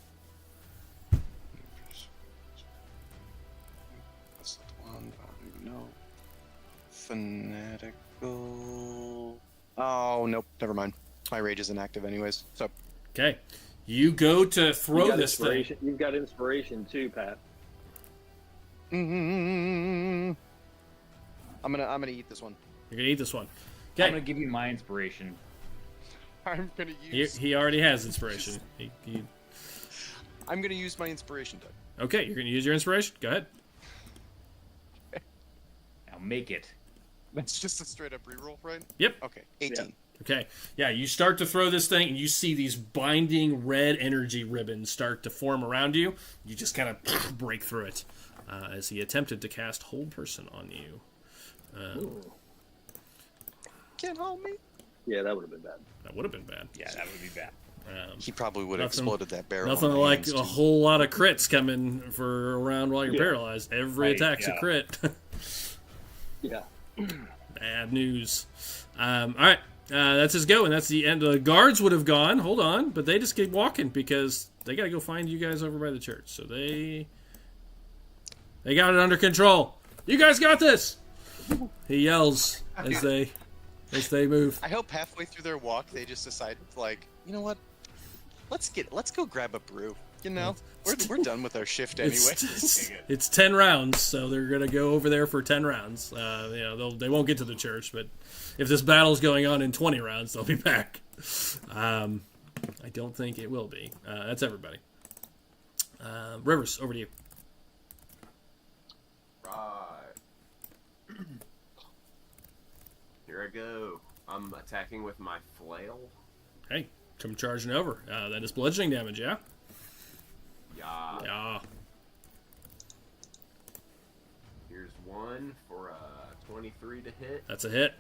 What's that one? I don't even know. Fanatical... Oh, nope. Never mind. My rage is inactive anyways. So, Okay. You go to throw this thing. You've got inspiration too, Pat. I'm gonna eat this one. You're going to eat this one. I'm Okay. gonna give you my inspiration. I'm gonna use... He already has inspiration. I'm gonna use my inspiration die. Okay, you're going to use your inspiration? Go ahead. Now make it. That's just a straight up reroll, right? Yep. Okay, 18. Yeah. Okay. Yeah, you start to throw this thing, and you see these binding red energy ribbons start to form around you. You just kind of break through it as he attempted to cast Hold Person on you. Can't hold me. Yeah, that would have been bad. That would have been bad. Yeah, that would be bad. He probably would have Nothing- exploded that barrel. Nothing on my like hands, a too. whole lot of crits coming for a round while you're Yeah. paralyzed. Every Right, attack's a yeah. crit. Yeah. Bad news. All right. That's his go, and that's the end. The guards would have gone. Hold on, but they just keep walking because they got to go find you guys over by the church. So they got it under control. You guys got this. He yells as they move. I hope halfway through their walk they just decide, like, you know what? Let's go grab a brew. You know, we're done with our shift anyway. It's 10 rounds, so they're gonna go over there for 10 rounds. They won't get to the church, but if this battle's going on in 20 rounds, they'll be back. I don't think it will be. That's everybody. Rivers, over to you. Right. Here I go. I'm attacking with my flail. Hey, come charging over. That is bludgeoning damage, yeah? Yeah. Yeah. Here's one for a 23 to hit, That's a hit.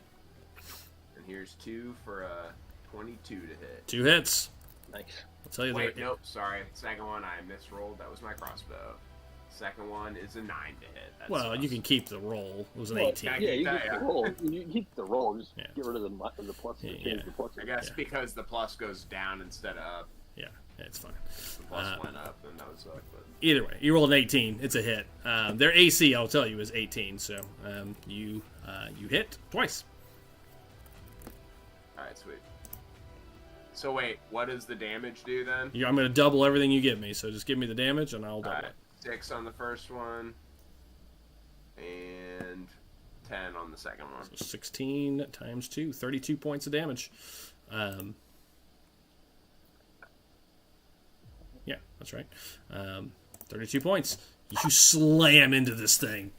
and here's two for a 22 to hit. 2 hits. Nice. I'll tell you Wait, that. nope, sorry. Second one I misrolled. That was my crossbow. Second one is a 9 to hit. That Well, you sucks. can keep the roll. It was an Well, 18. Yeah, you that, get yeah. the roll. You keep the roll. Just Yeah. get rid of the plus. Yeah, Change yeah. the plus. I guess Yeah. because the plus goes down instead of up. Yeah, it's fine. The plus went up, and that would suck. But Either way, you rolled an 18. It's a hit. Their AC, I'll tell you, is 18. So you hit twice. all right, sweet. So wait, what does the damage do then? I'm going to double everything you give me. So just give me the damage, and I'll All double right, it. 6 on the first one, and 10 on the second one. 16 times 2, 32 points of damage. Yeah, that's right. 32 points. You slam into this thing,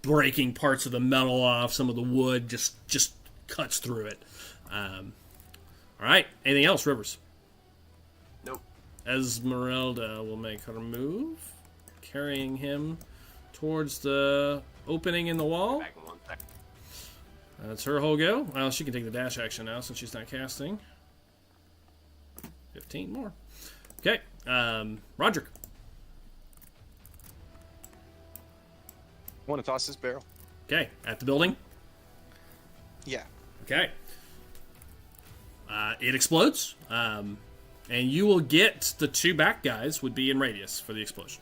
breaking parts of the metal off. Some of the wood just cuts through it. All right. Anything else, Rivers? Nope. Esmeralda will make her move, carrying him towards the opening in the wall. Back in 1 second. That's her whole go. Well, she can take the dash action now since she's not casting. 15 more. Okay. Roderick. I want to toss this barrel. Okay. At the building. Yeah. Okay. It explodes. And you will get the 2 back guys would be in radius for the explosion.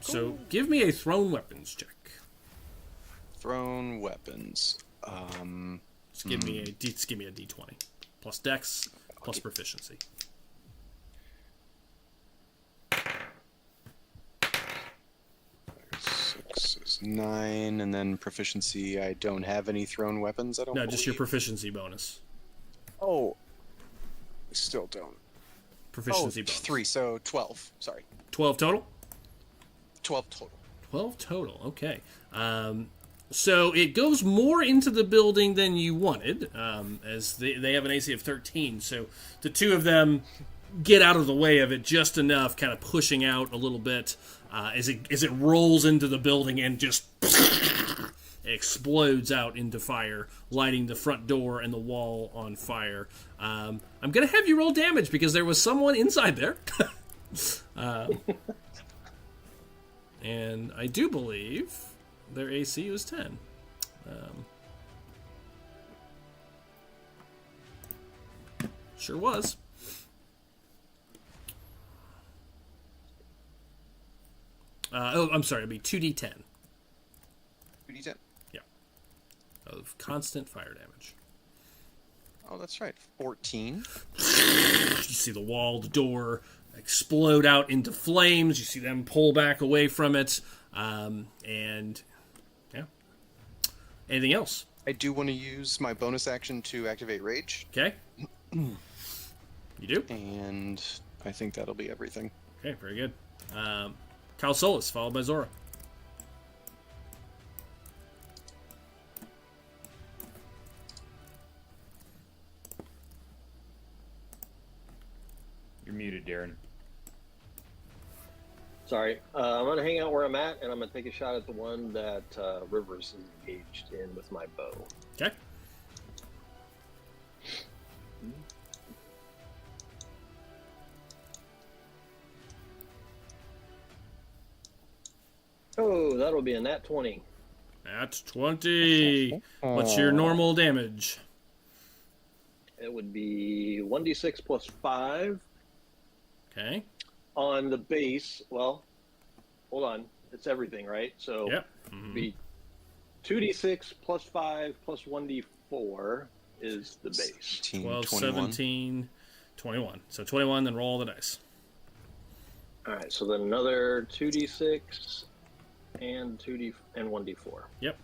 So give me a thrown weapons check. Thrown weapons. Just give me a D20 plus Dex plus proficiency. 6 is 9, and then proficiency. I don't have any thrown weapons. I don't. No, just your believe. proficiency bonus. Oh, I still don't. Proficiency Oh, bonus. 3, so 12. Sorry, 12 total. 12 total. 12 total. Okay. So it goes more into the building than you wanted, as they have an AC of 13. So the 2 of them get out of the way of it just enough, kind of pushing out a little bit as it rolls into the building and just explodes out into fire, lighting the front door and the wall on fire. I'm going to have you roll damage because there was someone inside there. And I do believe their AC was 10. Sure was. I'm sorry. It'd be 2d10. 2d10. Yeah. Of constant fire damage. Oh, that's right. 14. You see the wall, the door explode out into flames. You see them pull back away from it. And, yeah. Anything else? I do want to use my bonus action to activate Rage. Okay. You do? And I think that'll be everything. Okay, very good. Cal Solis, followed by Zora. You're muted, Darren. Sorry. I'm going to hang out where I'm at, and I'm going to take a shot at the one that Rivers is engaged in with my bow. Okay. Oh, that'll be a nat 20. That's 20. What's your normal damage? It would be 1d6 plus 5 Okay. on the base. Well, hold on. It's everything, right? So Yep. it'd be 2d6 plus 5 plus 1d4 is the base. 18, 12, 21. 17, 21. So 21, then roll the dice. All right, so then another 2d6 and 1d4. Yep.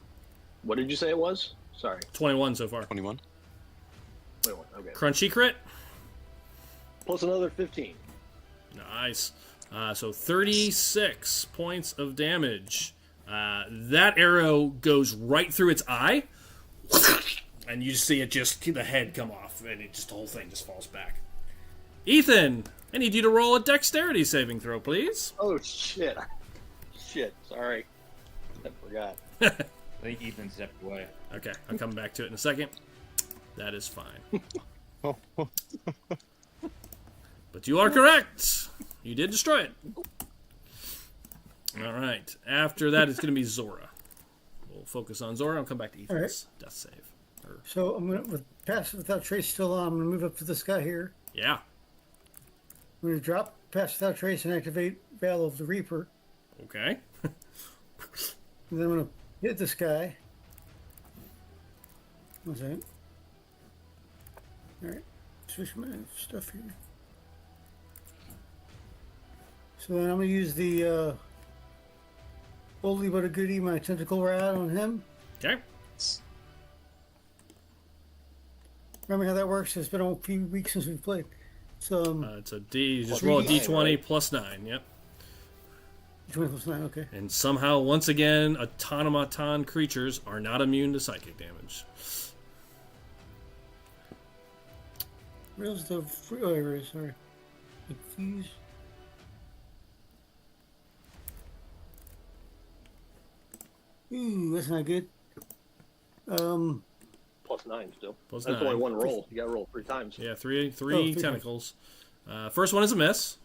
What did you say it was? Sorry. 21 so far. 21. 21. Okay. Crunchy crit. Plus another 15. Nice. So 36 points of damage. That arrow goes right through its eye, and you see it just the head come off, and it just the whole thing just falls back. Ethan, I need you to roll a dexterity saving throw, please. Oh, shit. Shit. Sorry. I forgot. I think Ethan stepped away. Okay, I'm coming back to it in a second. That is fine. But you are correct. You did destroy it. All right. After that, it's going to be Zora. We'll focus on Zora. I'll come back to Ethan's death save. So I'm going to, with Pass Without Trace still on, I'm going to move up to this guy here. Yeah. I'm going to drop Pass Without Trace and activate Veil of the Reaper. Okay. And then I'm going to hit this guy. One second. Alright. Switch my stuff here. So then I'm going to use the oldie but a goodie, my tentacle rod on him. Okay. Remember how that works? It's been a few weeks since we've played. So It's a D. You just Plus roll a 9, D20 right? plus 9. Yep. 20 plus 9, okay. And somehow, once again, automaton creatures are not immune to psychic damage. Where's the oh, here it is, sorry. Confuse. Ooh, that's not good. Plus 9 still. Plus That's 9. only one roll. You got to roll 3 times. Yeah, three three tentacles. First one is a miss.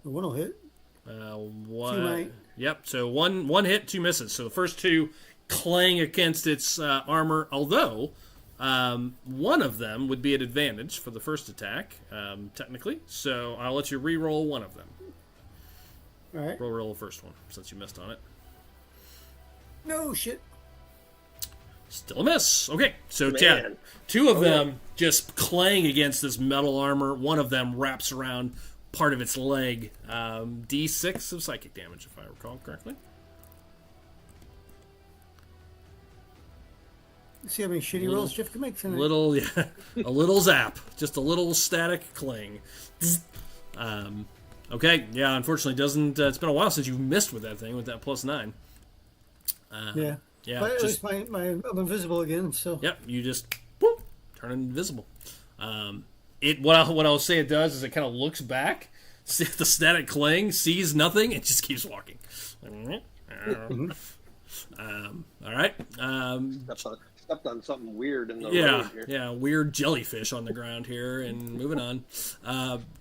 The one will hit. One. Two might. Yep. So one hit, 2 misses. So the first 2 clang against its armor. Although one of them would be at advantage for the first attack, technically. So I'll let you re-roll one of them. All right. Roll the first one since you missed on it. No shit. Still a miss. Okay, so Man. Chad, 2 of them just clang against this metal armor. One of them wraps around part of its leg. D6 of psychic damage, if I recall correctly. Let's see how many shitty rolls Jeff can make tonight. A little zap, just a little static clang. Okay, yeah. Unfortunately, doesn't. It's been a while since you've missed with that thing with that plus 9. Yeah. Yeah, But at just least I'm invisible again, so. yep. You just whoop, turn invisible. What I'll say it does is it kind of looks back, see the static clang, sees nothing, and just keeps walking. All right. Stepped on something weird in the Yeah, road here. yeah, weird jellyfish on the ground here, and moving on.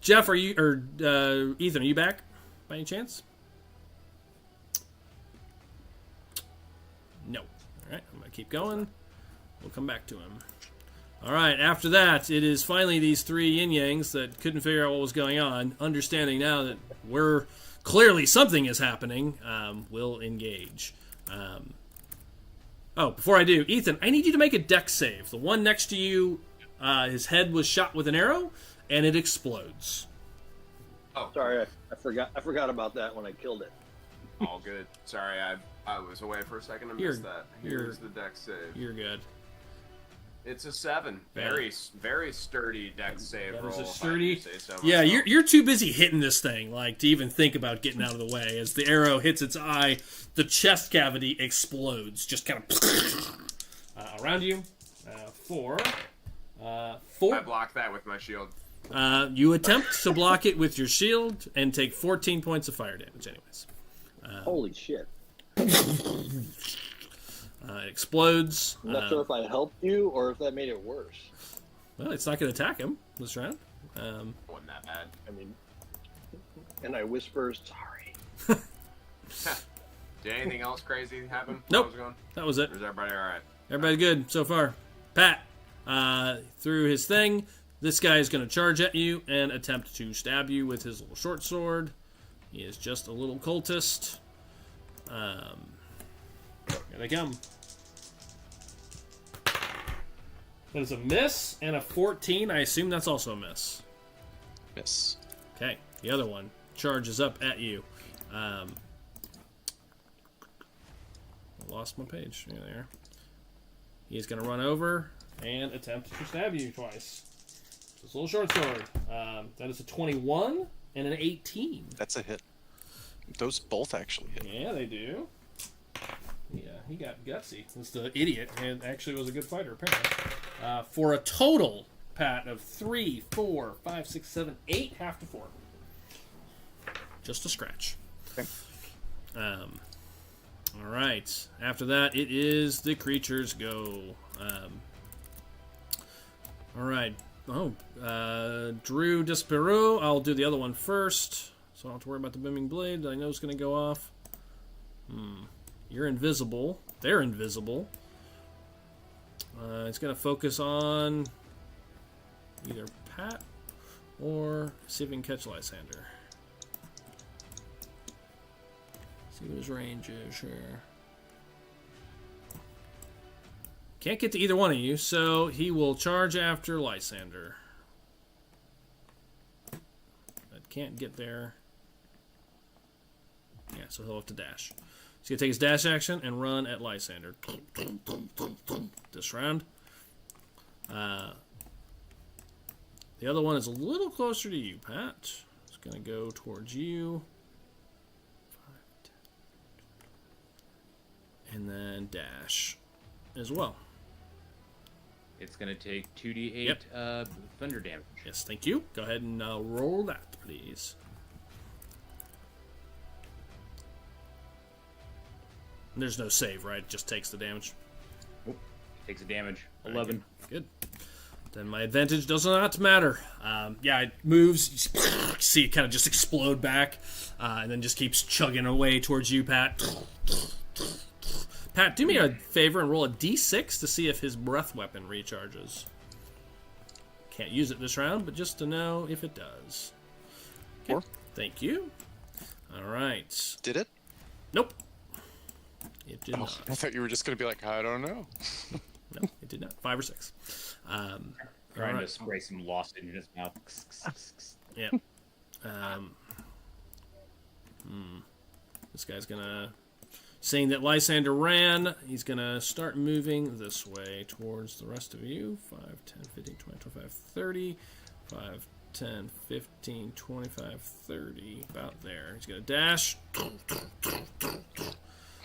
Jeff, Ethan, are you back by any chance? No. Alright, I'm going to keep going. We'll come back to him. Alright, after that, it is finally these three yin-yangs that couldn't figure out what was going on. Understanding now that we're clearly something is happening, will engage. Oh, before I do, Ethan, I need you to make a dex save. The one next to you, his head was shot with an arrow, and it explodes. Oh, Sorry, I forgot about that when I killed it. all good. Sorry, I was away for a second and missed that. Here's the dex save. You're good. It's a 7. Very sturdy dex save That roll. is a if I sturdy. do say so Yeah, myself. you're too busy hitting this thing, like, to even think about getting out of the way. As the arrow hits its eye, the chest cavity explodes, just kind of around you. 4. 4. I blocked that with my shield. You attempt to block it with your shield and take 14 points of fire damage, anyways. Holy shit! It explodes. I'm not sure if I helped you or if that made it worse. Well, it's not going to attack him this round. Wasn't that bad. I mean, and I whisper, "Sorry." Did anything else crazy happen? Nope. While I was going? That was it. Or is everybody all right? Everybody good so far. Pat, through his thing, this guy is going to charge at you and attempt to stab you with his little short sword. He is just a little cultist. Here they come. That is a miss and a 14. I assume that's also a miss. Miss. Okay, the other one charges up at you. I lost my page. There they are. He's going to run over and attempt to stab you twice. This little short sword. That is a 21 and an 18. That's a hit. Those both actually hit. Yeah, they do. Yeah, he got gutsy. Was the idiot and actually was a good fighter, apparently. For a total, Pat, of 3, 4, 5, 6, 7, 8, half to 4. Just a scratch. Okay. All right. After that, it is the creatures go. All right. Oh, Drew Despereau. I'll do the other one first, so I don't have to worry about the booming blade that I know is going to go off. You're invisible. They're invisible. It's going to focus on either Pat or see if we can catch Lysander. See what his range is here. Can't get to either one of you, so he will charge after Lysander. But can't get there. Yeah, so he'll have to dash. He's going to take his dash action and run at Lysander. This round. The other one is a little closer to you, Pat. It's going to go towards you. 5, 10, and then dash as well. It's going to take 2d8 Yep. thunder damage. Yes, thank you. Go ahead and roll that, please. And there's no save, right? It just takes the damage. Nope. Takes a damage. 11. Good. Then my advantage does not matter. Yeah, it moves. You see it kind of just explode back, and then just keeps chugging away towards you, Pat. Pat, do me a favor and roll a d6 to see if his breath weapon recharges. Can't use it this round, but just to know if it does. Okay. 4. Thank you. All right. Did it? Nope. It did Oh, not. I thought you were just going to be like, I don't know. No, it did not. 5 or 6. Trying Alright. to spray some lost in his mouth. Yeah. This guy's gonna... Seeing that Lysander ran, he's gonna start moving this way towards the rest of you. 5, 10, 15, 20, 25, 30. 5, 10, 15, 25, 30. About there. He's gonna dash.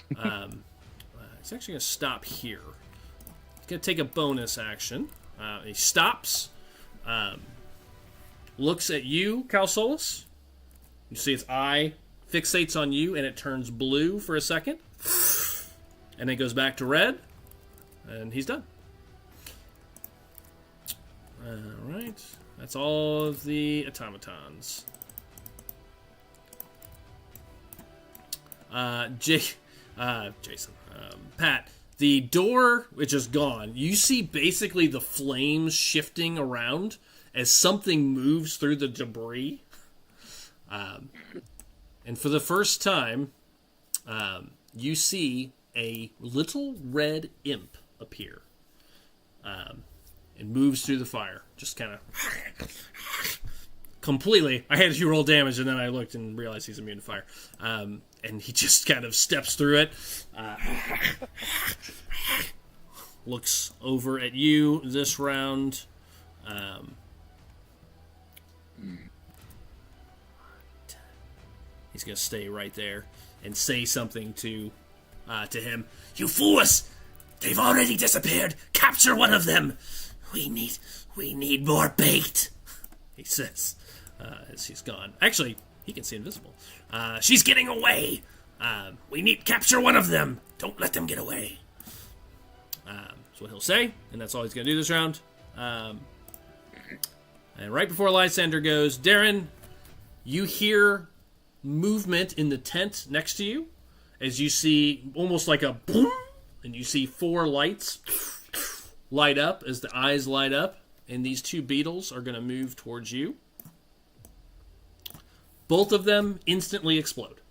He's actually gonna stop here. He's gonna take a bonus action. He stops. Looks at you, Calsolus. You see its eye fixates on you, and it turns blue for a second. And then goes back to red. And he's done. Alright. That's all of the automatons. Jason. Pat. The door, which is gone, you see basically the flames shifting around as something moves through the debris. And for the first time, you see a little red imp appear. And moves through the fire. Just kind of... completely. I had you roll damage, and then I looked and realized he's immune to fire. And he just kind of steps through it. Looks over at you this round. He's going to stay right there and say something to him. You fools! They've already disappeared! Capture one of them! We need more bait! He says, as he's gone. Actually, he can see invisible. She's getting away! We need capture one of them! Don't let them get away! That's what he'll say, and that's all he's going to do this round. And right before Lysander goes, Darren, you hear movement in the tent next to you, as you see almost like a boom, and you see 4 lights light up as the eyes light up, and these 2 beetles are going to move towards you. Both of them instantly explode.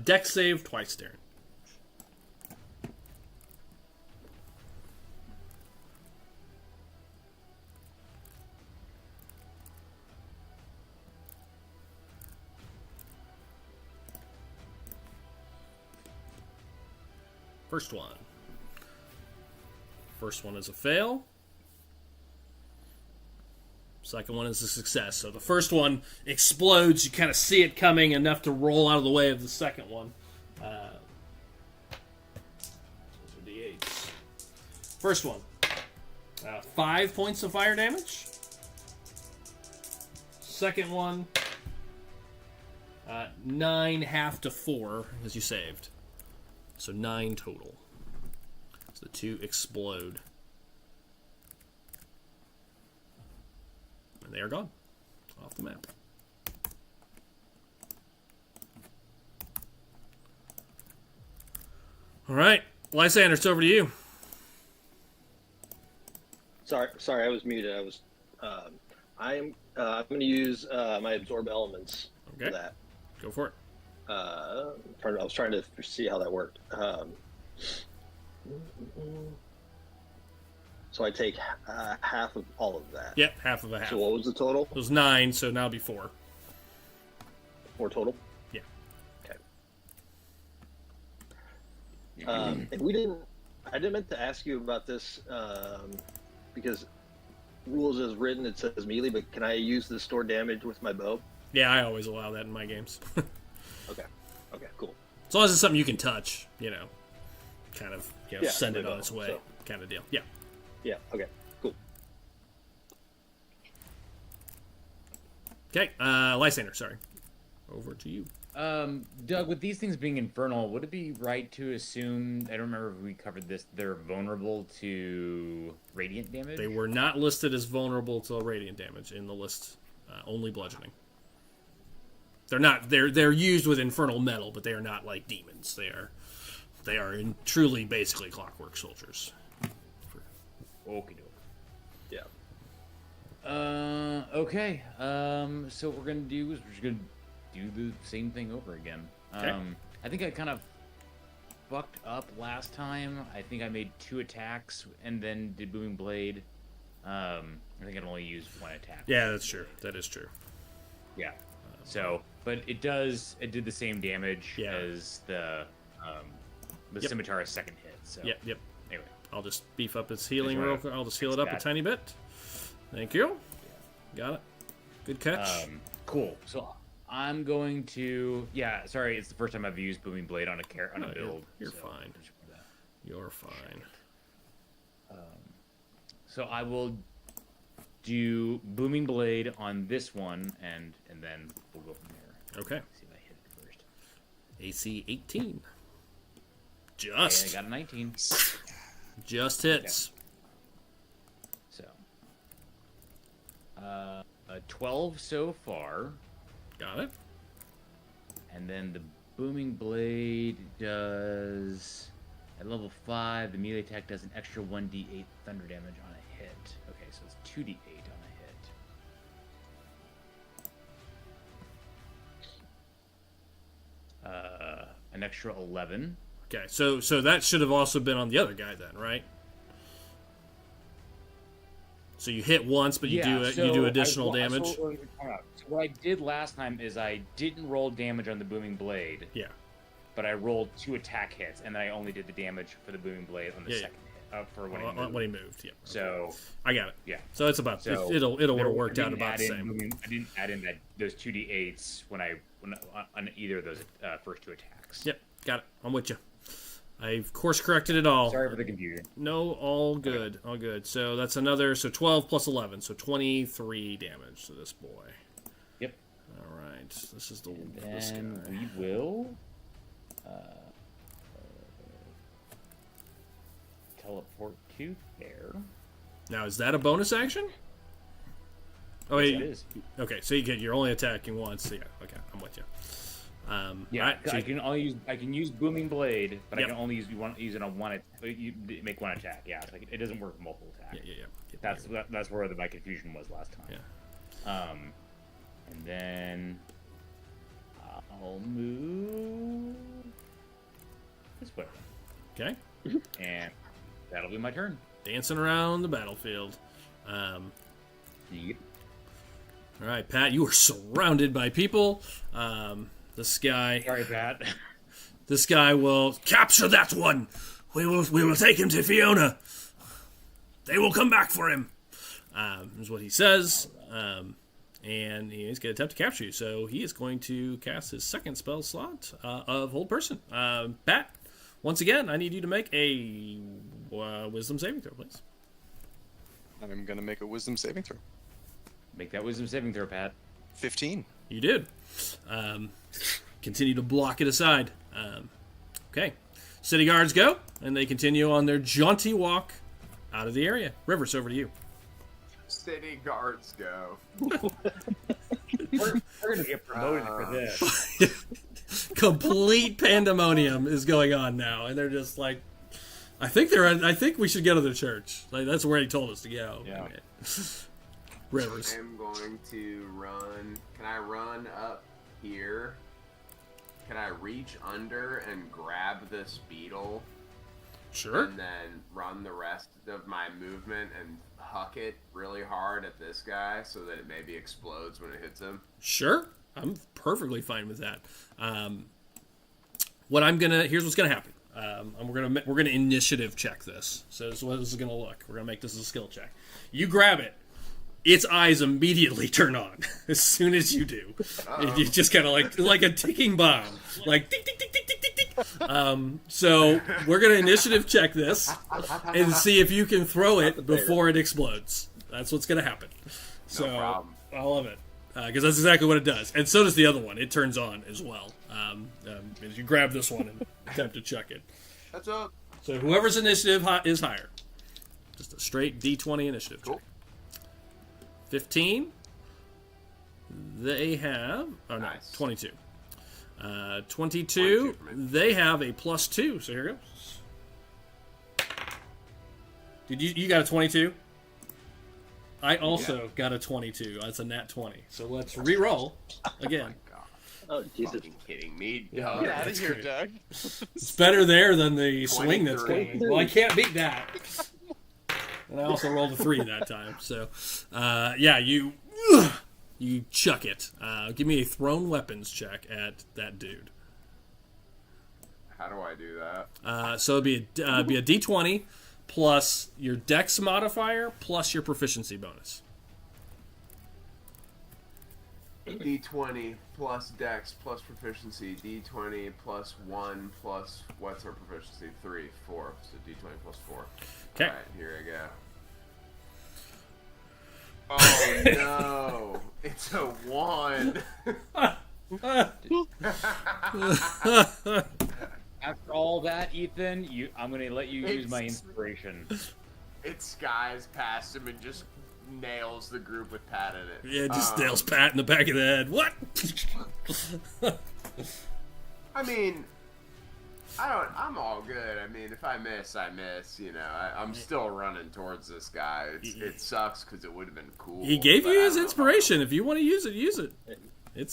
Dex save twice, Darren. First one. First one is a fail. Second one is a success. So the first one explodes. You kind of see it coming enough to roll out of the way of the second one. Those are D8s. First one. 5 points of fire damage. Second one. 9 half to 4 as you saved. So 9 total. So the 2 explode. And they are gone. Off the map. Alright. Lysander, it's over to you. Sorry, I was muted. I'm going to use my absorb elements for that. Go for it. I was trying to see how that worked. So I take half of all of that. Yep, half of a half. So what was the total? It was 9, so now it'll be 4. 4 total? Yeah. Okay. And I didn't meant to ask you about this because rules as written it says melee, but can I use the store damage with my bow? Yeah, I always allow that in my games. Okay, cool. As long as it's something you can touch, kind of, send it bow, on its way, so. kind of deal. Yeah. Yeah, okay, cool. Okay, Lysander, sorry. Over to you. Doug, with these things being infernal, would it be right to assume, I don't remember if we covered this, they're vulnerable to radiant damage? They were not listed as vulnerable to radiant damage in the list, only bludgeoning. They're not. They're used with infernal metal, but they are not like demons. They are basically clockwork soldiers. Okie doke. Yeah. Okay. So what we're gonna do is we're just gonna do the same thing over again. Okay. I think I kind of fucked up last time. I think I made 2 attacks and then did booming blade. I think I only used 1 attack. Yeah, that's true. That is true. Yeah. So, but it did the same damage as the scimitar's second hit. So. Yep. Anyway, I'll just beef up its healing real quick. I'll just heal it up a tiny bit. Thank you. Got it. Good catch. Cool. So I'm going to. Yeah. Sorry, it's the first time I've used booming blade on a build. You're fine. You're fine. So I will do booming blade on this one, and then we'll go from there. Okay. See if I hit it first. AC 18. I got a 19. Just hits. So, a 12 so far. Got it. And then the Booming Blade does at level 5. The melee attack does an extra 1d8 thunder damage on a hit. Okay, so it's 2d8 on a hit. An extra 11. Okay, so that should have also been on the other guy then, right? So you hit once, but you do additional damage. So what I did last time is I didn't roll damage on the Booming Blade. Yeah. But I rolled 2 attack hits, and then I only did the damage for the Booming Blade on the second hit. For when he moved. Yeah. So I got it. Yeah. So it's about it'll would have worked out about the same. I didn't add in those 2d8s when on either of those first 2 attacks. Yep. Got it. I'm with you. I've course corrected it all. Sorry for the confusion. No, all good. All good. So that's another, 12 plus 11, so 23 damage to this boy. Yep. All right. This is this guy. We will teleport to there. Now, is that a bonus action? Oh, wait. Yes, it is. Okay, so you're only attacking once. So yeah, okay, I'm with you. Yeah, right, so I can use Booming Blade, but Yep. I can only use it on one. You make one attack. Yeah, it's like it doesn't work with multiple attacks. Yeah. That's where my confusion was last time. Yeah. And then I'll move this way. Okay. And that'll be my turn. Dancing around the battlefield. Yep. All right, Pat, you are surrounded by people. This guy. Sorry, Pat. This guy will capture that one. We will take him to Fiona. They will come back for him. Is what he says. And he's going to attempt to capture you. So he is going to cast his second spell slot of Hold Person. Pat, once again, I need you to make a Wisdom saving throw, please. I'm going to make a Wisdom saving throw. Make that Wisdom saving throw, Pat. 15. You did. Continue to block it aside. Okay. City guards go, and they continue on their jaunty walk out of the area. Rivers, over to you. City guards go. We're going to get promoted for this. Complete pandemonium is going on now, and they're just like, I think we should go to the church. Like, that's where he told us to go. Yeah. Rivers. I'm going to run. Can I run up here? Can I reach under and grab this beetle? Sure. And then run the rest of my movement and huck it really hard at this guy so that it maybe explodes when it hits him? Sure. I'm perfectly fine with that. Here's what's gonna happen. We're gonna initiative check this. So this is what this is gonna look. We're gonna make this a skill check. You grab it. Its eyes immediately turn on as soon as you do. You just kind of like a ticking bomb, like tick tick tick tick tick tick tick. So we're gonna initiative check this and see if you can throw it before it explodes. That's what's gonna happen. So No problem. I love it because that's exactly what it does, and so does the other one. It turns on as well. As you grab this one and attempt to chuck it. That's up. So whoever's initiative is higher. Just a straight D20 initiative check. Cool. 15. They have... Oh, no. Nice. 22. 22. 22 for me. They have a +2. So here goes. Did you got a 22? I also got a 22. That's a nat 20. So let's re-roll again. Oh, Jesus. Fucking kidding me, Get Doug. out of that's here, great. Doug. It's better there than the swing that's 23. going. Well, I can't beat that. And I also rolled a 3 that time. So, yeah, you chuck it. Give me a thrown weapons check at that dude. How do I do that? So it'd be a D20 plus your Dex modifier plus your proficiency bonus. D20 plus Dex plus proficiency. D20 plus 1 plus what's our proficiency? 3, 4. So D20 plus 4. Okay. Alright, here I go. Oh no! It's a 1. After all that, Ethan, I'm going to let you use my inspiration. It skies past him and just nails the group with Pat in it. Yeah, just nails Pat in the back of the head. What? I mean, I'm all good. I mean, if I miss, I miss. You know, I'm still running towards this guy. It sucks because it would have been cool. He gave but you I his don't know inspiration. If you want to use it, use it.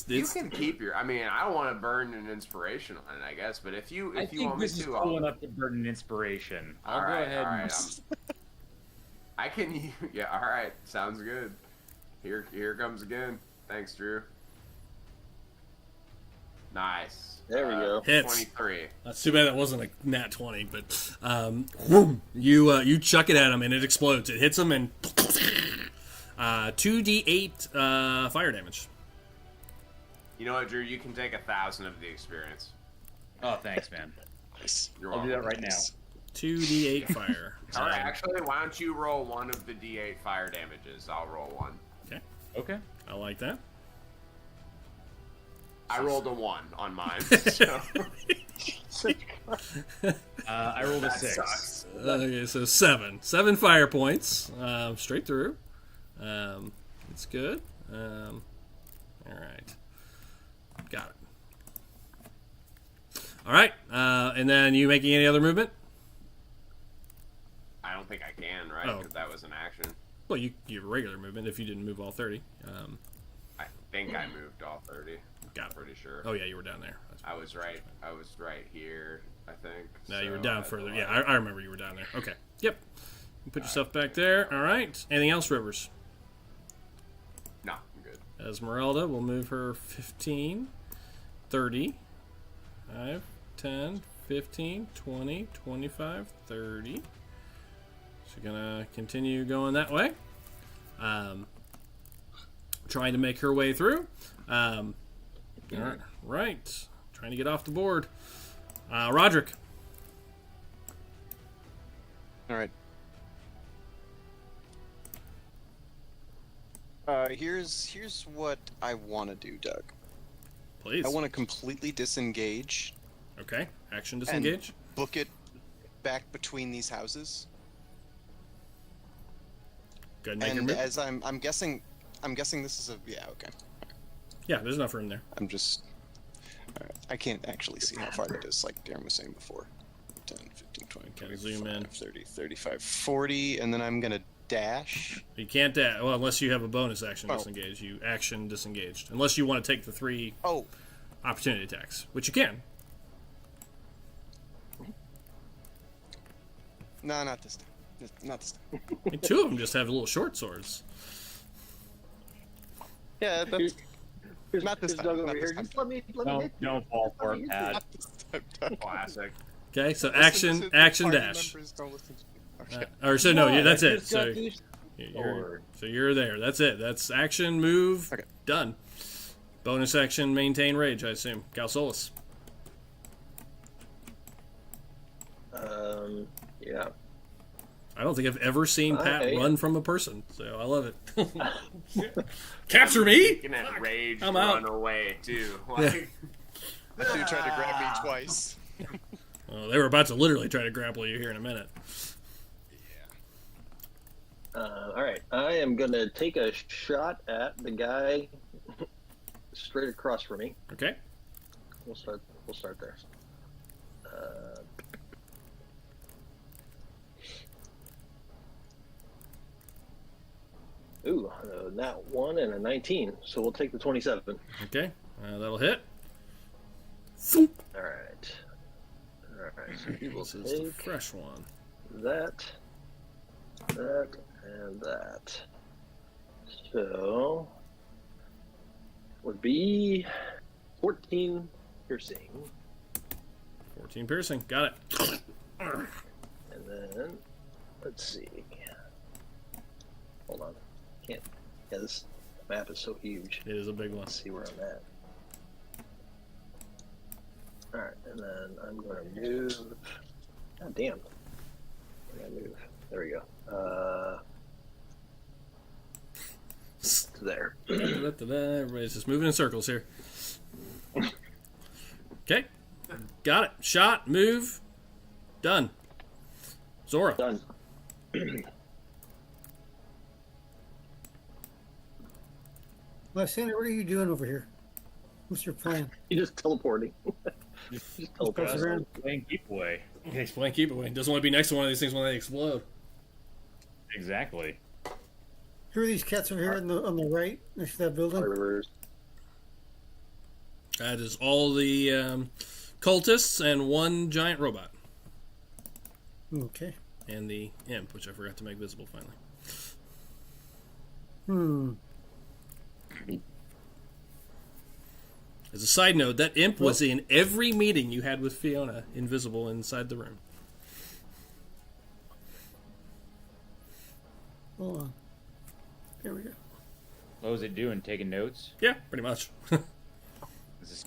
You can keep your. I mean, I don't want to burn an inspiration on it, I guess. But if you want me this is to, cool enough to burn an inspiration. I'll go ahead and. I can. Yeah. All right. Sounds good. Here comes again. Thanks, Drew. Nice. There we go. Hits. 23. That's too bad that wasn't a nat 20, but whoom, you chuck it at him and it explodes. It hits him and 2d8 fire damage. You know what, Drew? You can take 1,000 of the experience. Oh, thanks, man. You're I'll do that right now. 2d8 fire. All right, actually, why don't you roll one of the d8 fire damages? I'll roll one. Okay. I like that. I rolled a 1 on mine. So. I rolled a 6. Sucks. Okay, so 7. 7 fire points. Straight through. It's good. All right. Got it. All right. And then you making any other movement? I don't think I can, right? Oh. Because that was an action. Well, you have regular movement if you didn't move all 30. I think I moved all 30. Got it. Pretty sure. Oh, yeah, you were down there. I was right here, I think. No, so you were down I further. don't Yeah, know. I remember you were down there. Okay. Yep. You put yourself back there. All right. Anything else, Rivers? No, I'm good. Esmeralda, we'll move her 15, 30, 5, 10, 15, 20, 25, 30. She's going to continue going that way. Trying to make her way through. All right. Trying to get off the board. Roderick. All right. Here's what I want to do, Doug. Please. I want to completely disengage, Okay. Action disengage. book it back between these houses. Go ahead and make your And move. as I'm guessing this is a okay. Yeah, there's enough room there. I'm just. Alright, I can't actually see how far that is, like Darren was saying before. 10, 15, 20, Okay, 25, zoom in. 30, 35, 40, and then I'm gonna dash. You can't dash. Well, unless you have a bonus action Oh. disengage. You action disengaged. Unless you want to take the 3 Oh, opportunity attacks, which you can. no, not this time. Not this time. I mean, 2 of them just have little short swords. Yeah, that's not this Here's time. Doug Not over this here. time. Just let me hit you. Don't fall for it, Pat. Not this time, Doug. Classic. Okay, so Listen to the action party dash. members, don't listen to me. Okay. Or so no, Yeah, that's I it. just So got these you're there. That's it. That's action, move, Okay. done. Bonus action, maintain rage. I assume. Calsolis. Yeah. I don't think I've ever seen Pat Hey. run from a person, so I love it. Capture me? Taking that rage I'm run out. away too. Like, That dude tried to grab me twice. Oh, they were about to literally try to grapple you here in a minute. All right. I am gonna take a shot at the guy straight across from me. Okay. We'll start there. That 1 and a 19. So we'll take the 27. Okay. That'll hit. All right. So he will This is the take fresh one. that, and that. So would be 14 piercing, 14 piercing. Got it. and then let's see. Hold on. Can't. Yeah, this map is so huge. It is a big one. Let's see where I'm at. All right, and then I'm going to move. God damn. Where did I move? There we go. There. Everybody's just moving in circles here. Okay. Got it. Shot, move, done. Zora. Done. Lysander, what are you doing over here? What's your plan? You just teleporting. Just teleport Goes around. Playing keep away. Yeah, he's playing keep away. Doesn't want to be next to one of these things when they explode. Exactly. Who are these cats over here on the right next to that building? Rivers. That is all the cultists and one giant robot. Okay. And the imp, which I forgot to make visible finally. As a side note, that imp was in every meeting you had with Fiona, invisible inside the room. Hold on. There we go. What was it doing? Taking notes? Yeah, pretty much. This is...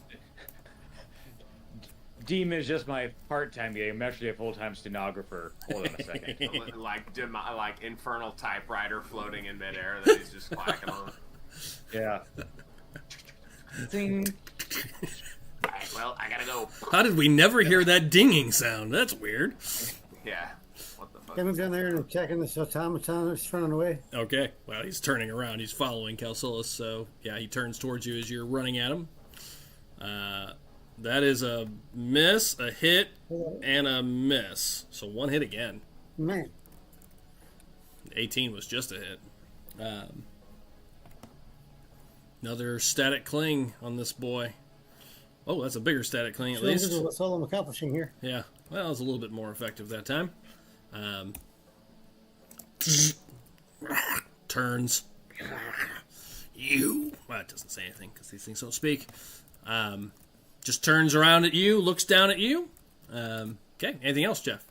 Deem is just my part-time gig. I'm actually a full-time stenographer. Hold on a second. Like infernal typewriter floating in midair that he's just clacking on. Yeah. Ding. Alright, well, I gotta go. How did we never hear that dinging sound? That's weird. Yeah. What the fuck? Coming down there and attacking this automaton that's running away. Okay, well, he's turning around. He's following Calcillus, so yeah, he turns towards you as you're running at him. That is a miss, a hit, and a miss. So one hit again. Man. 18 was just a hit. Another static cling on this boy. Oh, that's a bigger static cling at least. That's all I'm accomplishing here. Yeah, well, it was a little bit more effective that time. Turns. You. Well, it doesn't say anything because these things don't speak. Just turns around at you, looks down at you. Okay, anything else, Jeff?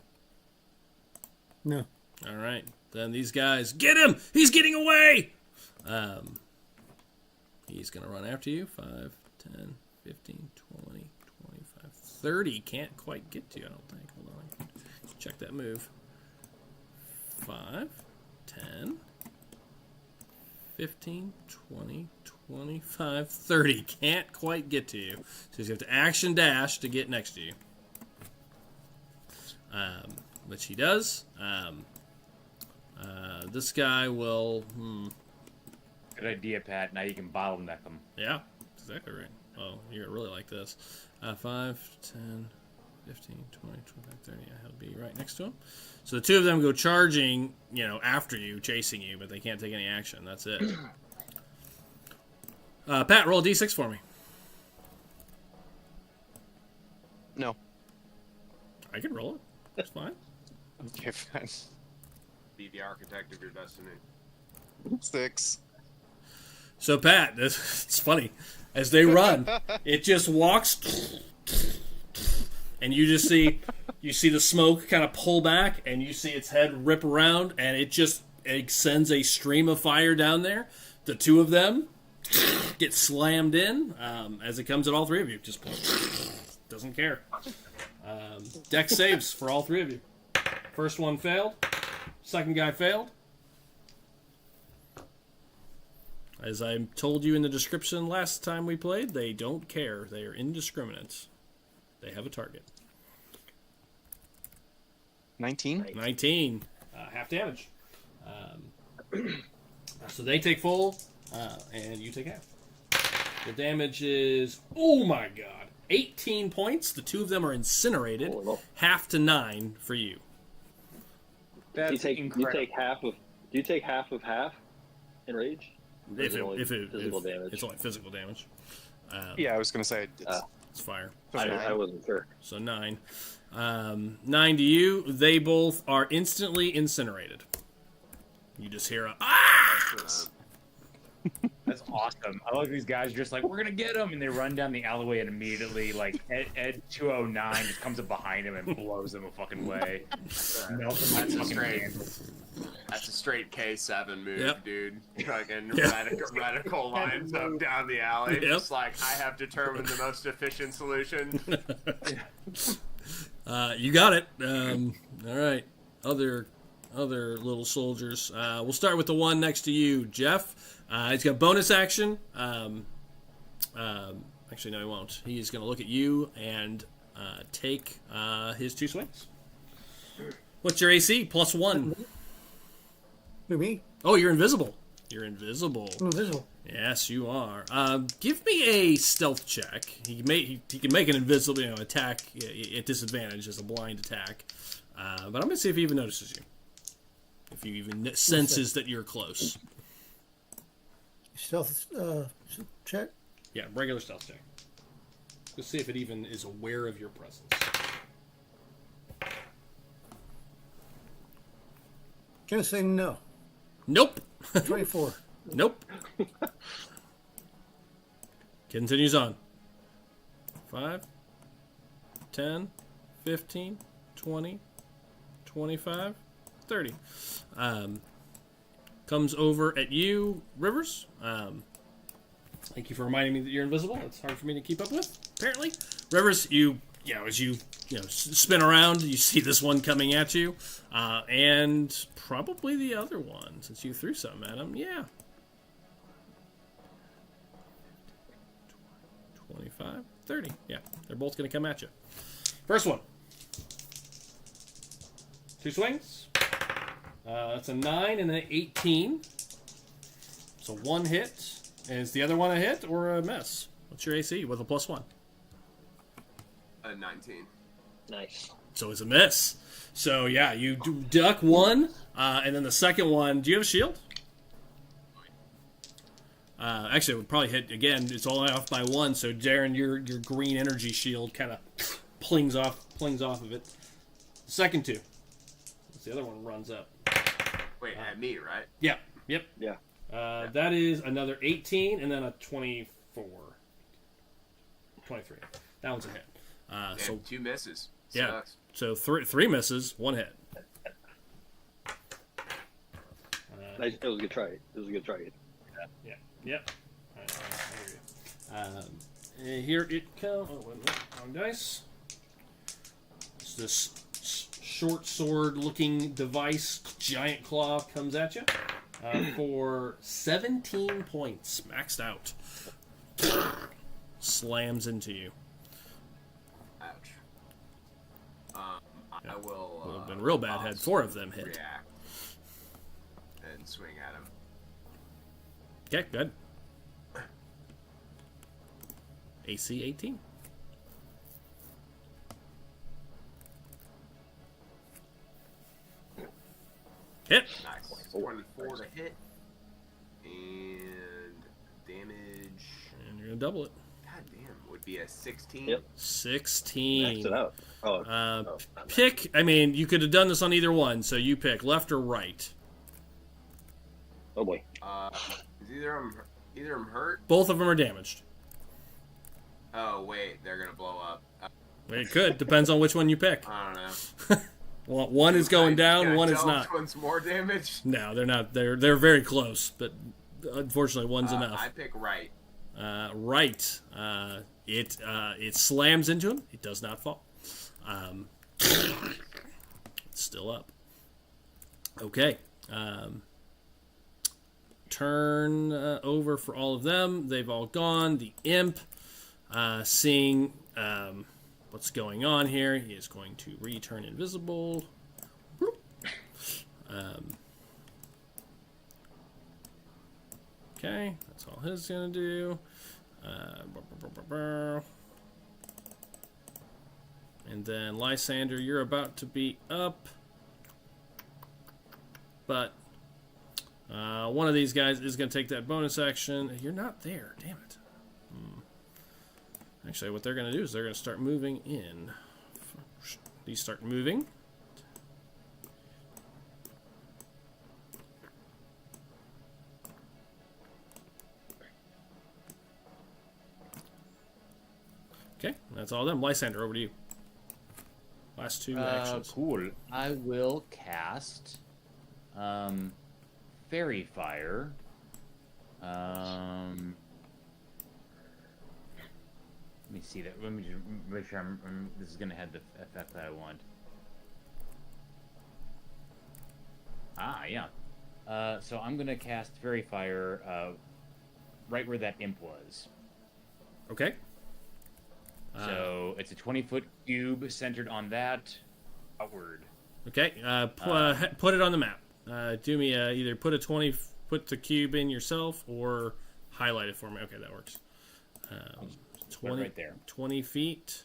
No. All right, then these guys, get him! He's getting away! He's going to run after you. 5, 10, 15, 20, 25, 30. Can't quite get to you, I don't think. Hold on. Check that move. 5, 10, 15, 20, 25, 30. Can't quite get to you. So he's going to have to action dash to get next to you. Which he does. This guy will... Good idea, Pat. Now you can bottleneck them. Yeah, exactly right. Oh, you're going to really like this. 5, 10, 15, 20, 25, 30. I'll be right next to him. So the two of them go charging, after you, chasing you, but they can't take any action. That's it. Pat, roll a d6 for me. No. I can roll it. That's fine. Okay, fine. Be the architect of your destiny. 6. So, Pat, it's funny. As they run, it just walks, and you just see the smoke kind of pull back, and you see its head rip around, and it sends a stream of fire down there. The two of them get slammed in as it comes at all three of you. Just doesn't care. Dex saves for all three of you. First one failed. Second guy failed. As I told you in the description last time we played, they don't care. They are indiscriminate. They have a target. 19. 19. Half damage. So they take full, and you take half. The damage is, oh my god, 18 points. The two of them are incinerated. Half to 9 for you. That's Do you take half of half in rage? If Physical damage. It's only physical damage. Yeah, I was going to say It's fire. I wasn't sure. So 9. 9 to you. They both are instantly incinerated. You just hear a ah! That's awesome. I like these guys just like, we're gonna get him, and they run down the alleyway and immediately like Ed 209 just comes up behind him and blows him a fucking way. That's a straight K7 move, Yep. dude. Fucking Yeah. radical lines up down the alley. Yep. Just like, I have determined the most efficient solution. You got it. All right. Other little soldiers. We'll start with the one next to you, Jeff. He's got bonus action. Actually, no, he won't. He's going to look at you and take his 2 swings. What's your AC? +1. Who, me? Oh, you're invisible. You're invisible. I'm invisible. Yes, you are. Give me a stealth check. He can make an invisible attack at disadvantage as a blind attack. But I'm going to see if he even notices you. If he even senses that you're close. Stealth check. Yeah, regular stealth check. Let's see if it even is aware of your presence. Gonna say no. Nope. 24. Nope. Continues on. 5, 10, 15, 20, 25, 30. Comes over at you, Rivers. Thank you for reminding me that you're invisible. It's hard for me to keep up with, apparently. Rivers, as you spin around, you see this one coming at you, and probably the other one, since you threw something at him. Yeah. 25, 30. Yeah, they're both going to come at you. First one. 2 swings. That's a 9 and an 18. So 1 hit. Is the other one a hit or a miss? What's your AC with a +1? 19. Nice. So it's a miss. So yeah, you duck one, and then the second one. Do you have a shield? Actually, it would probably hit again. It's all off by 1. So Darren, your green energy shield kind of plings off of it. The second 2. The other one runs up. Wait, at me, right? Yeah. Yep. Yeah. That is another 18 and then a 24. 23. That one's a hit. So 2 misses. yeah. Sucks. So 3 misses, 1 hit. Nice. It was a good try. Yeah. Yep. I hear you. Here it comes. Oh, wait a minute. Wrong dice. It's this short sword-looking device, giant claw, comes at you for 17 points, maxed out. Slams into you. Ouch. I will. Would have been real bad had 4 of them hit. React and swing at him. Okay, good. AC 18. Hit. Nice. 24 to hit. And damage. And you're going to double it. God damn. Would be a 16. Yep. 16. Maxed it out. Oh. Pick. I mean, you could have done this on either one, so you pick left or right. Oh boy. Is either of them hurt? Both of them are damaged. Oh wait, they're gonna blow up. It could. Depends on which one you pick. I don't know. Well, one is going down, Can I one tell is which not. one's more damage? No, they're not. They're very close, but unfortunately, one's enough. I pick right. Right. It slams into him. It does not fall. It's still up. Okay. Turn over for all of them. They've all gone. The imp, seeing what's going on here, he is going to return invisible. Okay, that's all he's going to do. And then Lysander, you're about to be up. But one of these guys is going to take that bonus action. You're not there. Damn it. Actually, what they're going to do is they're going to start moving in. These start moving. Okay, that's all of them. Lysander, over to you. Last 2 actions. Cool. I will cast Fairy Fire. Let me see that. Let me just make sure this is going to have the effect that I want. Yeah. So I'm going to cast Fairy Fire right where that imp was. Okay. So it's a 20-foot cube centered on that outward. Okay. Put it on the map. Do me either put a 20 put the cube in yourself or highlight it for me. Okay, that works. 20 right there. 20 feet.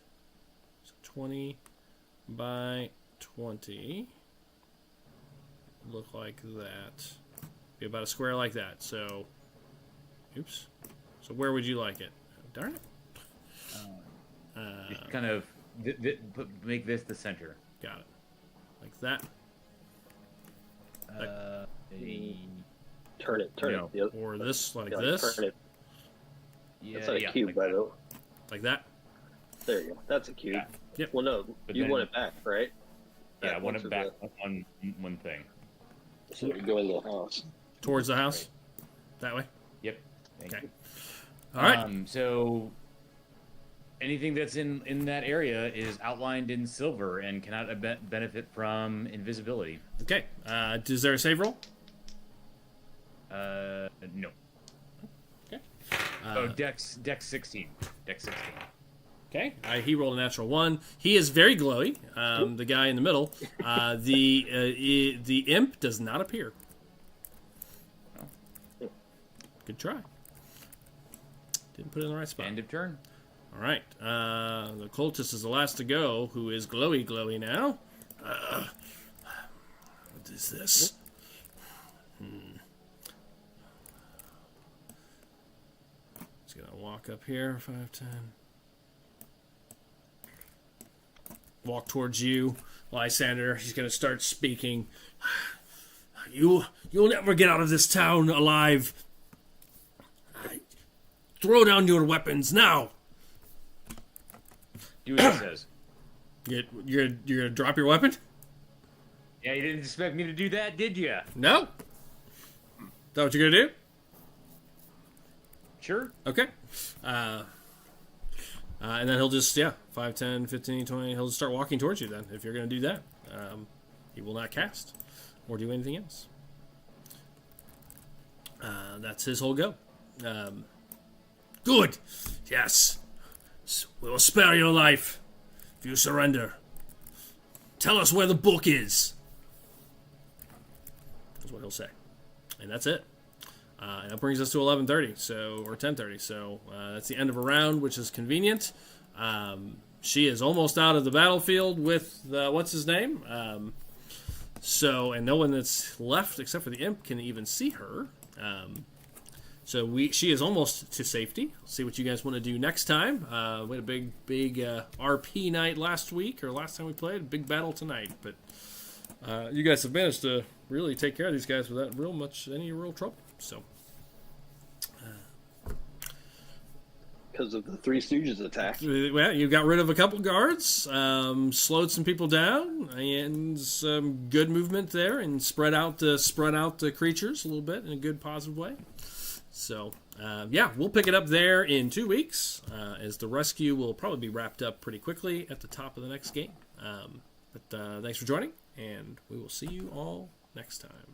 So 20 by 20. Look like that. Be about a square like that. So, oops. So where would you like it? Darn it. Just kind of make this the center. Got it. Like that. Turn it. No. The other, Or this, like yeah, this. Turn it. Yeah, That's not a yeah, cube, like by that. the way. Like that. There you go. That's a cube. Yeah. Yep. Well, no, But you then- want it back, right? Yeah, I want onto it back on one thing. So you go into the house. Towards the house. That way. Yep. Thank Okay. you. All right. So anything that's in that area is outlined in silver and cannot benefit from invisibility. Okay. Is there a save roll? No. Okay. Dex 16. Dex 16. Okay. He rolled a natural 1. He is very glowy. The guy in the middle. The imp does not appear. Good try. Didn't put it in the right spot. End of turn. All right. The cultist is the last to go, who is glowy now. What is this? He's going to walk up here, 5, 10. Walk towards you, Lysander. He's going to start speaking. You'll never get out of this town alive. Throw down your weapons now. Do what he says. You're gonna drop your weapon? Yeah, you didn't expect me to do that, did you? No. Is that what you're gonna do? Sure. Okay. And then he'll just 5, 10, 15, 20. He'll just start walking towards you. Then, if you're gonna do that, he will not cast or do anything else. That's his whole go. Good. Yes. We will spare your life if you surrender. Tell us where the book is. That's what he'll say. And that's it. And that brings us to 11:30, or 10:30. So that's the end of a round, which is convenient. She is almost out of the battlefield with what's his name. And no one that's left except for the imp can even see her. So she is almost to safety. See what you guys want to do next time. We had a big RP night last week, or last time we played. A big battle tonight. But you guys have managed to really take care of these guys without any real trouble. So. Because of the Three Stooges attack. Well, you got rid of a couple guards, slowed some people down, and some good movement there, and spread out the creatures a little bit in a good positive way. So, we'll pick it up there in 2 weeks, as the rescue will probably be wrapped up pretty quickly at the top of the next game. But thanks for joining, and we will see you all next time.